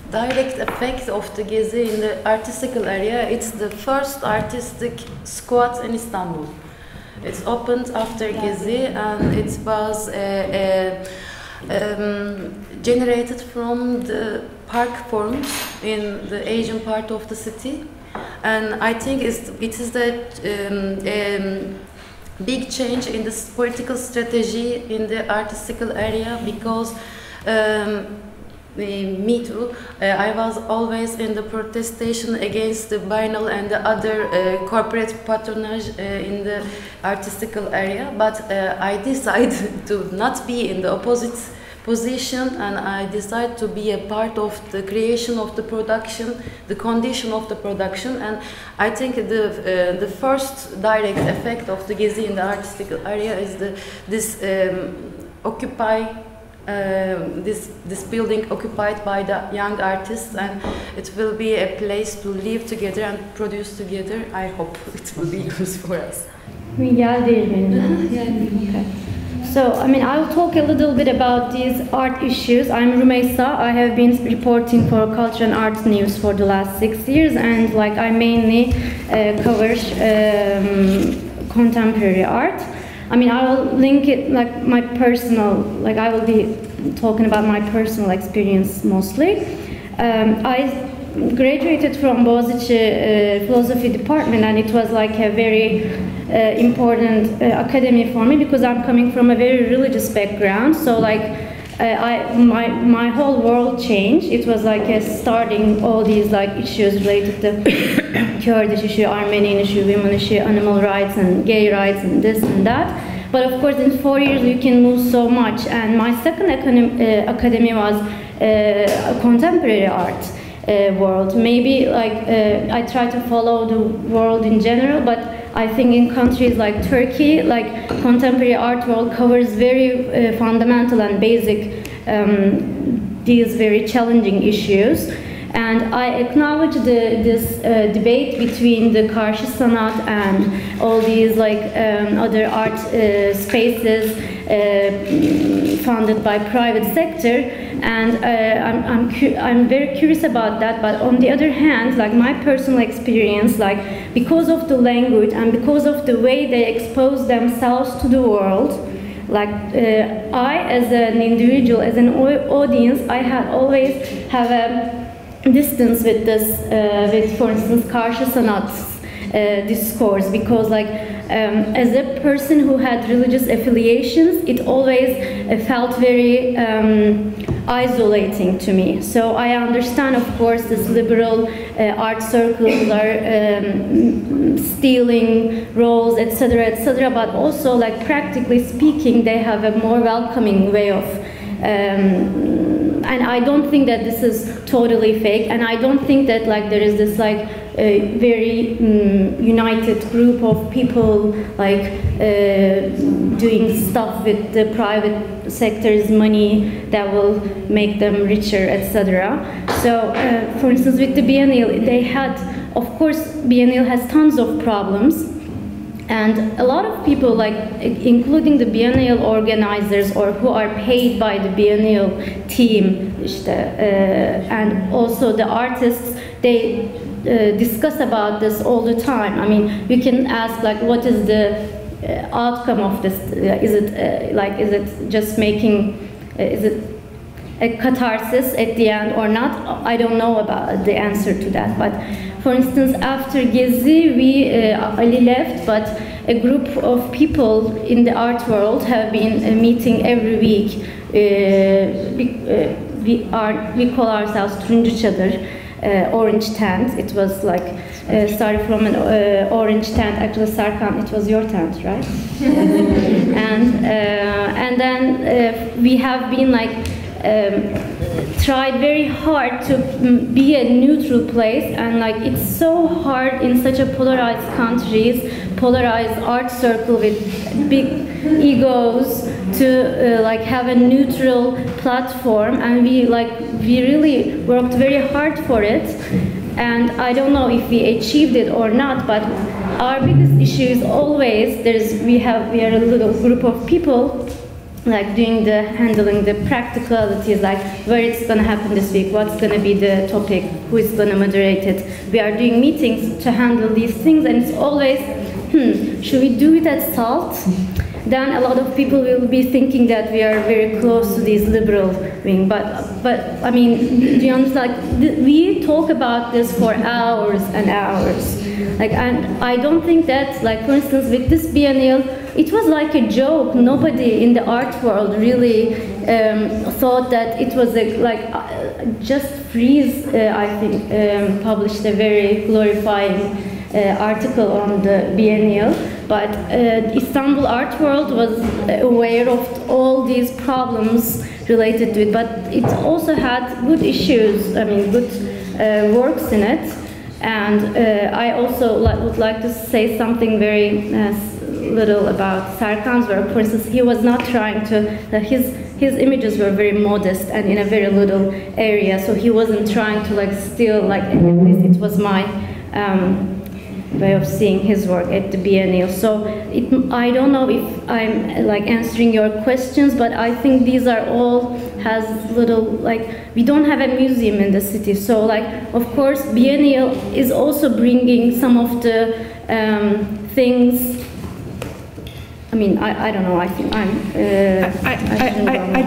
direct effect of the Gezi in the artistical area. It's the first artistic squat in Istanbul. It's opened after Gezi, and it was generated from the park forums in the Asian part of the city. And I think it is the big change in the political strategy in the artistical area, because me too, I was always in the protestation against the biennial and the other corporate patronage in the artistical area, but I decided to not be in the opposite position, and I decided to be a part of the creation of the production, the condition of the production. And I think the first direct effect of the Gezi in the artistical area is this building occupied by the young artists, and it will be a place to live together and produce together. I hope it will be useful for us. Okay. So, I mean, I'll talk a little bit about these art issues. I'm Rümeysa. I have been reporting for Culture and Arts News for the last 6 years, and like I mainly cover contemporary art. I mean, I will link it like my personal, like I will be talking about my personal experience mostly. I graduated from Boğaziçi philosophy department, and it was like a very important academy for me, because I'm coming from a very religious background. So like my whole world changed. It was like starting all these like issues related to Kurdish issue, Armenian issue, women issue, animal rights and gay rights and this and that. But of course in 4 years you can move so much. And my second academy was contemporary art world. Maybe like I try to follow the world in general, but I think in countries like Turkey, like contemporary art world covers very fundamental and basic these very challenging issues. And I acknowledge this debate between the Karşı Sanat and all these like other art spaces funded by private sector. And I'm very curious about that. But on the other hand, like my personal experience, like because of the language and because of the way they expose themselves to the world, like I as an individual, as an audience, I had always have a distance with this, with for instance Karşı Sanat's discourse, because like as a person who had religious affiliations, it always felt very isolating to me. So I understand, of course, this liberal art circles are stealing roles, etc., etc., but also like practically speaking, they have a more welcoming way of and I don't think that this is totally fake, and I don't think that like there is this like very united group of people like doing stuff with the private sector's money that will make them richer, etc. So for instance with the Biennial, they had, of course Biennial has tons of problems. And a lot of people, like including the Biennial organizers or who are paid by the Biennial team, and also the artists, they discuss about this all the time. I mean, you can ask like, what is the outcome of this? Is it just making, is it a catharsis at the end or not? I don't know about the answer to that. But for instance, after Gezi, Ali left, but a group of people in the art world have been meeting every week. We call ourselves Turuncu Çadır, Orange Tent. It was like started from an orange tent. Actually, Serkan, it was your tent, right? And then we have been like tried very hard to be a neutral place, and like it's so hard in such a polarized countries, polarized art circle with big egos to like have a neutral platform, and we really worked very hard for it, and I don't know if we achieved it or not, but our biggest issue is always we are a little group of people like doing the handling the practicalities, like where it's going to happen this week, what's going to be the topic, who is going to moderate it. We are doing meetings to handle these things, and it's always, should we do it at SALT? Then a lot of people will be thinking that we are very close to this liberal wing, but I mean, do you understand? Like, we talk about this for hours and hours, like, and I don't think that, like, for instance, with this biennial, it was like a joke. Nobody in the art world really thought that it was just Freeze, I think, published a very glorifying article on the biennial, but Istanbul art world was aware of all these problems related to it, but it also had good issues, I mean, good works in it. And I also would like to say something very little about Serkan's work. For instance, he was not trying to, his images were very modest and in a very little area, so he wasn't trying to like steal, like, at least it was my way of seeing his work at the biennial. So I don't know if I'm like answering your questions, but I think these are all has little, like, we don't have a museum in the city, so like, of course, biennial is also bringing some of the things. I mean, I don't know, I think I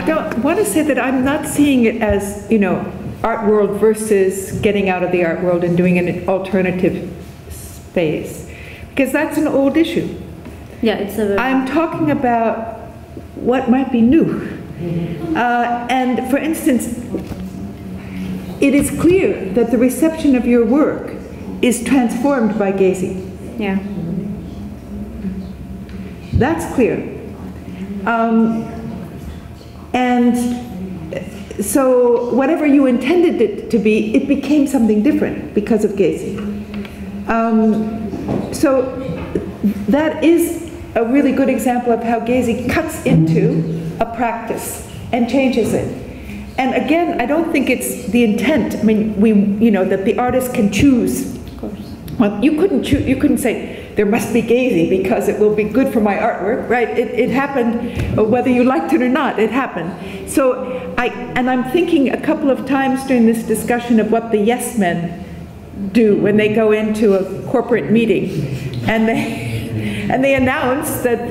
don't want to say that I'm not seeing it as, you know, art world versus getting out of the art world and doing an alternative space, because that's an old issue. Yeah, it's a. I'm talking about what might be new. And for instance, it is clear that the reception of your work is transformed by Gezi. Yeah. That's clear. And so whatever you intended it to be, it became something different because of Gezi. So that is a really good example of how Gezi cuts into a practice and changes it. And again, I don't think it's the intent. I mean, you know, that the artist can choose. Of course. Well, you couldn't choose. You couldn't say there must be Gezi because it will be good for my artwork, right? It happened, whether you liked it or not. It happened. So I'm thinking a couple of times during this discussion of what the yes men do when they go into a corporate meeting and they announce that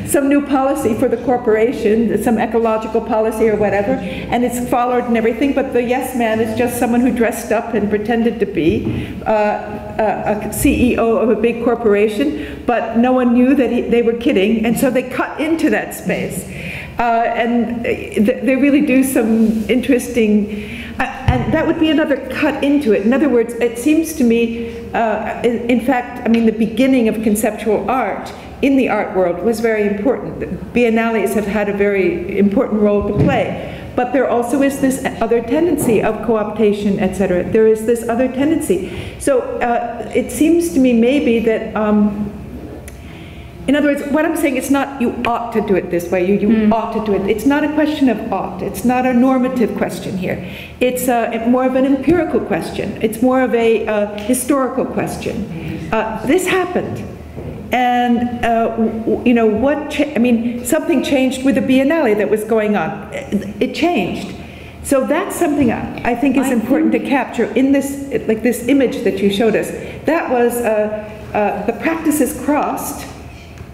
some new policy for the corporation, some ecological policy or whatever, and it's followed and everything, but the yes man is just someone who dressed up and pretended to be a CEO of a big corporation, but no one knew that they were kidding, and so they cut into that space. And they really do some interesting, and that would be another cut into it. In other words, it seems to me, in fact, I mean, the beginning of conceptual art in the art world was very important. Biennales have had a very important role to play. But there also is this other tendency of co-optation, etc. There is this other tendency. So it seems to me maybe that, in other words, what I'm saying, it's not you ought to do it this way, you ought to do it. It's not a question of ought. It's not a normative question here. It's more of an empirical question. It's more of a historical question. This happened. And, you know, I mean, something changed with the Biennale that was going on. It changed. So that's something I think is important to capture in this, like this image that you showed us. That was, the practices crossed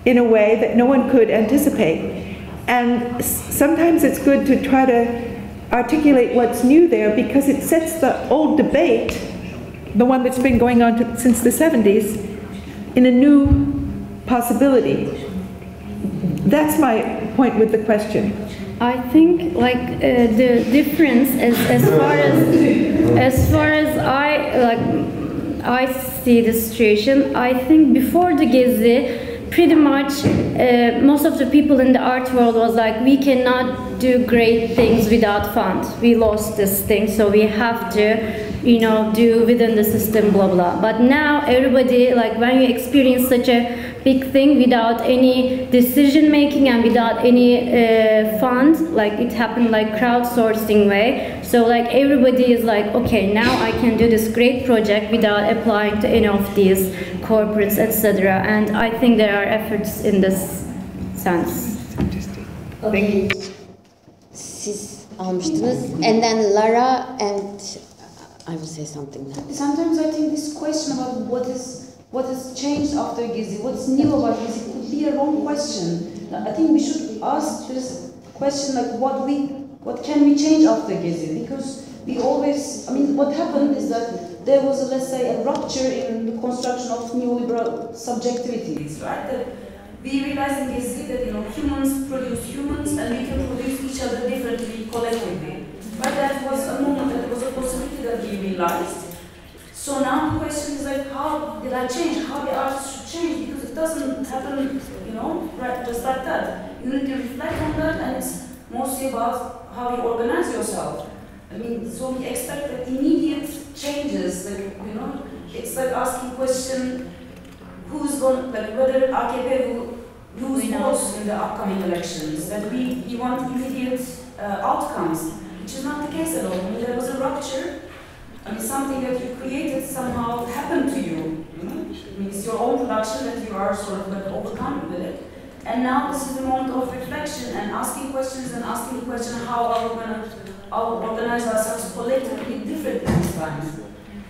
in a way that no one could anticipate. And sometimes it's good to try to articulate what's new there because it sets the old debate, the one that's been going on since the 70s, in a new possibility. That's my point with the question. I think like the difference as far as I see the situation, I think before the Gezi, pretty much most of the people in the art world was like, we cannot do great things without funds. We lost this thing, so we have to, you know, do within the system, blah blah. But now everybody, like when you experience such a big thing without any decision making and without any funds, like it happened like crowdsourcing way. So like everybody is like, okay, now I can do this great project without applying to any of these corporates, etc. And I think there are efforts in this sense. Bengi. Siz almıştınız. And then Lara and I will say something now. Sometimes I think this question about what has changed after Gezi, what's new about Gezi, could be a wrong question. I think we should ask this question like what can we change after Gezi? Because we always, I mean, what happened is that there was, let's say, a rupture in the construction of neoliberal subjectivities, right? That we realized in Gezi that, you know, humans produce humans and we can produce each other differently collectively. But that was a moment, that was a possibility that we realized. So now the question is like, how did I change? How the arts should change? Because it doesn't happen, you know, right, just like that. You need to reflect on that, and it's mostly about how you organize yourself. I mean, so we expect that immediate changes, like, you know, it's like asking question, who's going, like whether AKP will lose votes in the upcoming elections, that we want immediate outcomes, which is not the case at all. I mean, there was a rupture. I mean, something that you created somehow happened to you. You know? I mean, it's your own production that you are sort of like overcome with it. And now this is the moment of reflection and asking questions and asking the question, how are we going to organize ourselves collectively differently this time?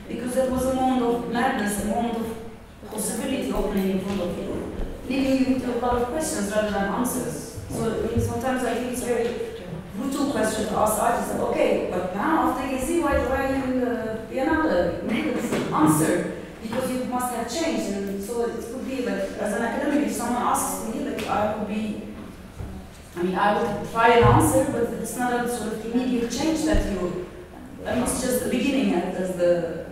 Because that was a moment of madness, a moment of possibility opening in front of you, leaving you with a lot of questions rather than answers. So I mean, sometimes I think it's very brutal question to ask artists, like, okay, but now after Gezi, why are you in the Biennale? Answer, because you must have changed. And so it could be like, as an academic, if someone asks me, like, I would try and answer, but it's not a sort of immediate change that you, it's just the beginning, as the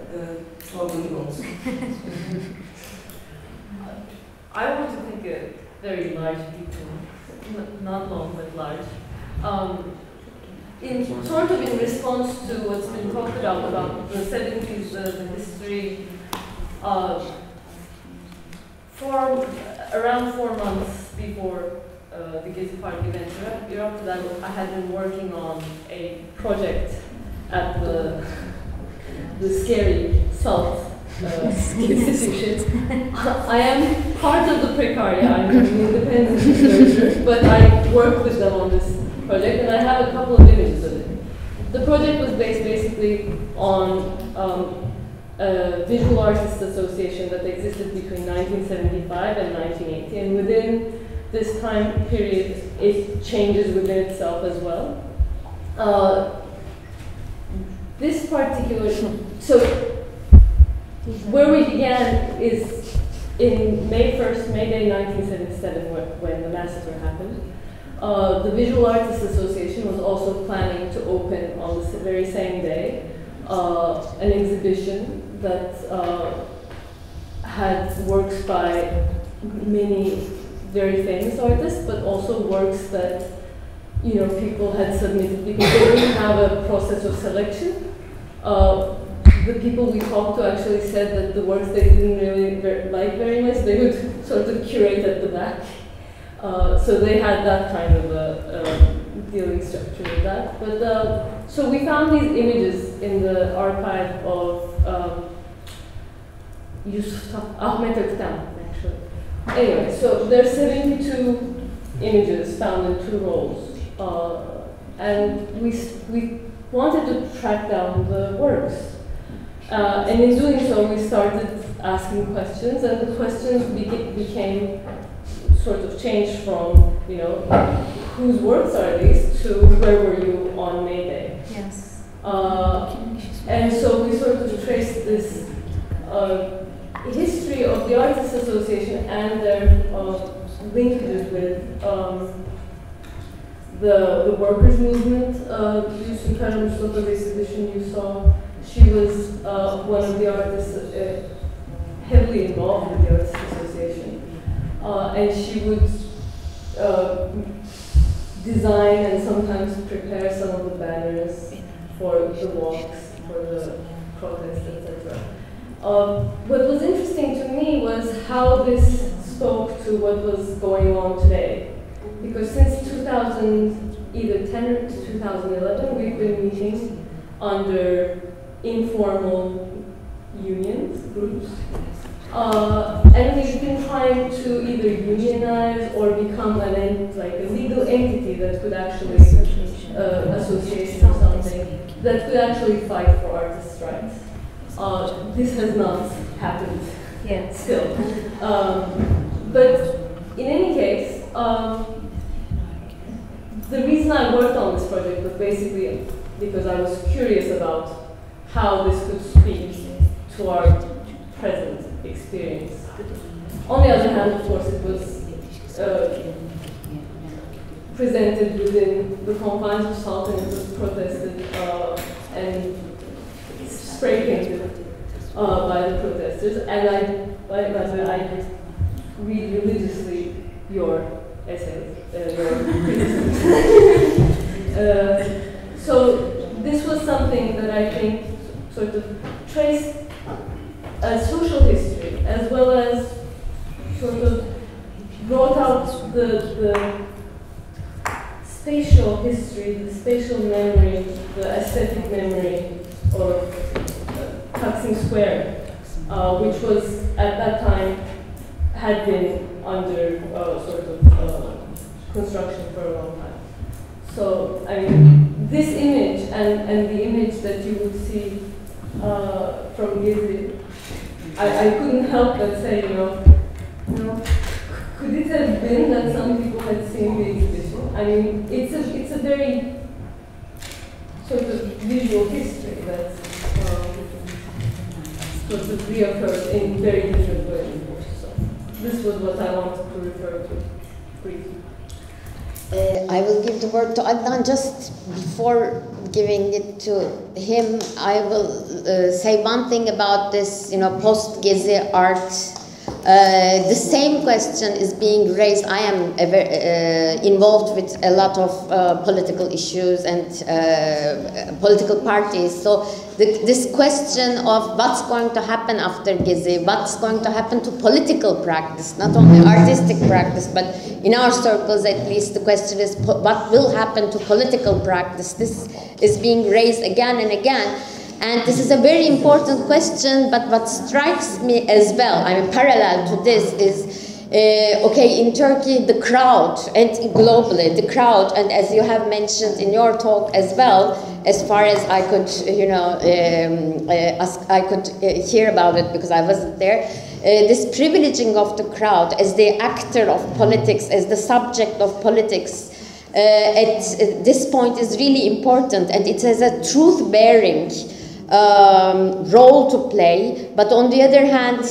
slogan goes. I want to think a very large people, not long, but large. In response to what's been talked about the 70s, the history, around 4 months before the Gezi Park event, after that, I had been working on a project at the scary SALT institution. I am part of the Precaria, I'm an independent researcher, but I worked with them on this project, and I have a couple of images of it. The project was based basically on a visual artists association that existed between 1975 and 1980, and within this time period, it changes within itself as well. This particular, so where we began is in May Day 1977, when the massacre happened. The Visual Artists Association was also planning to open on the very same day an exhibition that had works by many very famous artists, but also works that, you know, people had submitted because they didn't have a process of selection. The people we talked to actually said that the works they didn't really like very much, they would sort of curate at the back. So they had that kind of a dealing structure with that. But so we found these images in the archive of Ahmet Öktem, actually. Anyway, so there's 72 images found in 2 rolls, and we wanted to track down the works. And in doing so, we started asking questions, and the questions became sort of changed from, you know, whose works are these, to where were you on May Day? Yes. And so we sort of traced this history of the Artists Association and their linkages with the workers' movement. This exhibition you saw, she was one of the artists heavily involved with the Artists Association. And she would design and sometimes prepare some of the banners for the walks, for the protests, etc. What was interesting to me was how this spoke to what was going on today. Because since 2010 or 2011, we've been meeting under informal unions, groups, And we've been trying to either unionize or become a legal entity that could actually association or something that could actually fight for artists' rights. This has not happened yet still. But in any case, the reason I worked on this project was basically because I was curious about how this could speak to our present experience. On the other hand, of course, it was presented within the confines of SALT, and it was protested and spray painted by the protesters. And I read religiously your essays, your criticisms. So this was something that I think sort of traced a social history, as well as sort of brought out the spatial history, the spatial memory, the aesthetic memory of Taksim Square, which was at that time had been under sort of construction for a long time. So I mean, this image and the image that you would see from Gezi, I couldn't help but say, you know, could it have been that some people had seen the exhibition? I mean, it's a very sort of visual history that sort of reoccurs in very different ways. So this was what I wanted to refer to briefly. I will give the word to Adnan. Just before giving it to him, I will say one thing about this, post-Gezi art. The same question is being raised. I am involved with a lot of political issues and political parties. So this question of what's going to happen after Gezi, what's going to happen to political practice, not only artistic practice, but in our circles at least, the question is what will happen to political practice. This is being raised again and again. And this is a very important question, but what strikes me as well, I mean, parallel to this is, okay, in Turkey, the crowd, and globally, the crowd, and as you have mentioned in your talk as well, as far as I could, I could hear about it because I wasn't there, this privileging of the crowd as the actor of politics, as the subject of politics, at this point is really important, and it has a truth-bearing role to play, but on the other hand,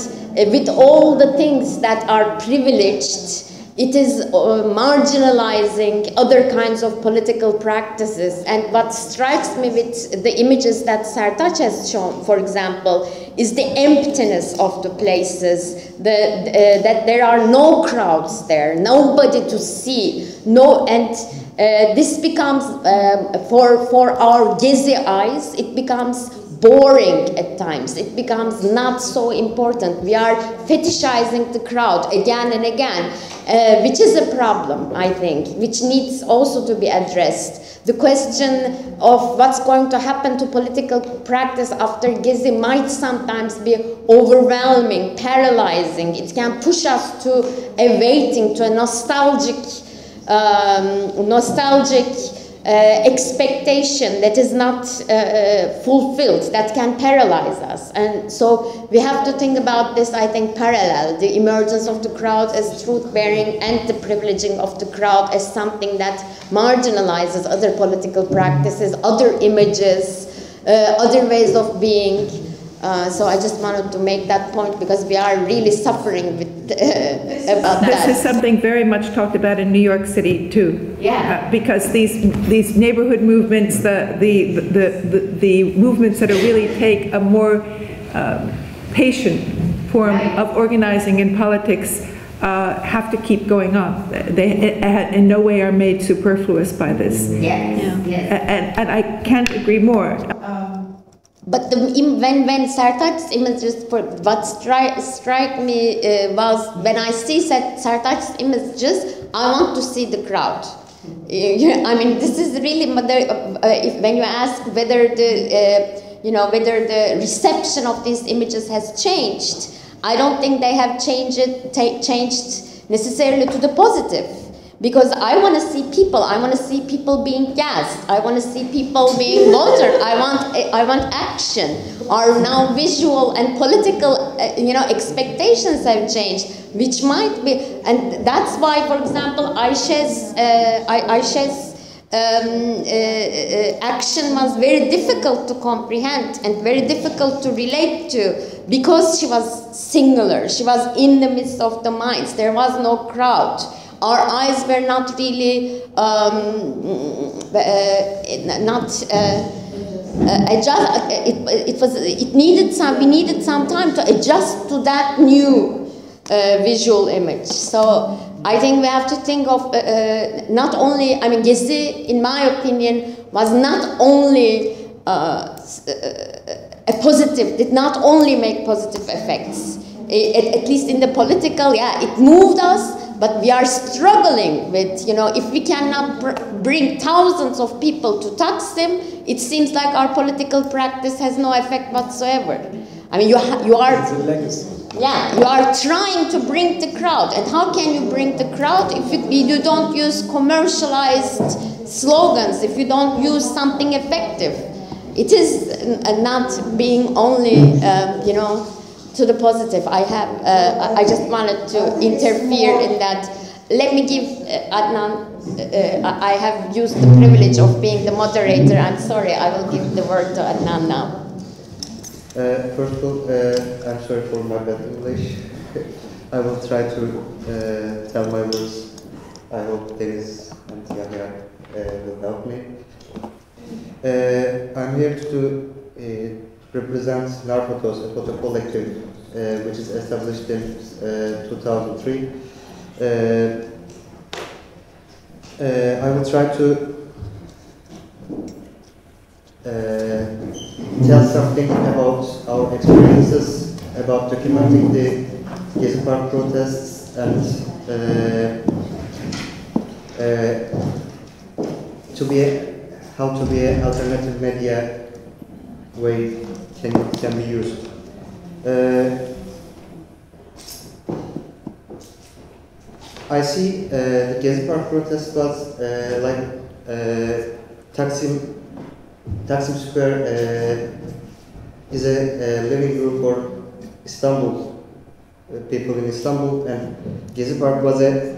with all the things that are privileged, it is marginalizing other kinds of political practices. And what strikes me with the images that Sertaç has shown, for example, is the emptiness of the places, that there are no crowds there, nobody to see, this becomes, for our Gezi eyes, it becomes boring at times. It becomes not so important. We are fetishizing the crowd again and again, which is a problem, I think, which needs also to be addressed. The question of what's going to happen to political practice after Gezi might sometimes be overwhelming, paralyzing. It can push us to a waiting, to a nostalgic expectation that is not fulfilled, that can paralyze us. And so we have to think about this, I think, parallel, the emergence of the crowd as truth-bearing and the privileging of the crowd as something that marginalizes other political practices, other images, other ways of being. So I just wanted to make that point because we are really suffering with about that. This is something very much talked about in New York City too. Yeah. Because these neighborhood movements, the movements that are really take a more patient form of organizing in politics have to keep going on. They in no way are made superfluous by this. Yes. And I can't agree more. But when Sertaç's images, what strike me was when I see Sertaç's images, I want to see the crowd. I mean, this is really when you ask whether the whether the reception of these images has changed, I don't think they have changed necessarily to the positive. Because I want to see people. I want to see people being gassed. I want to see people being voted. I want action. Our now visual and political, expectations have changed, which might be, and that's why, for example, Ayşe's action was very difficult to comprehend and very difficult to relate to, because she was singular. She was in the midst of the minds. There was no crowd. Our eyes were not really we needed some time to adjust to that new visual image. So I think we have to think of not only, Gezi, in my opinion, was not only a positive, did not only make positive effects. At least in the political, it moved us. But we are struggling with, if we cannot bring thousands of people to Taksim, it seems like our political practice has no effect whatsoever. You are, it's a legacy. Yeah, you are trying to bring the crowd, and how can you bring the crowd if you don't use commercialized slogans, if you don't use something effective? It is not being only, to the positive. I just wanted to interfere in that. Let me give Adnan, I have used the privilege of being the moderator. I'm sorry, I will give the word to Adnan now. First of all, I'm sorry for my bad English. I will try to tell my words. I hope Deniz and Yahya will help me. I'm here to represent Narphotos, a photo collective which is established in 2003. I will try to tell something about our experiences, about documenting the Gezi Park protests, and how to be an alternative media way can be used. I see the Gezi Park protest was like Taksim Square is a living room for Istanbul, people in Istanbul, and Gezi Park was a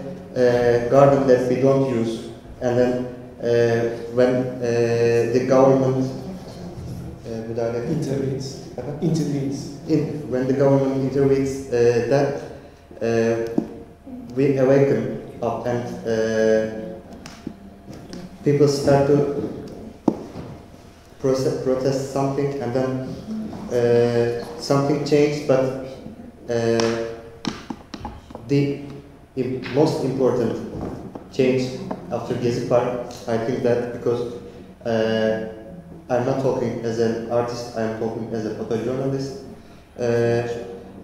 garden that we don't use. And then when the government intervenes. When the government intervenes, that we awaken up, and people start to protest something, and then something changed. But the most important change after Gezi Park, I think that because I'm not talking as an artist, I'm talking as a photojournalist.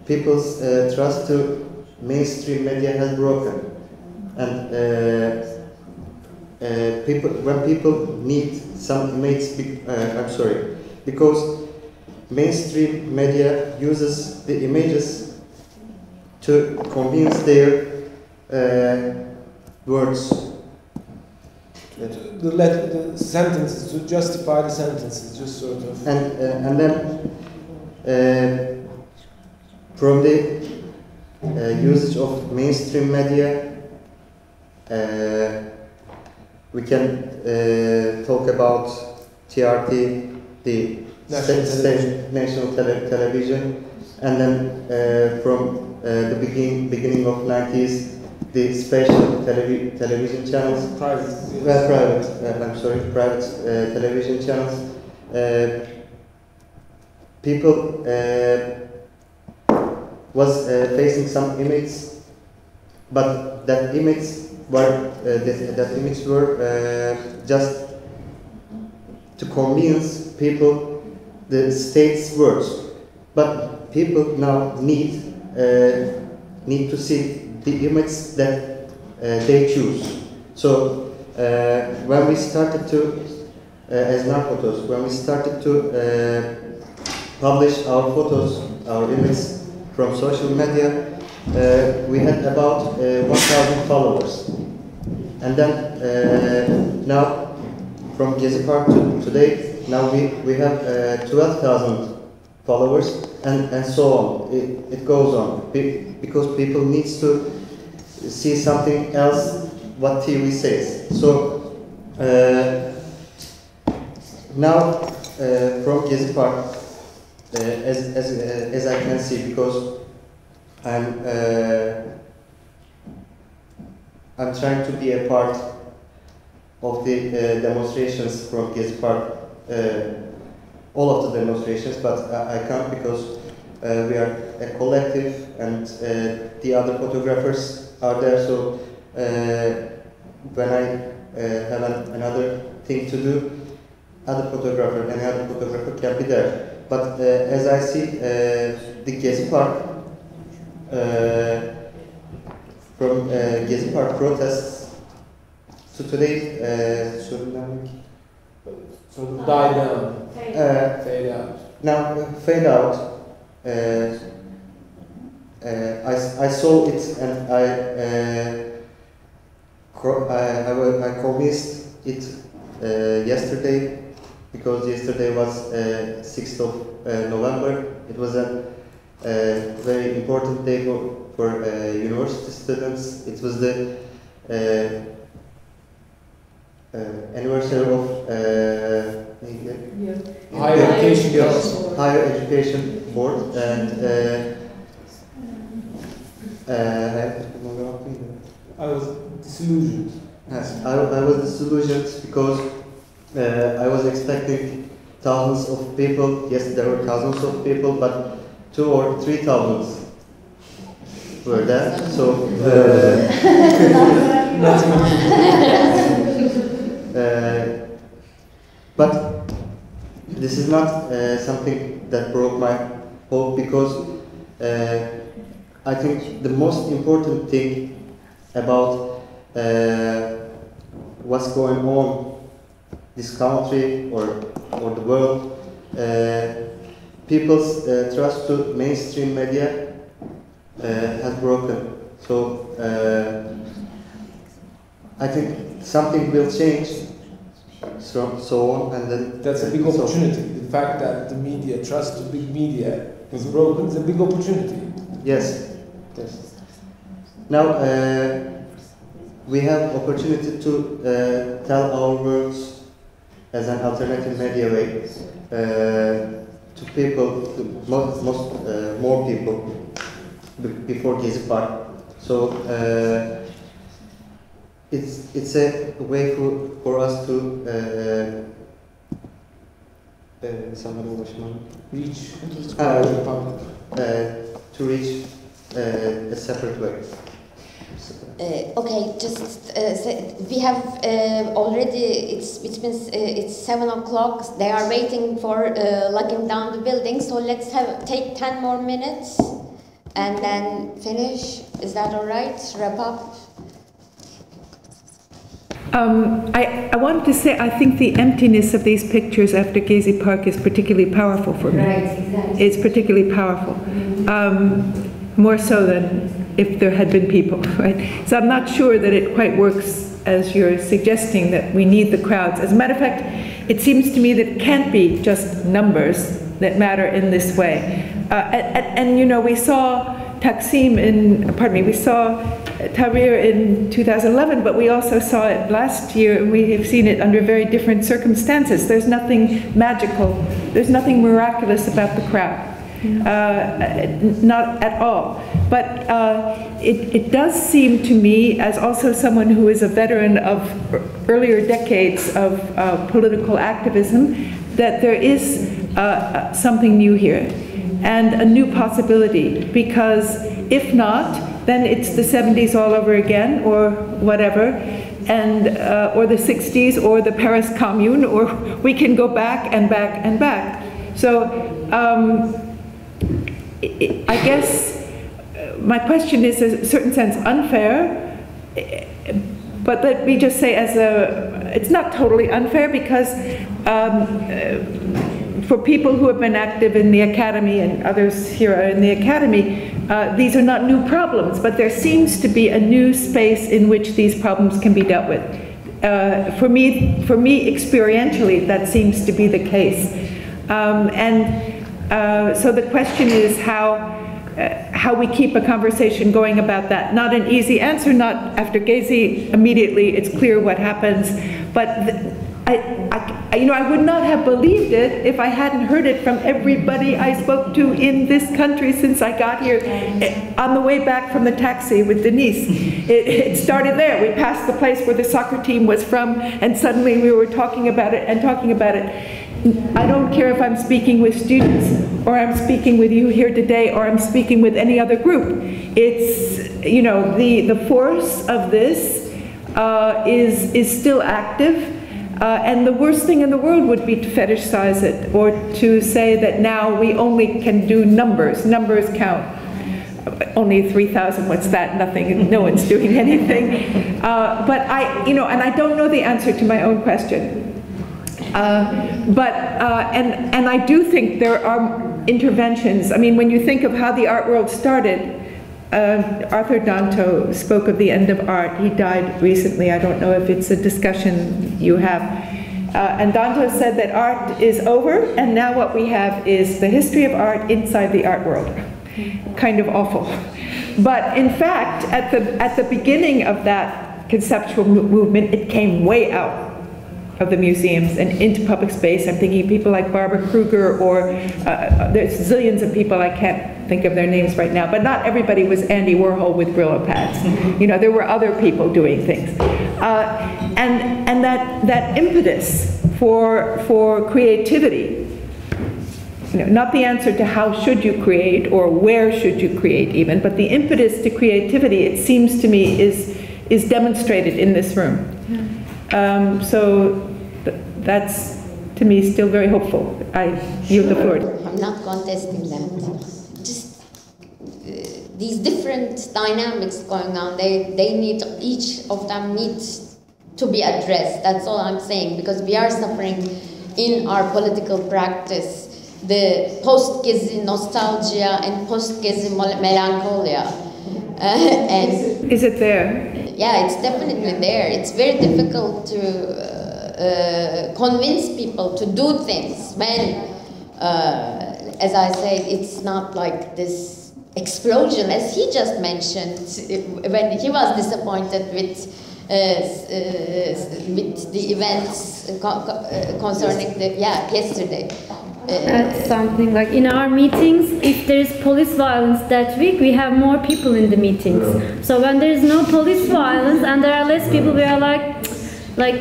People's trust to mainstream media has broken, and when people need some image, because mainstream media uses the images to convince their words. The sentences, to justify the sentences, just sort of. And then from the usage of mainstream media, we can talk about TRT, the national television, and then from the beginning of 90s, the special television channels, private television channels. People was facing some image, but that image were just to convince people the state's words. But people now need to see the image that they choose. So when we started to, as Narphotos, when we started to publish our photos, our images from social media, we had about 1,000 followers. And then now, from Gezi Park to today, now we have 12,000 followers, and so on. It goes on because people need to see something else what TV says. So now from Gezi Park, as I can see, because I'm trying to be a part of the demonstrations from Gezi Park, all of the demonstrations, but I can't because we are a collective and the other photographers are there. So when I have another thing to do, any other photographer can be there. But as I see the Gezi Park, from Gezi Park protests to today, so die down, fade out. Now fade out. I saw it and I convinced it yesterday, because yesterday was 6th of November. It was a very important day for university students. It was the anniversary of Higher Education Board, and I was disillusioned. Yes, I was disillusioned because I was expecting thousands of people. Yes, there were thousands of people, but 2,000 or 3,000 were there. So, but this is not something that broke my hope, because I think the most important thing about what's going on this country or the world, people's trust to mainstream media has broken. So I think something will change, so on, and then that's a big opportunity. The fact that the media trust to big media is broken is a big opportunity. Yes. Now we have opportunity to tell our words as an alternative media way to people, to more people before Gezi Park. So it's a way for us to reach to reach a separate way. Okay, just we have already. It's 7 o'clock. They are waiting for locking down the building. So let's take 10 more minutes, and then finish. Is that all right? Wrap up. I wanted to say I think the emptiness of these pictures after Gezi Park is particularly powerful for me. Right, exactly. It's particularly powerful, more so than if there had been people, right? So I'm not sure that it quite works as you're suggesting, that we need the crowds. As a matter of fact, it seems to me that it can't be just numbers that matter in this way. And you know, we saw Taksim we saw Tahrir in 2011, but we also saw it last year, and we have seen it under very different circumstances. There's nothing magical, there's nothing miraculous about the crowd. Not at all. But it does seem to me, as also someone who is a veteran of earlier decades of political activism, that there is something new here and a new possibility, because if not, then it's the 70s all over again, or whatever, and or the 60s, or the Paris Commune, or we can go back and back and back. So I guess my question is, in a certain sense, unfair, but let me just say, it's not totally unfair, because for people who have been active in the academy, and others here are in the academy, these are not new problems, but there seems to be a new space in which these problems can be dealt with. For me, experientially, that seems to be the case. So the question is how we keep a conversation going about that. Not an easy answer, not after Gezi immediately it's clear what happens, but I would not have believed it if I hadn't heard it from everybody I spoke to in this country since I got here. On the way back from the taxi with Denise, it started there. We passed the place where the soccer team was from, and suddenly we were talking about it and talking about it. I don't care if I'm speaking with students, or I'm speaking with you here today, or I'm speaking with any other group. It's, the force of this is still active, and the worst thing in the world would be to fetishize it, or to say that now we only can do numbers. Numbers count. Only 3,000, what's that? Nothing, no one's doing anything. But and I don't know the answer to my own question. And I do think there are interventions. I mean, when you think of how the art world started, Arthur Danto spoke of the end of art. He died recently. I don't know if it's a discussion you have. And Danto said that art is over, and now what we have is the history of art inside the art world. Kind of awful. But in fact, at the beginning of that conceptual movement, it came way out of the museums and into public space. I'm thinking of people like Barbara Kruger, or there's zillions of people, I can't think of their names right now, but not everybody was Andy Warhol with Brillo pads. There were other people doing things. And that impetus for creativity, not the answer to how should you create or where should you create even, but the impetus to creativity, it seems to me, is demonstrated in this room. So that's, to me, still very hopeful. I yield the floor. I'm not contesting that. Just these different dynamics going on, they need, each of them needs to be addressed. That's all I'm saying, because we are suffering in our political practice the post-Gezi nostalgia and post-Gezi melancholia. And is it there? Yeah, it's definitely there. It's very difficult to convince people to do things when, as I said, it's not like this explosion, as he just mentioned, when he was disappointed with the events concerning yesterday. That's something like in our meetings, if there is police violence that week, we have more people in the meetings. So when there is no police violence and there are less people, we are like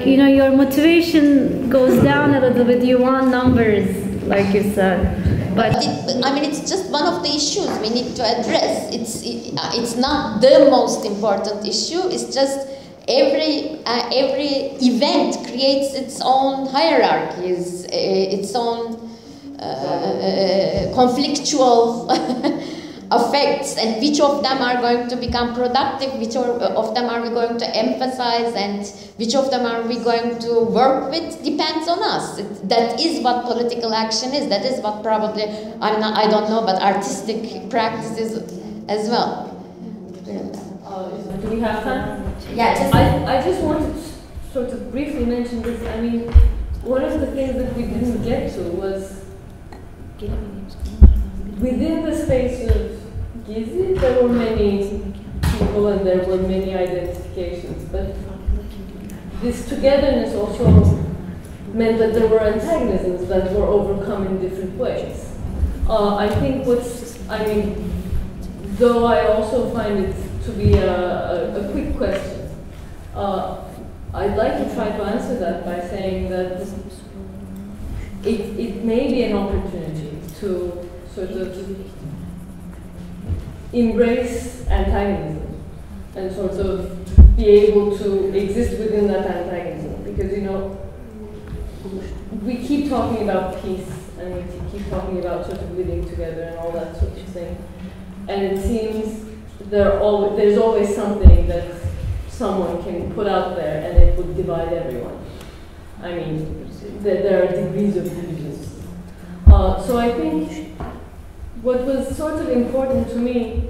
your motivation goes down a little bit. You want numbers, like you said. But it's just one of the issues we need to address. It's not the most important issue. It's just every event creates its own hierarchies, its own conflictual effects, and which of them are going to become productive, which of them are we going to emphasize, and which of them are we going to work with depends on us. That is what political action is. That is what probably, I don't know, but artistic practices as well. Do we have time? Yeah, I just wanted to sort of briefly mention this. I mean, one of the things that we didn't get to was within the space of Gezi, there were many people and there were many identifications, but this togetherness also meant that there were antagonisms that were overcome in different ways. I think though I also find it to be a quick question, I'd like to try to answer that by saying that it may be an opportunity to sort of embrace antagonism and sort of be able to exist within that antagonism. Because, we keep talking about peace and we keep talking about sort of living together and all that sort of thing. And it seems there's always something that someone can put out there and it would divide everyone. I mean, there are degrees of divisions. So I think what was sort of important to me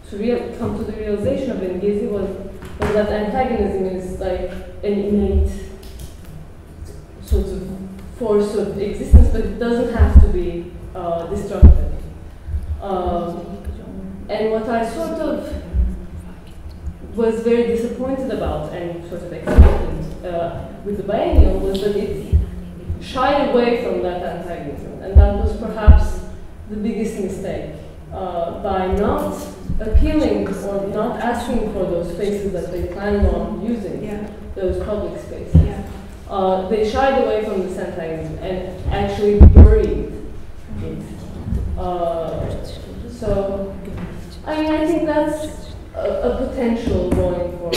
to come to the realization of Gezi was that antagonism is like an innate sort of force of existence, but it doesn't have to be destructive. And what I sort of was very disappointed about and sort of expected with the biennial was that it shied away from that antagonism, and that was perhaps the biggest mistake. By not appealing or not asking for those spaces that they planned on using, those public spaces, they shied away from this antagonism and actually buried it. So, I mean, I think that's a potential going forward.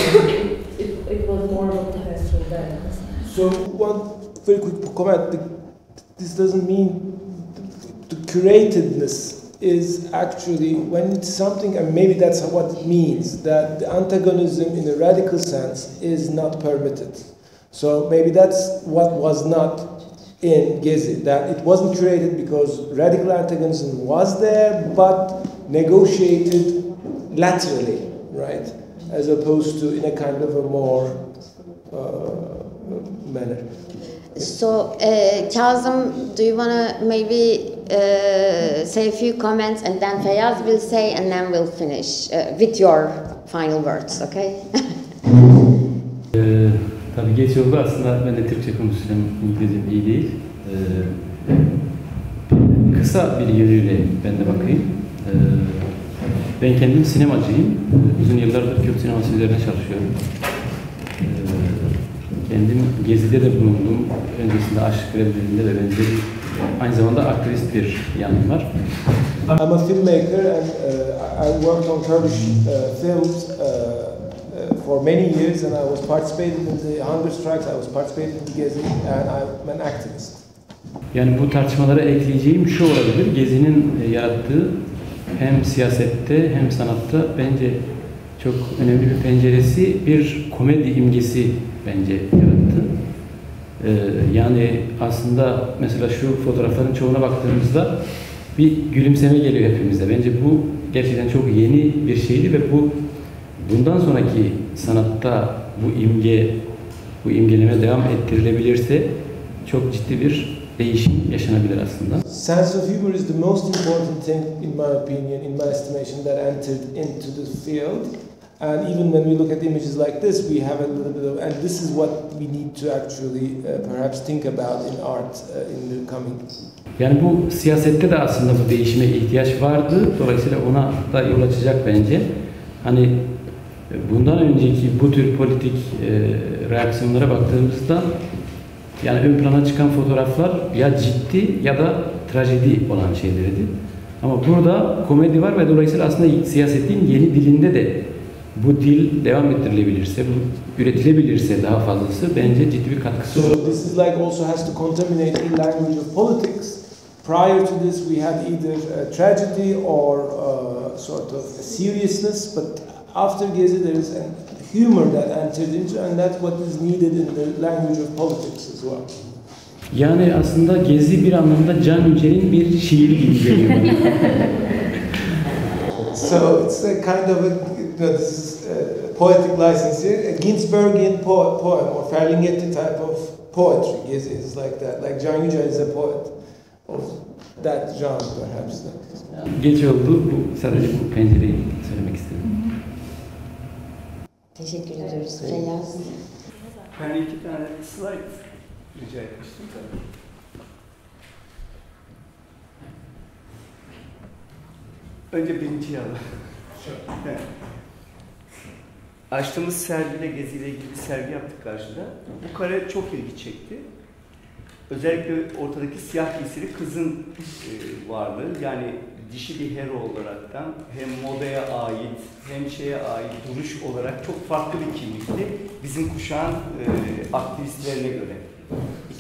It was more of a potential then. So one very quick comment, this doesn't mean the curatedness is actually, when it's something, and maybe that's what it means, that the antagonism in a radical sense is not permitted. So maybe that's what was not in Gezi, that it wasn't created because radical antagonism was there, but negotiated laterally, right? As opposed to in a kind of a more manner. So, Kazım, do you want to maybe say a few comments, and then Feyyaz will say, and then we'll finish with your final words, okay? Tabii geç oldu aslında, ben de Türkçe konuşacağım, İngilizcem iyi değil. Kısa bir yönüyle ben de bakayım. Ben kendim sinemacıyım. Uzun yıllardır Kürt sineması üzerine çalışıyorum. Kendim Gezi'de de bulundum. Öncesinde aşk grevlerinde ve benzeri. Aynı zamanda aktivist bir yanım var. I'm a filmmaker and I worked on Kurdish films for many years, and I was participating in the hunger strikes, I was participating in Gezi, and I'm an activist. Yani bu tartışmalara ekleyeceğim şu olabilir. Gezi'nin yarattığı hem siyasette hem sanatta bence çok önemli bir penceresi, bir komedi imgesi bence yarattı. Yani aslında mesela şu fotoğrafların çoğuna baktığımızda bir gülümseme geliyor hepimizde. Bence bu gerçekten çok yeni bir şeydi ve bundan sonraki sanatta bu imgeleme devam ettirilebilirse çok ciddi bir değişim yaşanabilir aslında. Sense of humor is the most important thing in my opinion, in my estimation, that entered into the field. And even when we look at images like this, we have a little bit of, and this is what we need to actually perhaps think about in art in the coming. Yani bu siyasette de aslında bu değişime ihtiyaç vardı. Dolayısıyla ona da yol açacak bence. Hani bundan önceki bu tür politik reaksiyonlara baktığımızda yani ön plana çıkan fotoğraflar ya ciddi ya da trajedi olan şeylerdi. Ama burada komedi var ve dolayısıyla aslında siyasetin yeni dilinde de bu dil devam ettirilebilirse, bu üretilebilirse daha fazlası bence ciddi bir katkısı olur. So this is like also has to contaminate the language of politics. Prior to this we had either a tragedy or sort of a seriousness, but after Gezi there is a humor that entered into, and that's what is needed in the language of politics as well. Yani aslında Gezi bir anlamda Can Yücel'in bir şiiri gibi geliyor bana. So it's a kind of this is poetic license here, a Ginsbergian poem or Ferlinghetti type of poetry is like that. Like Can Yücel is a poet of that genre perhaps. Geç oldu, bu sadece bu pencereyi söylemek istedim. Teşekkür ediyoruz. Feyyaz. Ben 2 tane slide rica etmiştim tabii. Önce birinciyi alalım. Evet. Açtığımız sergiyle, Gezi'yle ilgili bir sergi yaptık karşıda. Bu kare çok ilgi çekti. Özellikle ortadaki siyah giysili kızın varlığı, yani dişi bir hero olaraktan hem modaya ait hem şeye ait duruş olarak çok farklı bir kimlikti bizim kuşağın aktivistlerine göre.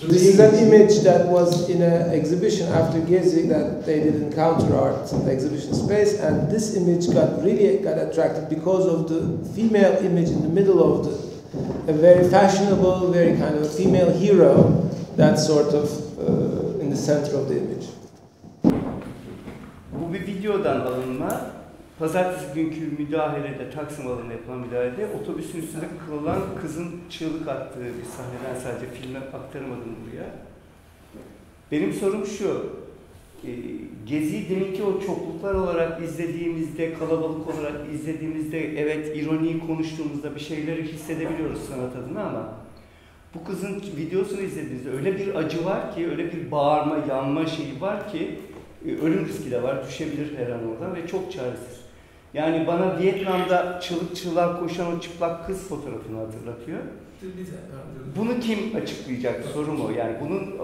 So this is an image that was in an exhibition after Gezi that they did in Counter Art exhibition space, and this image got attracted because of the female image in the middle of a very fashionable, very kind of a female hero that's sort of in the center of the image. Bu bir videodan alınma. Pazartesi günkü müdahalede, Taksim alanına yapılan müdahalede otobüsün üstünde kırılan kızın çığlık attığı bir sahneden sadece filme aktaramadım buraya. Benim sorum şu, Gezi'yi deminki o çokluklar olarak izlediğimizde, kalabalık olarak izlediğimizde, evet ironiyi konuştuğumuzda bir şeyleri hissedebiliyoruz sanat adına ama bu kızın videosunu izlediğinizde öyle bir acı var ki, öyle bir bağırma, yanma şeyi var ki ölüm riski de var, düşebilir her an oradan ve çok çaresiz. Yani bana Vietnam'da çığlık çığlığa koşan o çıplak kız fotoğrafını hatırlatıyor. Bunu kim açıklayacak? Sorum o. Yani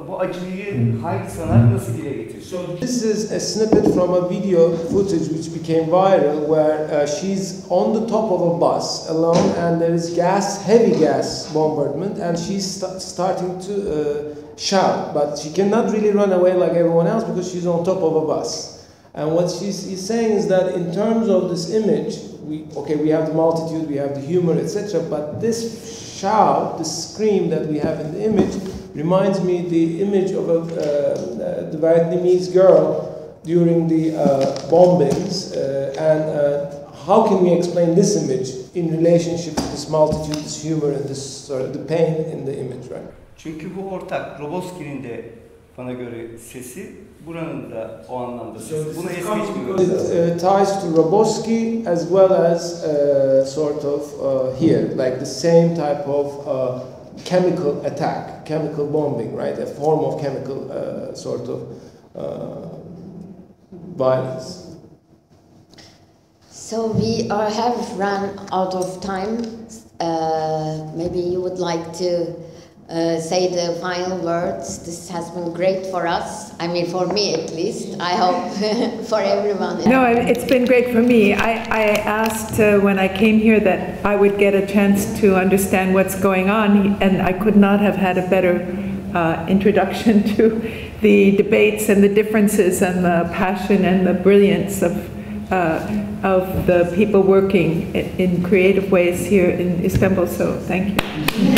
bu acıyı hangi sanat nasıl dile getirir? So this is a snippet from a video footage which became viral where she's on the top of a bus alone and there is heavy gas bombardment and she's starting to shout, but she cannot really run away like everyone else because she's on top of a bus. And what she's saying is that in terms of this image, we have the multitude, we have the humor, etc. But this shout, the scream that we have in the image, reminds me the image of the Vietnamese girl during the bombings. And how can we explain this image in relationship to this multitude, this humor, and this sort of the pain in the image, right? Çünkü bu ortak. Roboski'nin de bana göre sesi, buranın da o anlamda sesi. Bunu es geçmiyoruz. It ties to Roboski as well as sort of here, like the same type of chemical attack, chemical bombing, right? A form of chemical sort of violence. So we have run out of time. Maybe you would like to say the final words. This has been great for us. I mean, for me at least. I hope for everyone. No, it's been great for me. I asked when I came here that I would get a chance to understand what's going on, and I could not have had a better introduction to the debates and the differences and the passion and the brilliance of the people working in creative ways here in Istanbul. So thank you.